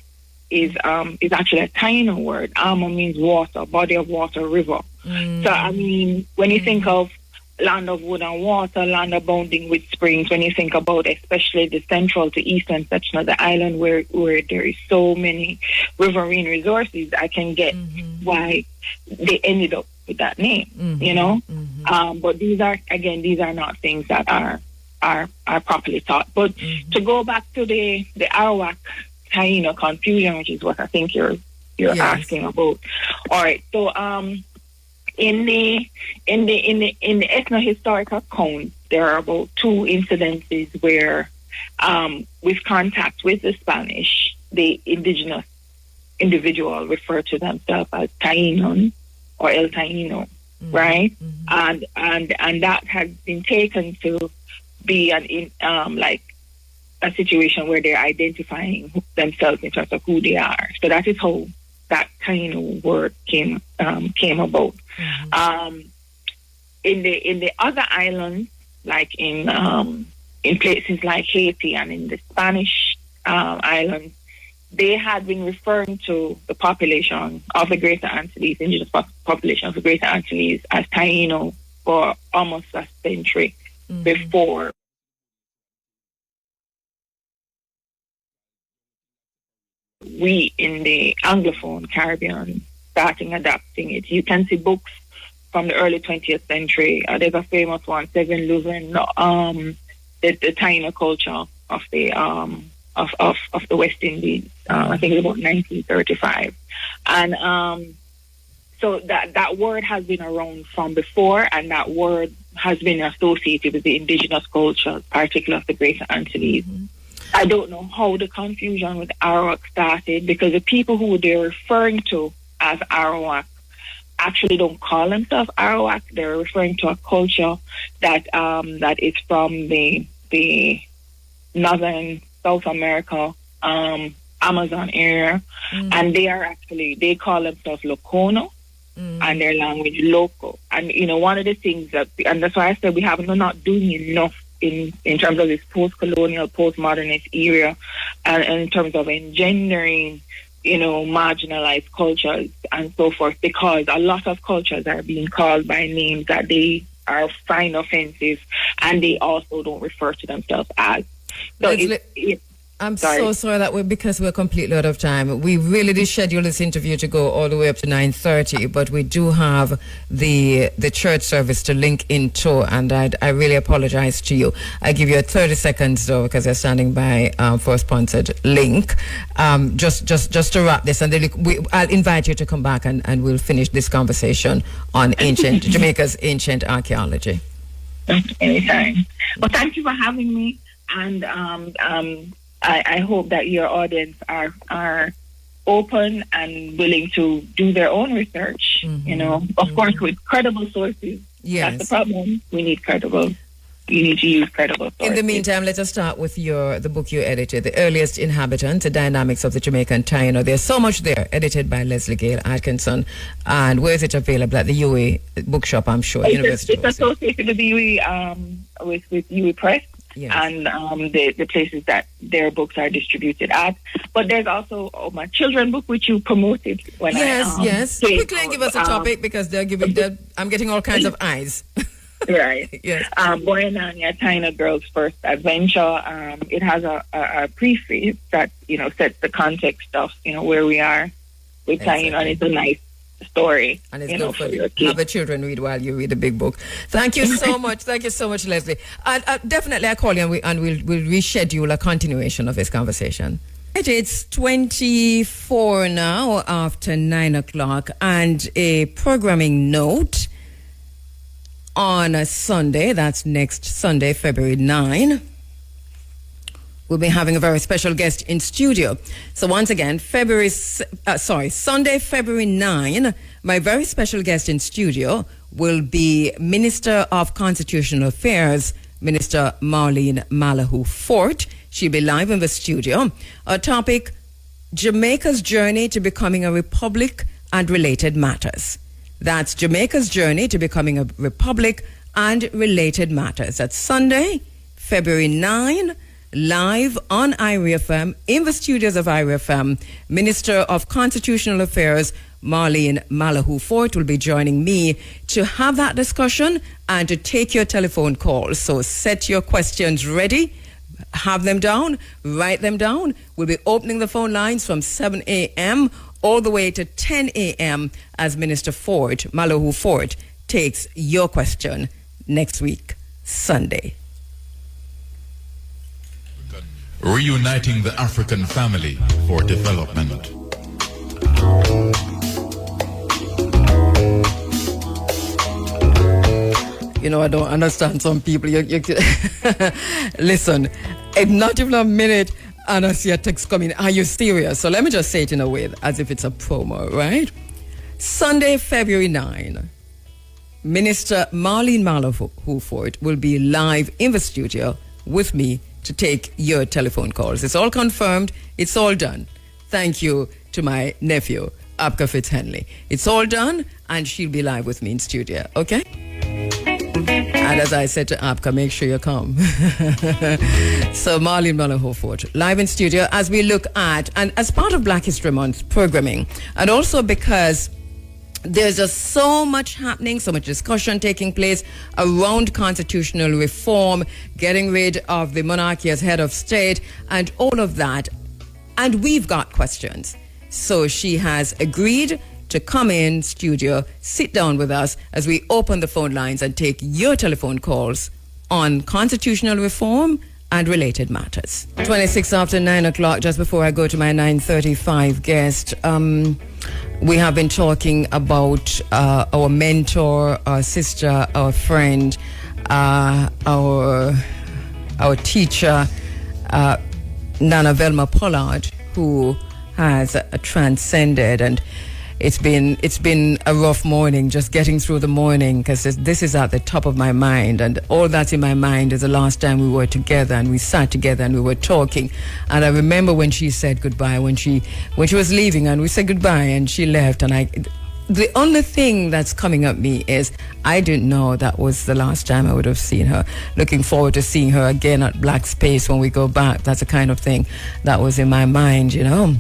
is actually a Taino word. Armor means water, body of water, river. So I mean, when you think of land of wood and water, land abounding with springs, when you think about especially the central to eastern section of the island where there is so many riverine resources, I can get why they ended up with that name, you know. But these are not things that are properly taught. But to go back to the Arawak Taino confusion, which is what I think you're asking about. All right, so in the ethno-historical account, there are about 2 incidences where, with contact with the Spanish, the indigenous individual referred to themselves as Tainon or El Taino, right? And that has been taken to be like a situation where they're identifying themselves in terms of who they are. So that is how that Taino word came about. In the other islands, like in places like Haiti and in the Spanish islands, they had been referring to the population of the Greater Antilles, indigenous population of the Greater Antilles, as Taino for almost a century before. We in the Anglophone Caribbean starting adapting it. You can see books from the early 20th century. There's a famous one, Seven Leuven, the Taino culture of the West Indies. I think it's about 1935, and so that word has been around from before, and that word has been associated with the indigenous culture, particularly of the Greater Antilles. I don't know how the confusion with Arawak started, because the people who they're referring to as Arawak actually don't call themselves Arawak. They're referring to a culture that is from the northern South America, Amazon area, and they call themselves Locono, and their language Loco. And one of the things and that's why I said we're not doing enough in terms of this post-colonial, post-modernist era, and in terms of engendering, marginalized cultures and so forth, because a lot of cultures are being called by names that they find offensive, and they also don't refer to themselves as. So I'm so sorry that because we're completely out of time. We really did schedule this interview to go all the way up to 9:30, but we do have the church service to link into, and I really apologize to you. I give you 30 seconds though, because you're standing by for a sponsored link. Just to wrap this, and then I'll invite you to come back and we'll finish this conversation on Jamaica's ancient archaeology. Anytime. Well, thank you for having me, and I hope that your audience are open and willing to do their own research, of course, with credible sources. Yes. That's the problem. We need credible. You need to use credible sources. In the meantime, let us start with the book you edited, The Earliest Inhabitant, The Dynamics of the Jamaican Taino. There's so much there, edited by Leslie Gale Atkinson. And where is it available? At the UWI bookshop, I'm sure. It's associated with the UWI, with UWI Press. Yes. And the places that their books are distributed at. But there's also my children book, which you promoted when Yes. Quickly give us a topic, because I'm getting all kinds of eyes. Right. Yes. Boy and Anya, Taino Girl's First Adventure. It has a preface that, sets the context of, where we are with Taino, and it's a nice story. And it's good for you. Have the children read while you read the big book. Thank you so much. Thank you so much, Leslie. Definitely I'll call you and we'll reschedule a continuation of this conversation. It's 24 now after 9 o'clock, and a programming note on a Sunday, that's next Sunday, February 9. we'll be having a very special guest in studio. So once again, Sunday, February 9, my very special guest in studio will be Minister of Constitutional Affairs, Minister Marlene Malahoo Fort. She'll be live in the studio. Our topic, Jamaica's journey to becoming a republic and related matters. That's Jamaica's journey to becoming a republic and related matters. That's Sunday, February 9, live on IRIA FM, in the studios of IRIA FM. Minister of Constitutional Affairs, Marlene Malahoo Fort, will be joining me to have that discussion and to take your telephone calls. So set your questions ready, have them down, write them down. We'll be opening the phone lines from 7 a.m. all the way to 10 a.m. as Minister Malahoo Fort, takes your question next week, Sunday. Reuniting the African family for development. You know, I don't understand some people. Listen, not even a minute and I see a text coming. Are you serious? So let me just say it in a way as if it's a promo, right? Sunday, February 9, Minister Marlene Malahoo Fort will be live in the studio with me to take your telephone calls. It's all confirmed. It's all done. Thank you to my nephew, Abka Fitzhenley. It's all done, and she'll be live with me in studio, okay? And as I said to Abka, make sure you come. So Marlene Malahoo Fort, live in studio as we look at, and as part of Black History Month programming, and also because there's just so much happening, so much discussion taking place around constitutional reform, getting rid of the monarchy as head of state, and all of that. And we've got questions. So she has agreed to come in studio, sit down with us as we open the phone lines and take your telephone calls on constitutional reform and related matters. 26 after 9 o'clock, just before I go to my 9:35 guest, we have been talking about our mentor, our sister, our friend, our teacher, Nana Velma Pollard, who has transcended, and it's been a rough morning just getting through the morning, because this is at the top of my mind, and all that's in my mind is the last time we were together and we sat together and we were talking. And I remember when she said goodbye, when she was leaving, and we said goodbye and she left, and the only thing that's coming at me is I didn't know that was the last time I would have seen her. Looking forward to seeing her again at Black Space when we go back. That's the kind of thing that was in my mind, you know.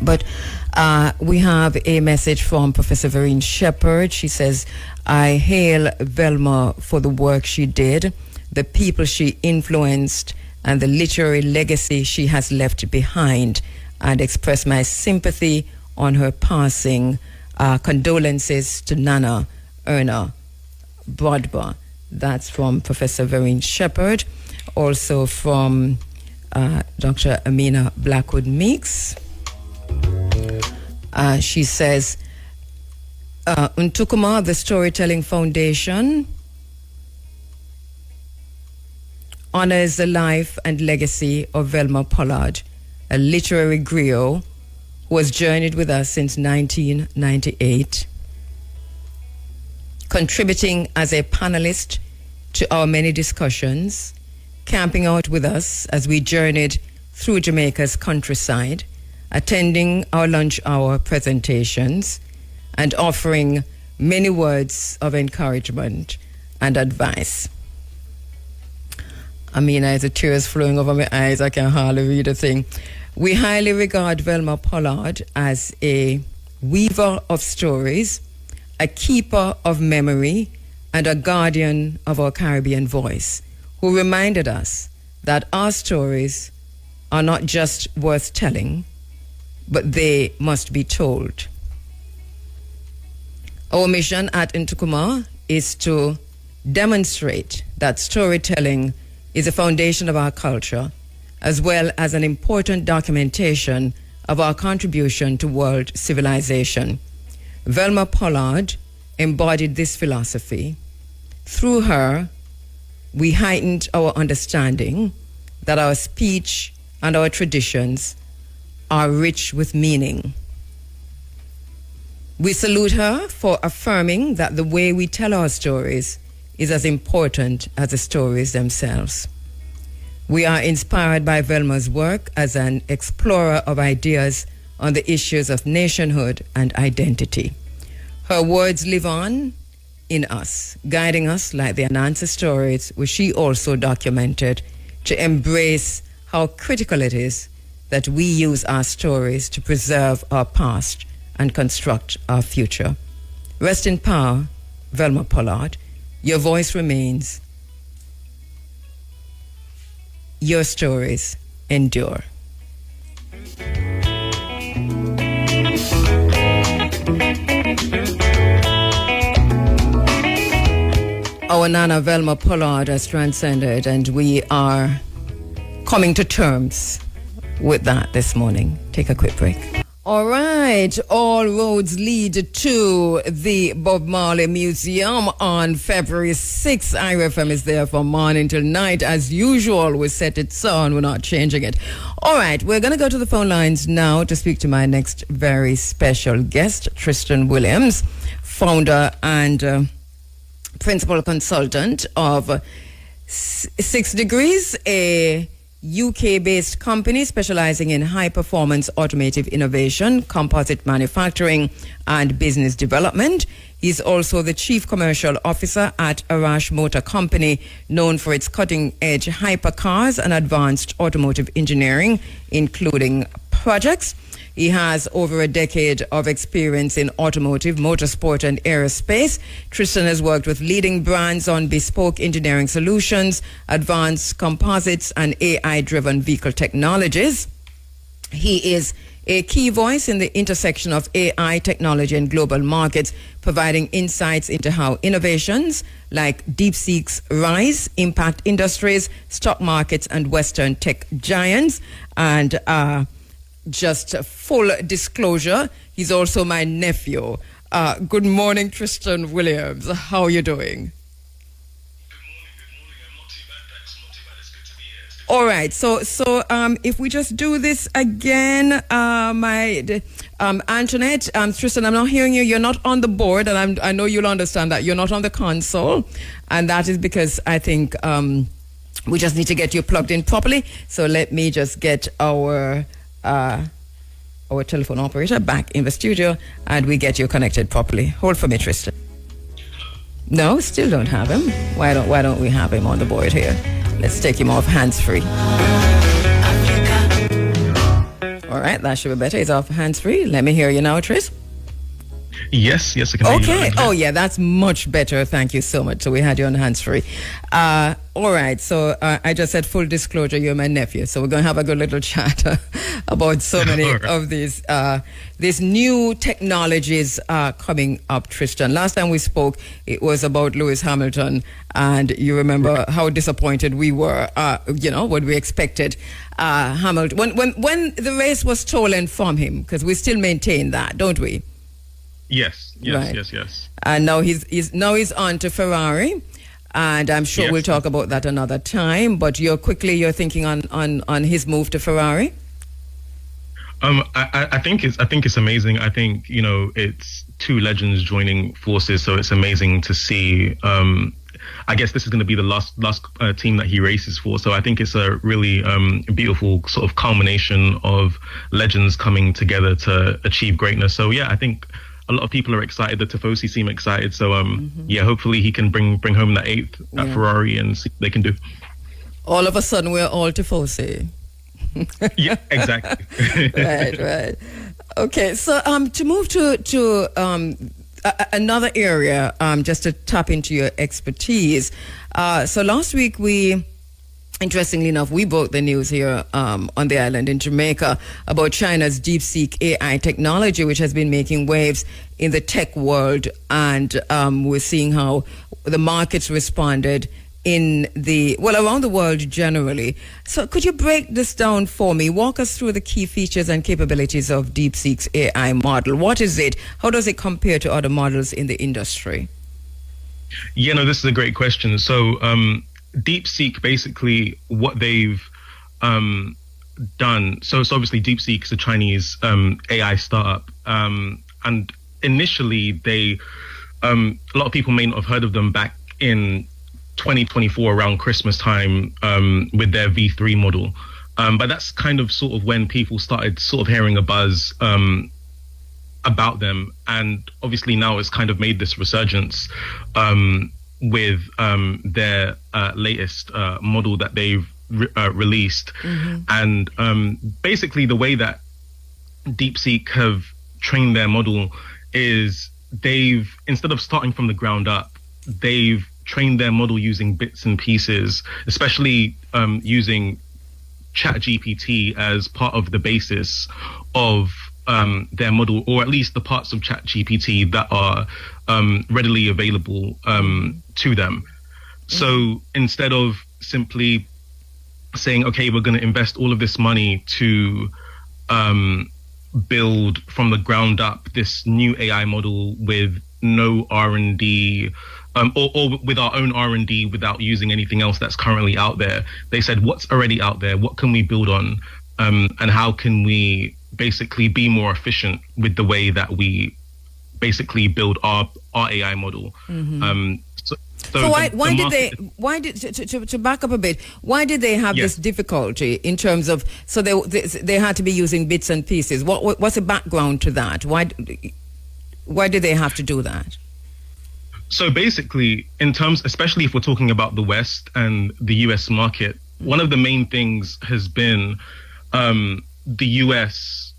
But we have a message from Professor Vereen Shepherd. She says, I hail Velma for the work she did, the people she influenced, and the literary legacy she has left behind, and express my sympathy on her passing. Condolences to Nana Erna Brodba. That's from Professor Vereen Shepherd. Also from Dr. Amina Blackwood Meeks. She says, Untukuma, the Storytelling Foundation, honors the life and legacy of Velma Pollard, a literary griot who has journeyed with us since 1998, contributing as a panelist to our many discussions, camping out with us as we journeyed through Jamaica's countryside, attending our lunch hour presentations, and offering many words of encouragement and advice. Amina, as the tears flowing over my eyes, I can hardly read a thing. We highly regard Velma Pollard as a weaver of stories, a keeper of memory, and a guardian of our Caribbean voice, who reminded us that our stories are not just worth telling, but they must be told. Our mission at Ntukuma is to demonstrate that storytelling is a foundation of our culture, as well as an important documentation of our contribution to world civilization. Velma Pollard embodied this philosophy. Through her, we heightened our understanding that our speech and our traditions are rich with meaning. We salute her for affirming that the way we tell our stories is as important as the stories themselves. We are inspired by Velma's work as an explorer of ideas on the issues of nationhood and identity. Her words live on in us, guiding us like the Anansi stories, which she also documented, to embrace how critical it is that we use our stories to preserve our past and construct our future. Rest in power, Velma Pollard. Your voice remains. Your stories endure. Our Nana Velma Pollard has transcended, and we are coming to terms with that this morning. Take a quick break. All right, all roads lead to the Bob Marley Museum on February 6th. IRFM is there from morning till night. As usual, we set it so and we're not changing it. All right, we're going to go to the phone lines now to speak to my next very special guest, Tristan Williams, founder and principal consultant of 6 Degrees, a UK-based company specializing in high-performance automotive innovation, composite manufacturing, and business development. He's also the chief commercial officer at Arash Motor Company, known for its cutting-edge hypercars and advanced automotive engineering, including projects. He has over a decade of experience in automotive, motorsport, and aerospace. Tristan has worked with leading brands on bespoke engineering solutions, advanced composites, and AI-driven vehicle technologies. He is a key voice in the intersection of AI, technology, and global markets, providing insights into how innovations like DeepSeek's rise impact industries, stock markets, and Western tech giants. And just full disclosure, he's also my nephew. Good morning, Tristan Williams. How are you doing? All right, so if we just do this again, Antoinette, Tristan, I'm not hearing you. You're not on the board, and I know you'll understand that. You're not on the console, and that is because I think we just need to get you plugged in properly. So let me just get our telephone operator back in the studio, and we get you connected properly. Hold for me, Tristan. No, still don't have him. Why don't we have him on the board here? Let's take him off hands-free. All right, that should be better. He's off hands-free. Let me hear you now, Tris. Yes, I can hear you. Okay. Oh, yeah, that's much better. Thank you so much. So we had you on hands-free. All right. So I just said full disclosure, you're my nephew. So we're going to have a good little chat about so many of these new technologies coming up, Tristan. Last time we spoke, it was about Lewis Hamilton. And you remember how disappointed we were, when we expected Hamilton. When the race was stolen from him, because we still maintain that, don't we? Yes. And now he's on to Ferrari, and I'm sure we'll talk about that another time. But you're thinking on his move to Ferrari. I think it's amazing. I think it's two legends joining forces, so it's amazing to see. I guess this is going to be the last team that he races for. So I think it's a really beautiful sort of culmination of legends coming together to achieve greatness. So yeah, I think a lot of people are excited. The Tifosi seem excited. So hopefully he can bring home that 8th at Ferrari and see what they can do. All of a sudden we're all Tifosi. Yeah, exactly. Right. Okay, so to move to another area, just to tap into your expertise. So last week interestingly enough, we broke the news here on the island in Jamaica about China's DeepSeek AI technology, which has been making waves in the tech world. And we're seeing how the markets responded around the world generally. So could you break this down for me? Walk us through the key features and capabilities of DeepSeek's AI model. What is it? How does it compare to other models in the industry? Yeah, no, this is a great question. So DeepSeek, basically what they've done. So it's obviously DeepSeek is a Chinese AI startup, and initially they a lot of people may not have heard of them back in 2024 around Christmas time with their V3 model. But that's kind of sort of when people started sort of hearing a buzz about them. And obviously now it's kind of made this resurgence with their latest model that they've released. And basically the way that DeepSeek have trained their model is they've, instead of starting from the ground up, they've trained their model using bits and pieces, especially using ChatGPT as part of the basis of their model, or at least the parts of ChatGPT that are readily available to them. So instead of simply saying, okay, we're going to invest all of this money to build from the ground up this new AI model with no R&D, or with our own R&D without using anything else that's currently out there. They said, what's already out there? What can we build on? And how can we basically be more efficient with the way that we basically build our AI model? So why did to back up a bit, why did they have this difficulty in terms of, so they had to be using bits and pieces? What's the background to that? Why did they have to do that? So basically, in terms, especially if we're talking about the West and the US market, one of the main things has been the US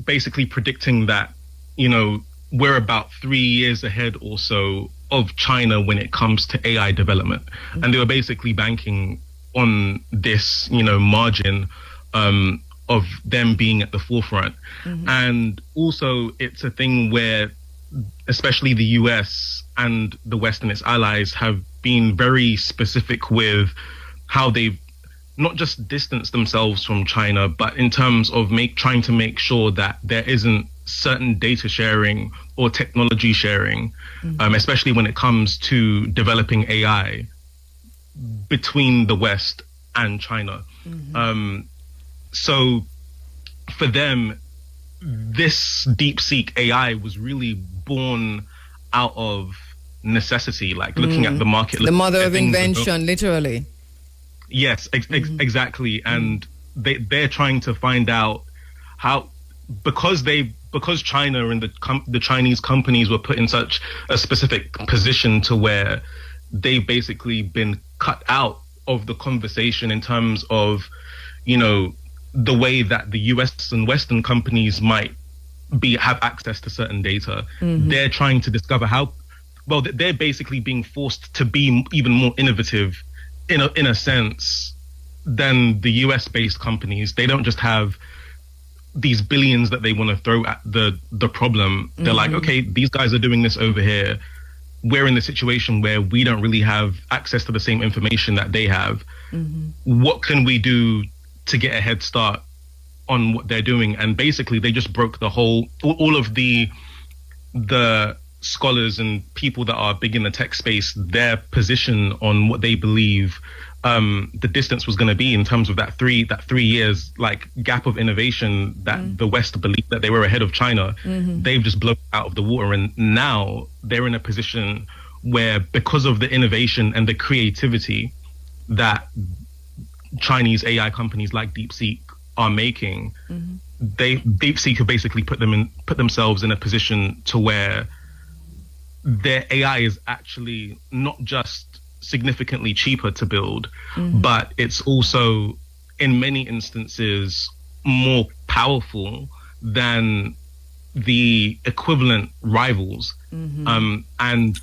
basically predicting that, you know, we're about 3 years ahead or so of China when it comes to AI development. And they were basically banking on this, you know, margin of them being at the forefront. And also it's a thing where especially the US and the West and its allies have been very specific with how they've not just distanced themselves from China, but in terms of trying to make sure that there isn't certain data sharing or technology sharing, especially when it comes to developing AI between the West and China. So for them, this DeepSeek AI was really born out of necessity, like looking at the market. The mother of invention, literally. Yes, exactly. And they're trying to find out how, because China and the Chinese companies were put in such a specific position to where they've basically been cut out of the conversation in terms of, you know, the way that the US and Western companies might have access to certain data. They're trying to discover how, well, they're basically being forced to be even more innovative in a sense than the US-based companies. They don't just have these billions that they want to throw at the problem. They're like, okay, these guys are doing this over here. We're in the situation where we don't really have access to the same information that they have. What can we do to get a head start on what they're doing? And basically they just broke all of the scholars and people that are big in the tech space, their position on what they believe the distance was going to be in terms of that 3 years like gap of innovation that the West believed that they were ahead of China. They've just blown out of the water, and now they're in a position where, because of the innovation and the creativity that Chinese AI companies like DeepSeek are making, DeepSeek have basically put themselves in a position to where their AI is actually not just significantly cheaper to build, but it's also in many instances more powerful than the equivalent rivals. And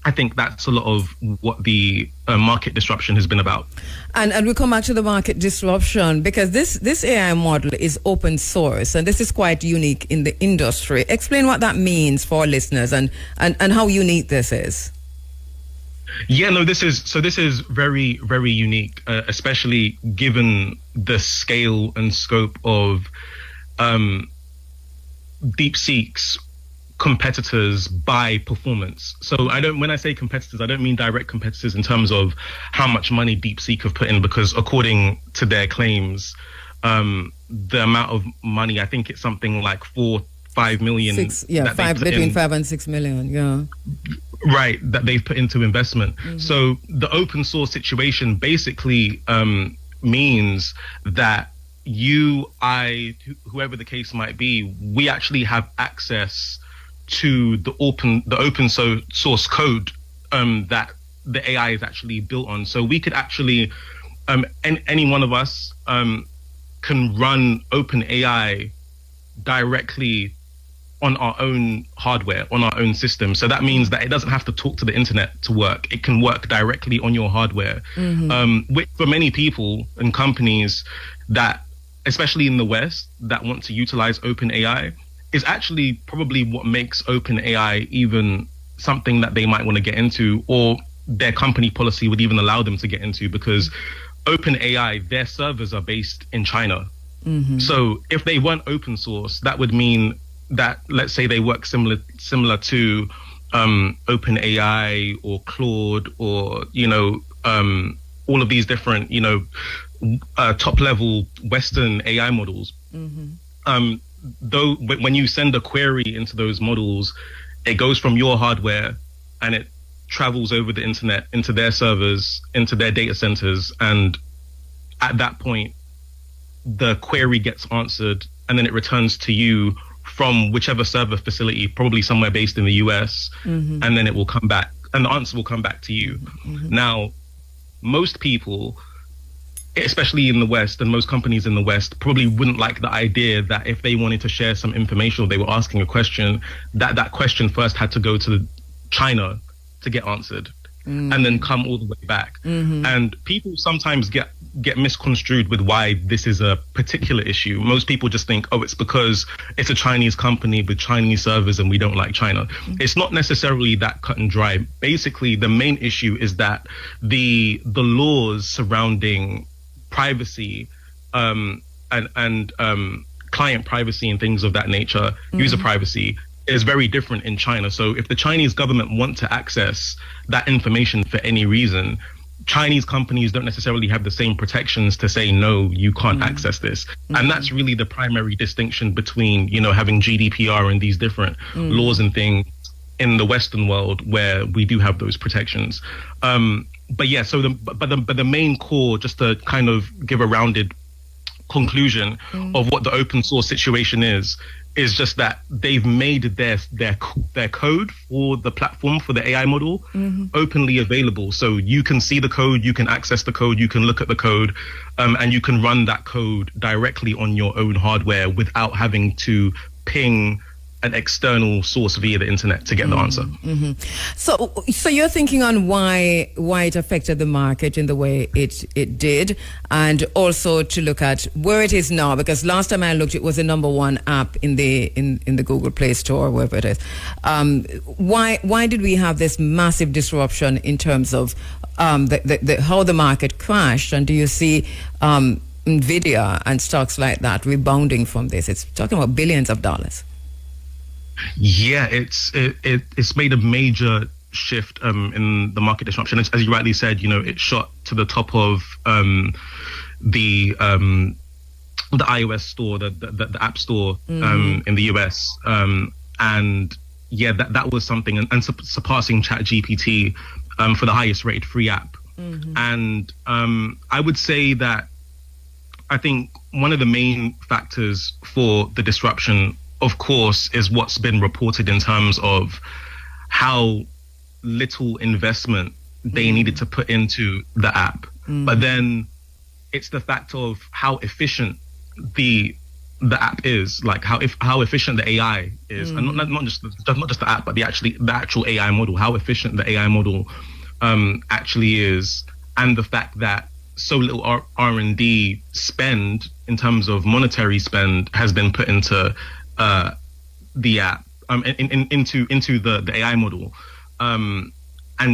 I think that's a lot of what the market disruption has been about. And we come back to the market disruption because this AI model is open source, and this is quite unique in the industry. Explain what that means for our listeners and how unique this is. Yeah, no, this is very, very unique, especially given the scale and scope of DeepSeek's competitors by performance. So when I say competitors, I don't mean direct competitors in terms of how much money DeepSeek have put in, because according to their claims, the amount of money, I think it's something like 4-5 million. Between 5 and 6 million. Yeah. Right, that they've put into investment. So the open source situation basically means that you, I, whoever the case might be, we actually have access to the open source code that the AI is actually built on. So we could actually, any one of us can run OpenAI directly on our own hardware, on our own system. So that means that it doesn't have to talk to the internet to work. It can work directly on your hardware. Which for many people and companies that, especially in the West, that want to utilize OpenAI, is actually probably what makes OpenAI even something that they might want to get into, or their company policy would even allow them to get into, because OpenAI, their servers are based in China. So if they weren't open source, that would mean that, let's say they work similar to OpenAI or Claude, or all of these different top level Western AI models. Though when you send a query into those models, it goes from your hardware and it travels over the internet into their servers, into their data centers, and at that point the query gets answered and then it returns to you from whichever server facility, probably somewhere based in the US, and then it will come back, and the answer will come back to you. Now, most people, especially in the West, and most companies in the West, probably wouldn't like the idea that if they wanted to share some information or they were asking a question, that question first had to go to China to get answered, and then come all the way back. And people sometimes get misconstrued with why this is a particular issue. Most people just think, oh, it's because it's a Chinese company with Chinese servers and we don't like China. It's not necessarily that cut and dry. Basically, the main issue is that the laws surrounding privacy and client privacy and things of that nature, user privacy, is very different in China. So if the Chinese government want to access that information for any reason, Chinese companies don't necessarily have the same protections to say, no, you can't access this. And that's really the primary distinction between, having GDPR and these different laws and things in the Western world, where we do have those protections. But yeah, so the main core, just to kind of give a rounded conclusion of what the open source situation is just that they've made their code for the platform, for the AI model, openly available. So you can see the code, you can access the code, you can look at the code, and you can run that code directly on your own hardware without having to ping an external source via the internet to get the answer. So you're thinking on why it affected the market in the way it did, and also to look at where it is now, because last time I looked, it was the number one app in the Google Play Store, wherever it is. Why did we have this massive disruption in terms of how the market crashed, and do you see Nvidia and stocks like that rebounding from this? It's talking about billions of dollars. Yeah, it's made a major shift in the market disruption. As you rightly said, it shot to the top of the iOS store, the App Store in the US, and yeah, that was something, and surpassing ChatGPT for the highest rated free app. And I would say that I think one of the main factors for the disruption, of course, is what's been reported in terms of how little investment they needed to put into the app. But then it's the fact of how efficient the app is, like how efficient the AI is, and not just the app, but the actual AI model, how efficient the AI model actually is, and the fact that so little R&D spend in terms of monetary spend has been put into the app, into the AI model, and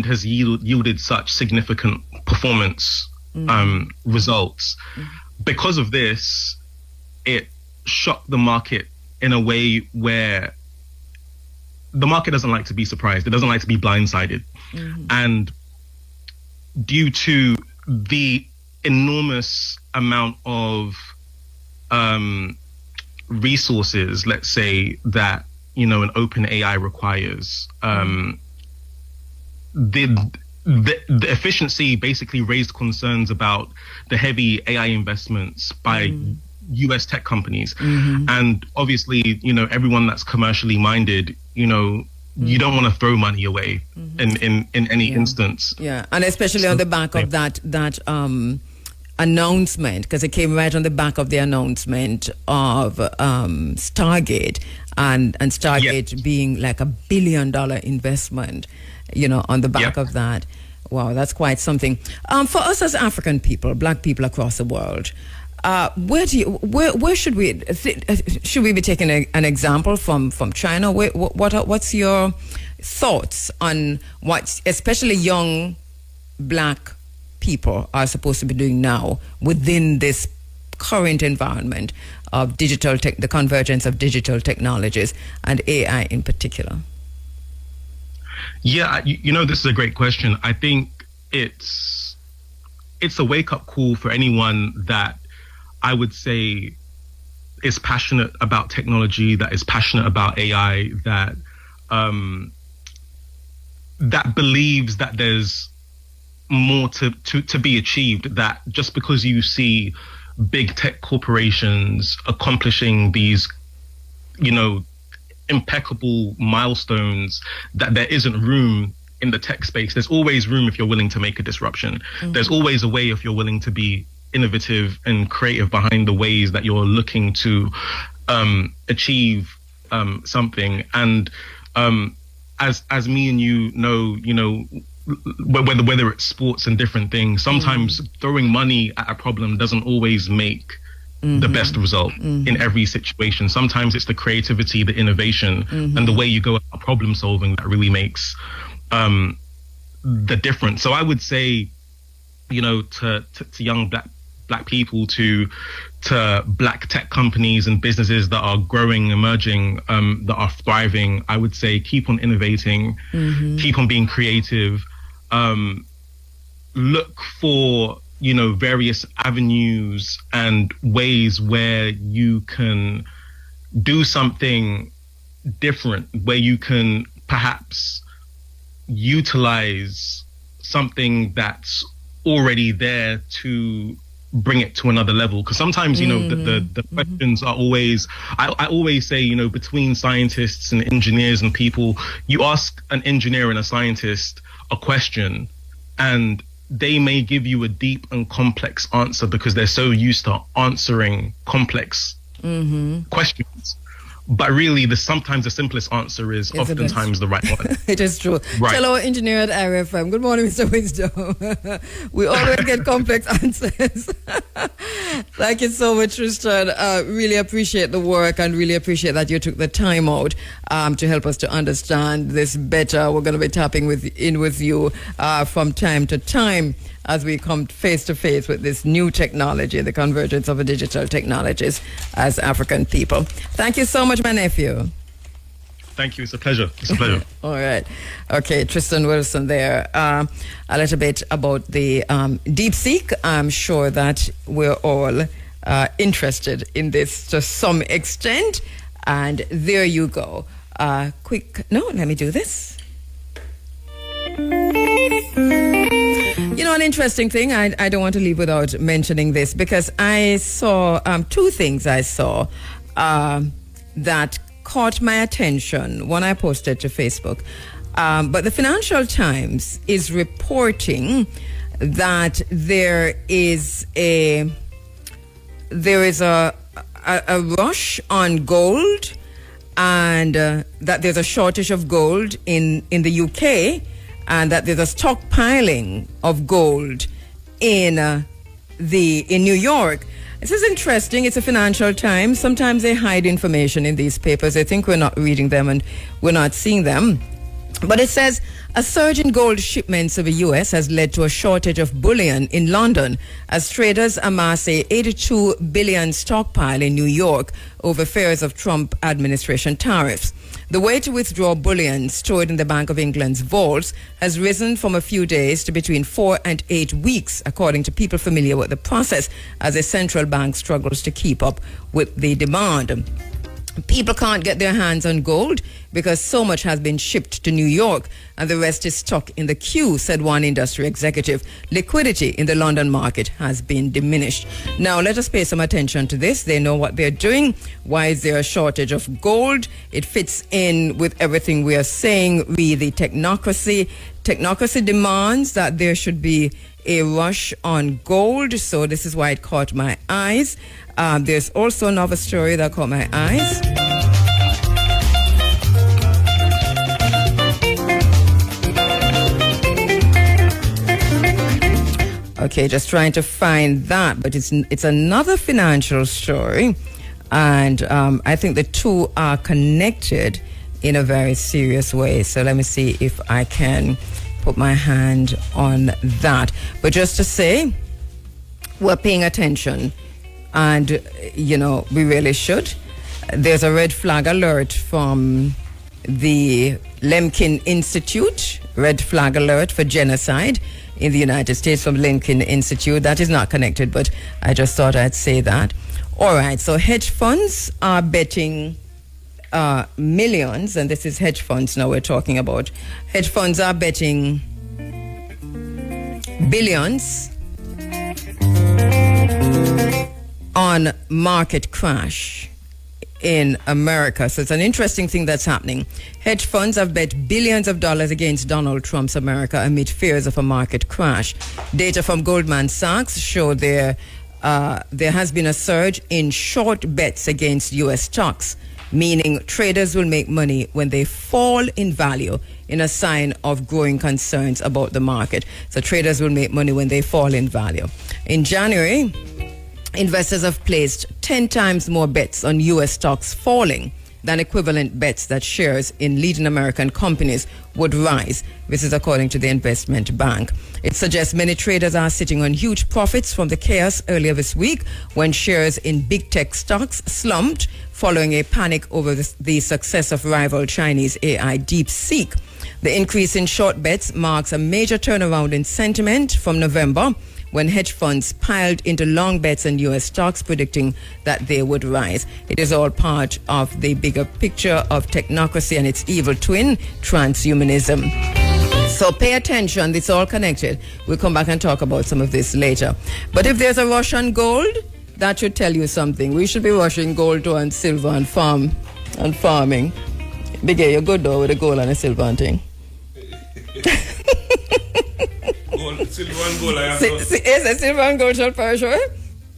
has yielded such significant performance results. Because of this, it shocked the market in a way where the market doesn't like to be surprised. It doesn't like to be blindsided. And due to the enormous amount of resources, let's say, that, an open AI requires, the efficiency basically raised concerns about the heavy AI investments by US tech companies. And obviously, everyone that's commercially minded, you don't want to throw money away in any instance. Yeah, and especially on the back of that announcement, because it came right on the back of the announcement of Stargate, and Stargate being like $1 billion investment, on the back of that. Wow, that's quite something. For us as African people, Black people across the world, where should we be taking an example from China? What's your thoughts on what especially young Black people are supposed to be doing now within this current environment of the convergence of digital technologies and AI in particular? Yeah, this is a great question. I think it's a wake-up call for anyone that I would say is passionate about technology, that is passionate about AI, that that believes that there's more to be achieved, that just because you see big tech corporations accomplishing these, impeccable milestones, that there isn't room in the tech space. There's always room if you're willing to make a disruption. There's always a way if you're willing to be innovative and creative behind the ways that you're looking to achieve something. And as me and you know, whether it's sports and different things, sometimes throwing money at a problem doesn't always make the best result in every situation. Sometimes it's the creativity, the innovation, and the way you go about problem solving that really makes the difference. So I would say, to young black people, to Black tech companies and businesses that are growing, emerging, that are thriving, I would say keep on innovating, keep on being creative, look for various avenues and ways where you can do something different, where you can perhaps utilize something that's already there to bring it to another level. Because sometimes the questions are always, I always say, between scientists and engineers and people, you ask an engineer and a scientist a question and they may give you a deep and complex answer because they're so used to answering complex questions. But really, sometimes the simplest answer is oftentimes the right one. It is true. Right. Tell our engineer at IRFM. Good morning, Mr. Wisdom. We always get complex answers. Thank you so much, Tristan. Really appreciate the work and really appreciate that you took the time out to help us to understand this better. We're going to be tapping in with you from time to time as we come face to face with this new technology, the convergence of the digital technologies as African people. Thank you so much, my nephew. Thank you. It's a pleasure. All right. Okay, Tristan Wilson there. A little bit about the DeepSeek. I'm sure that we're all interested in this to some extent. And there you go. Let me do this. An interesting thing, I don't want to leave without mentioning this, because I saw two things I saw that caught my attention. One I posted to Facebook. But the Financial Times is reporting that there is a rush on gold, and that there's a shortage of gold in the UK, and that there's a stockpiling of gold in New York. This is interesting. It's a Financial Times. Sometimes they hide information in these papers. They think we're not reading them and we're not seeing them. But it says a surge in gold shipments to the U.S. has led to a shortage of bullion in London as traders amass a $82 billion stockpile in New York over fears of Trump administration tariffs. The way to withdraw bullion stored in the Bank of England's vaults has risen from a few days to between 4 and 8 weeks, according to people familiar with the process, as a central bank struggles to keep up with the demand. People can't get their hands on gold because so much has been shipped to New York and the rest is stuck in the queue, said one industry executive. Liquidity in the London market has been diminished. Now, let us pay some attention to this. They know what they're doing. Why is there a shortage of gold? It fits in with everything we are saying. Read the Technocracy. Technocracy demands that there should be a rush on gold, so this is why it caught my eyes. There's also another story that caught my eyes. Okay, just trying to find that, but it's another financial story, and I think the two are connected in a very serious way. So let me see if I can put my hand on that. But just to say, we're paying attention, and we really should. There's a red flag alert from the Lemkin Institute, red flag alert for genocide in the United States from Lemkin Institute. That is not connected, but I just thought I'd say that. All right, so hedge funds are betting millions, and this is hedge funds now we're talking about. Hedge funds are betting billions on market crash in America. So it's an interesting thing that's happening. Hedge funds have bet billions of dollars against Donald Trump's America amid fears of a market crash. Data from Goldman Sachs show there has been a surge in short bets against U.S. stocks, meaning traders will make money when they fall in value, in a sign of growing concerns about the market. So traders will make money when they fall in value. In January, investors have placed 10 times more bets on U.S. stocks falling than equivalent bets that shares in leading American companies would rise. This is according to the investment bank. It suggests many traders are sitting on huge profits from the chaos earlier this week when shares in big tech stocks slumped following a panic over the success of rival Chinese AI DeepSeek. The increase in short bets marks a major turnaround in sentiment from November, when hedge funds piled into long bets on U.S. stocks, predicting that they would rise. It is all part of the bigger picture of technocracy and its evil twin, transhumanism. So pay attention, it's all connected. We'll come back and talk about some of this later. But if there's a rush on gold, that should tell you something. We should be rushing gold to and silver and farming. Biggie, you're good though with the gold and the silver and thing. Silver and gold, I have Yes, silver and gold shall perish away?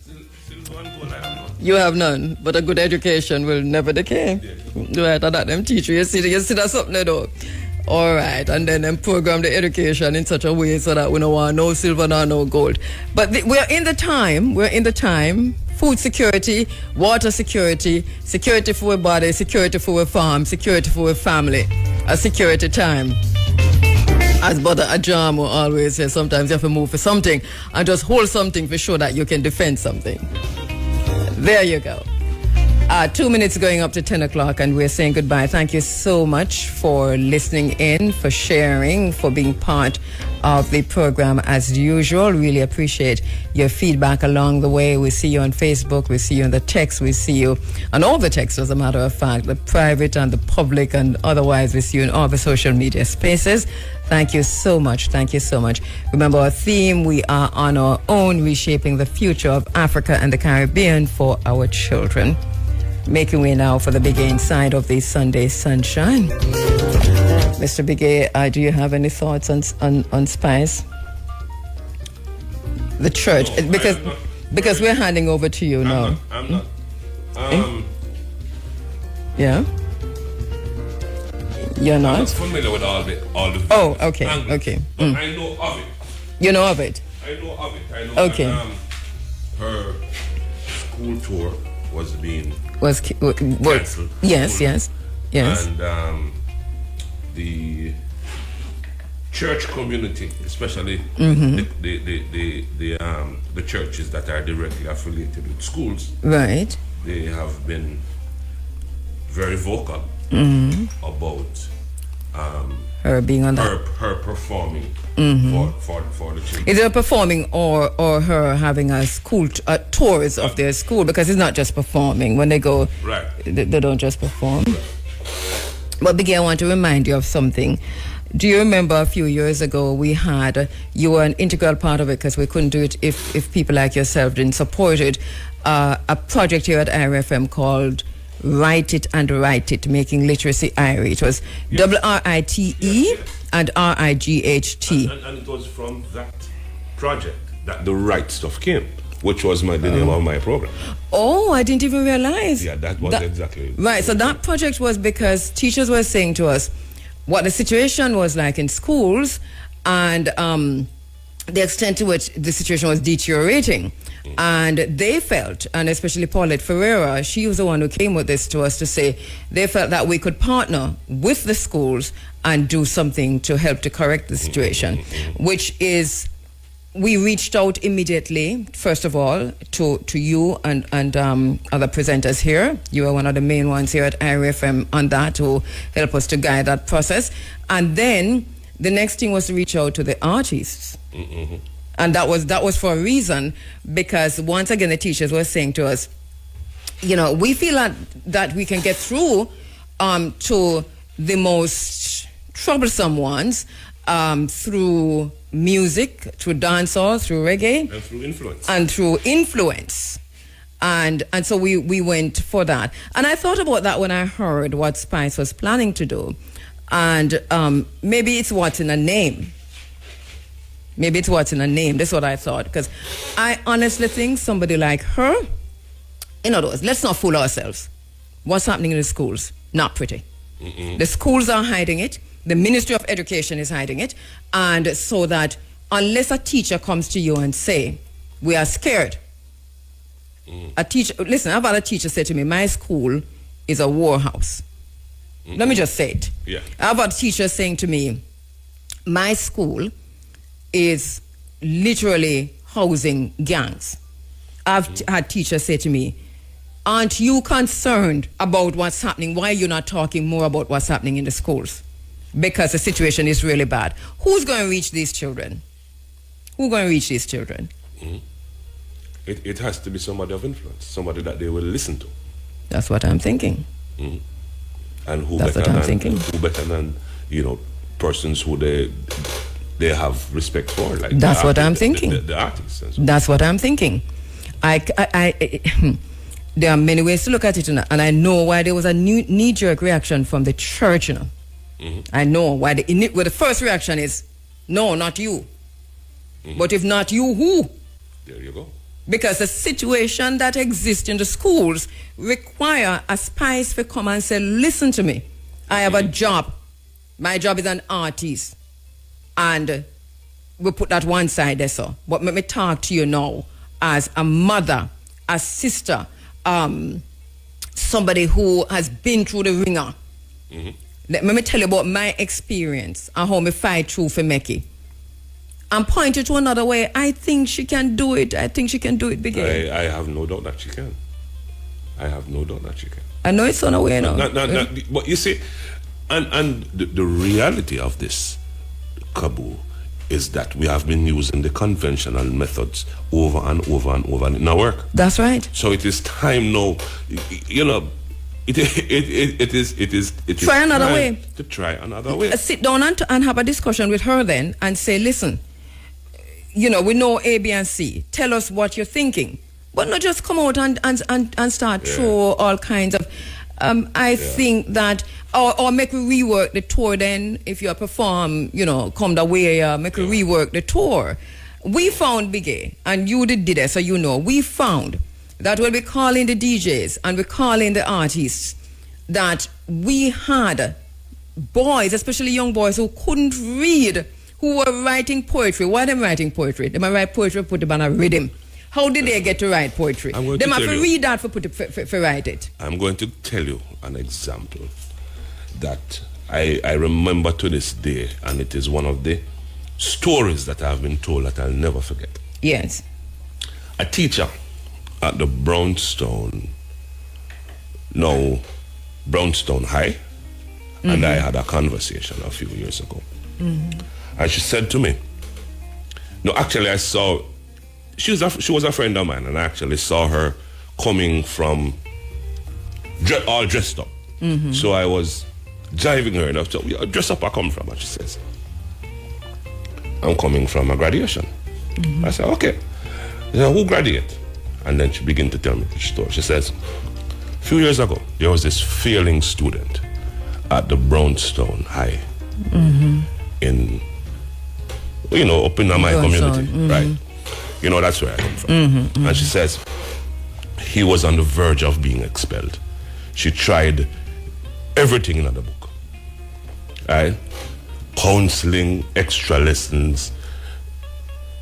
Silver and gold, I have none. You have none, but a good education will never decay. Right, and that them teach you. You see that's something they do. All right, and then them program the education in such a way so that we don't want no silver nor no gold. But we're in the time, food security, water security, security for our body, security for our farm, security for our family, a security time. As Brother Ajam will always say, sometimes you have to move for something and just hold something for sure that you can defend something. There you go. 2 minutes going up to 10 o'clock and we're saying goodbye. Thank you so much for listening in, for sharing, for being part of the program as usual. Really appreciate your feedback along the way. We see you on Facebook, we see you on the text, we see you on all the texts, as a matter of fact, the private and the public, and otherwise we see you in all the social media spaces. Thank you so much. Thank you so much. Remember our theme, we are on our own, reshaping the future of Africa and the Caribbean for our children. Making way now for the Biggie Inside of the Sunday Sunshine. Mr. Biggie, do you have any thoughts on Spice? The church, no, because we're handing over to you now. I'm not. Yeah? You're not? I'm not familiar with all the Oh, okay, angles, okay. But I know of it. You know of it? I know of it. I know okay. that her school tour was being cancelled. Yes. And the church community, especially the churches that are directly affiliated with schools, right? They have been very vocal about her being on her performing for the children. Either performing or her having a school tours of their school, because it's not just performing. When they go, right, they don't just perform. But Biggie, I want to remind you of something. Do you remember a few years ago you were an integral part of it, because we couldn't do it if people like yourself didn't support it, a project here at IRFM called Write It and Write It, making literacy IRE. It was WRITE and RIGHT. And it was from that project that the right stuff came, which was the name of my program. Oh, I didn't even realize. Yeah, that was exactly right. So that project was because teachers were saying to us what the situation was like in schools, and the extent to which the situation was deteriorating. And they felt, and especially Pollard Ferreira, she was the one who came with this to us to say they felt that we could partner with the schools and do something to help to correct the situation, which is, we reached out immediately, first of all, to you and other presenters here. You are one of the main ones here at IRFM on that, to help us to guide that process. And then the next thing was to reach out to the artists. And that was for a reason, because once again the teachers were saying to us, we feel that we can get through to the most troublesome ones through music, through dancehall, through reggae, and through influence. And so we went for that. And I thought about that when I heard what Spice was planning to do. And maybe it's what's in a name. Maybe it's what's in a name. That's what I thought. Because I honestly think somebody like her, in other words, let's not fool ourselves. What's happening in the schools? Not pretty. The schools are hiding it. The Ministry of Education is hiding it. And so that unless a teacher comes to you and say, we are scared. A teacher, listen, I've had a teacher say to me, my school is a war house. Let me just say it. Yeah. I've had teachers saying to me, my school is literally housing gangs. I've had teachers say to me, aren't you concerned about what's happening? Why are you not talking more about what's happening in the schools? Because the situation is really bad. Who's going to reach these children? Who's going to reach these children? It has to be somebody of influence, somebody that they will listen to. That's what I'm thinking. And who That's better what I'm than thinking. who better than persons who they have respect for, like that's what I'm thinking. The artists. And so. That's what I'm thinking. There are many ways to look at it, and I know why there was a knee-jerk reaction from the church. I know why the first reaction is, no, not you. But if not you, who? There you go. Because the situation that exists in the schools require a Spice to come and say, listen to me, I have a job. My job is an artist. And we put that one side there, so. But let me talk to you now as a mother, a sister, somebody who has been through the ringer. Let me tell you about my experience and how me fight through for Meki. And point it to another way. I think she can do it. I think she can do it, Big A. I have no doubt that she can. I have no doubt that she can. I know it's on the way now. But you see, and the reality of this, Kabu, is that we have been using the conventional methods over and over and over, and it not work. That's right. So it is time now, it is try another way. To try another way. Sit down and have a discussion with her then and say, listen, we know A, B, and C. Tell us what you're thinking. But not just come out and start throw all kinds of... I think that... Or make we rework the tour then. If you perform, come the way, make we rework the tour. We found, Biggie, and you did it, so we found that when we call in the DJs and we call in the artists, that we had boys, especially young boys, who couldn't read, who were writing poetry. Why them writing poetry? They might write poetry, put it on a rhythm. How did they get to write poetry? They might have to read that for write it. I'm going to tell you an example that I remember to this day, and it is one of the stories that I've been told that I'll never forget. Yes. A teacher at the Brownstone High, and I had a conversation a few years ago. And she said to me, no, actually I saw, she was a friend of mine, and I actually saw her coming from all dressed up. So I was jiving her, and I said, dress up I come from, and she says, I'm coming from a graduation. I said, okay. She said, who graduated? And then she began to tell me the story. She says, a few years ago, there was this failing student at the Brownstone High in, up in my community, right? That's where I come from. And she says, he was on the verge of being expelled. She tried everything in the book, right? Counseling, extra lessons,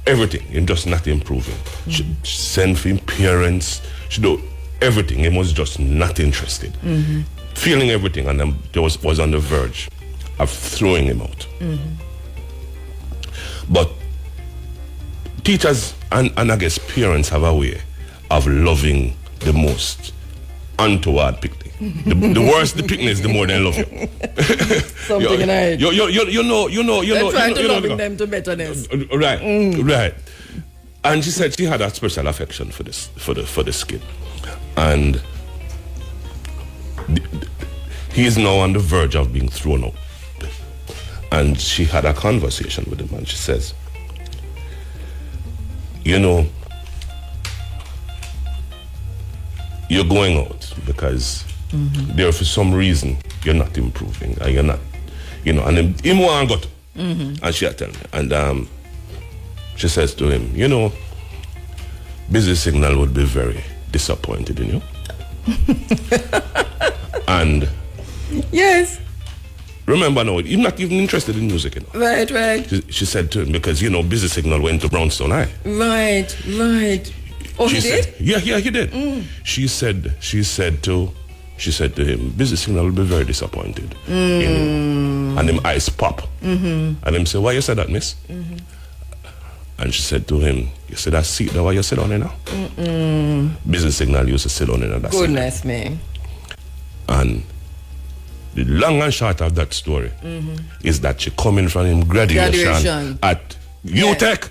everything, and just not improving. She sent for him parents, she do everything. He was just not interested. Feeling everything, and then was on the verge of throwing him out. But teachers and I guess parents have a way of loving the most untoward picnic. The worse the picnic is, the more they love you. Something in it. They're trying to loving them to betterness. Right. And she said she had a special affection for this kid, and he is now on the verge of being thrown out. And she had a conversation with him, and she says, you're going out because there, for some reason, you're not improving, and you're not, and him want to go to. And she had tell me, and she says to him, Busy Signal would be very disappointed in you. And yes, remember now, he's not even interested in music, Right. She said to him, because Busy Signal went to Brownstone High. Right. Oh, he did? Yeah, he did. She said to him, Busy Signal will be very disappointed in him. And him eyes pop. And him say, why you said that, miss? And she said to him, you see that seat there why you sit on it now? Busy Signal used to sit on it. Goodness me. And the long and short of that story is that she coming from him graduation at UTech.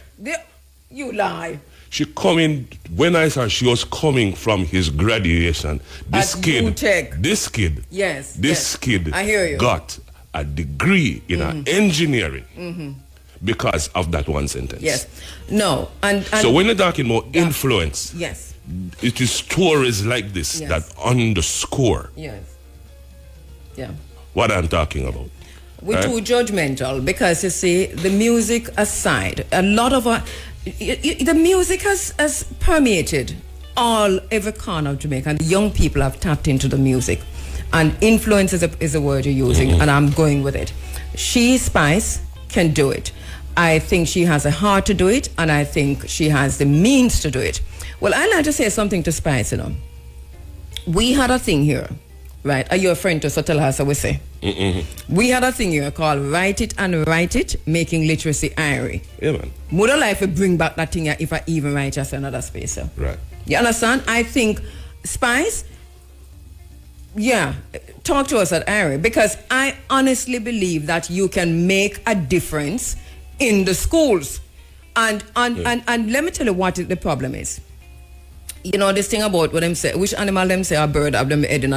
You lie. She coming, when I saw she was coming from his graduation, this kid, yes, kid I hear you. got a degree in engineering because of that one sentence. Yes. No. And so when you're talking about influence, yes, it is stories like this that underscore what I'm talking about. We're too judgmental because, you see, the music aside, a lot of the music has permeated every corner of Jamaica, and the young people have tapped into the music. And influence is a word you're using, and I'm going with it. Spice, can do it. I think she has a heart to do it, and I think she has the means to do it. Well, I'd like to say something to Spice, We had a thing here, right? Are you a friend to Sotelhasa, we say? We had a thing here called Write It and Write It, Making Literacy Irie. Yeah, man. Would life would bring back that thing here if I even write just another space. Right. You understand? I think Spice, talk to us at Irie, because I honestly believe that you can make a difference in the schools. And let me tell you what the problem is. This thing about what them say, which animal them say a bird have them head in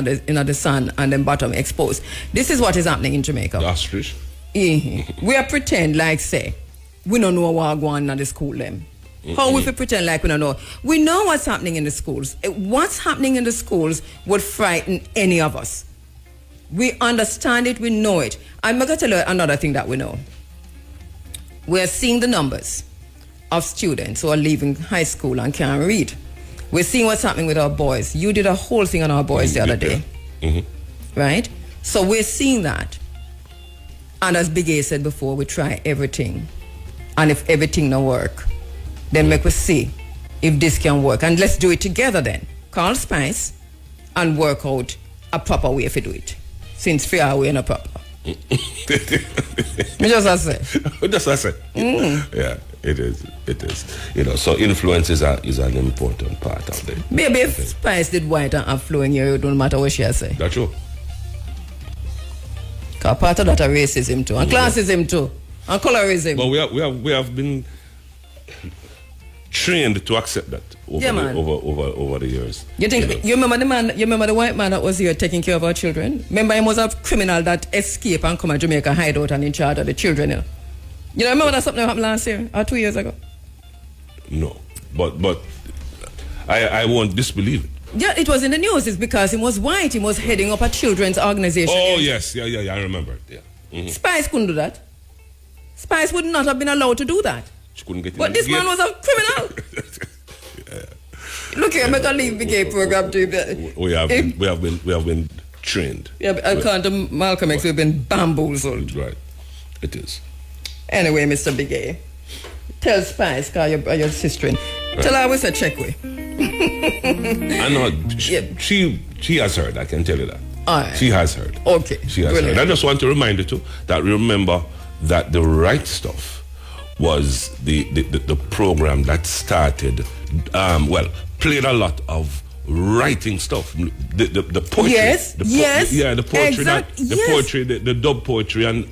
the sun and them bottom exposed. This is what is happening in Jamaica. Ostrich. We are pretend like say we don't know what going on in the school them. How we pretend like we don't know? We know what's happening in the schools. What's happening in the schools would frighten any of us. We understand it, we know it. I'm going to tell you another thing that we know. We're seeing the numbers of students who are leaving high school and can't read. We're seeing what's happening with our boys. You did a whole thing on our boys the other day. Right? So we're seeing that. And as Big A said before, we try everything. And if everything don't work, then make us see if this can work. And let's do it together then. Call Spice and work out a proper way to do it. Since fair way and a proper. Just as I say. Yeah, it is. So influence is an important part of it. Maybe if Spice did white and have flowing here, it don't matter what she say. That's true. So a part of that are racism too, and classism too, and colorism. But we have been trained to accept that over the years. You think you remember the white man that was here taking care of our children? Remember he was a criminal that escaped and come to Jamaica, hide out and in charge of the children. You know, remember that something happened last year or 2 years ago? No, but I won't disbelieve it. Yeah, it was in the news. It's because he was white. He was heading up a children's organization. Oh yes, yeah, I remember it. Yeah. Mm-hmm. Spice couldn't do that. Spice would not have been allowed to do that. She couldn't get in. But this man was a criminal. Look here, I'm going to leave the gay program to you. We have been trained. Yeah, according to Malcolm X, we've been bamboozled. Right, it is. Anyway, Mr. Big A, tell Spice, because you're sister. Right. Tell her I was a check way. I know she has heard. I can tell you that. All right. She has heard. Okay. She has heard. I just want to remind you too that remember that the right stuff was the program that started. Played a lot of writing stuff. The poetry. Yes. The poetry. Exact, the poetry. The dub poetry and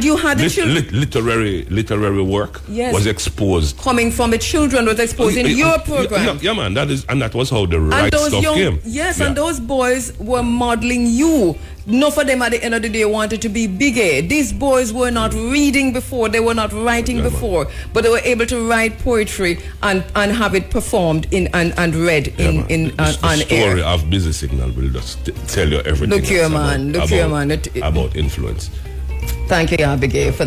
you had the literary work was exposed. Coming from the children was exposed in your program. Yeah, man. That was how the right stuff came. Yes, and those boys were modeling you. None of them at the end of the day wanted to be Big A. These boys were not reading before, they were not writing before, but they were able to write poetry and have it performed and read on air. The story of Busy Signal will just tell you everything. Look here, man. About influence. Thank you, Big A, for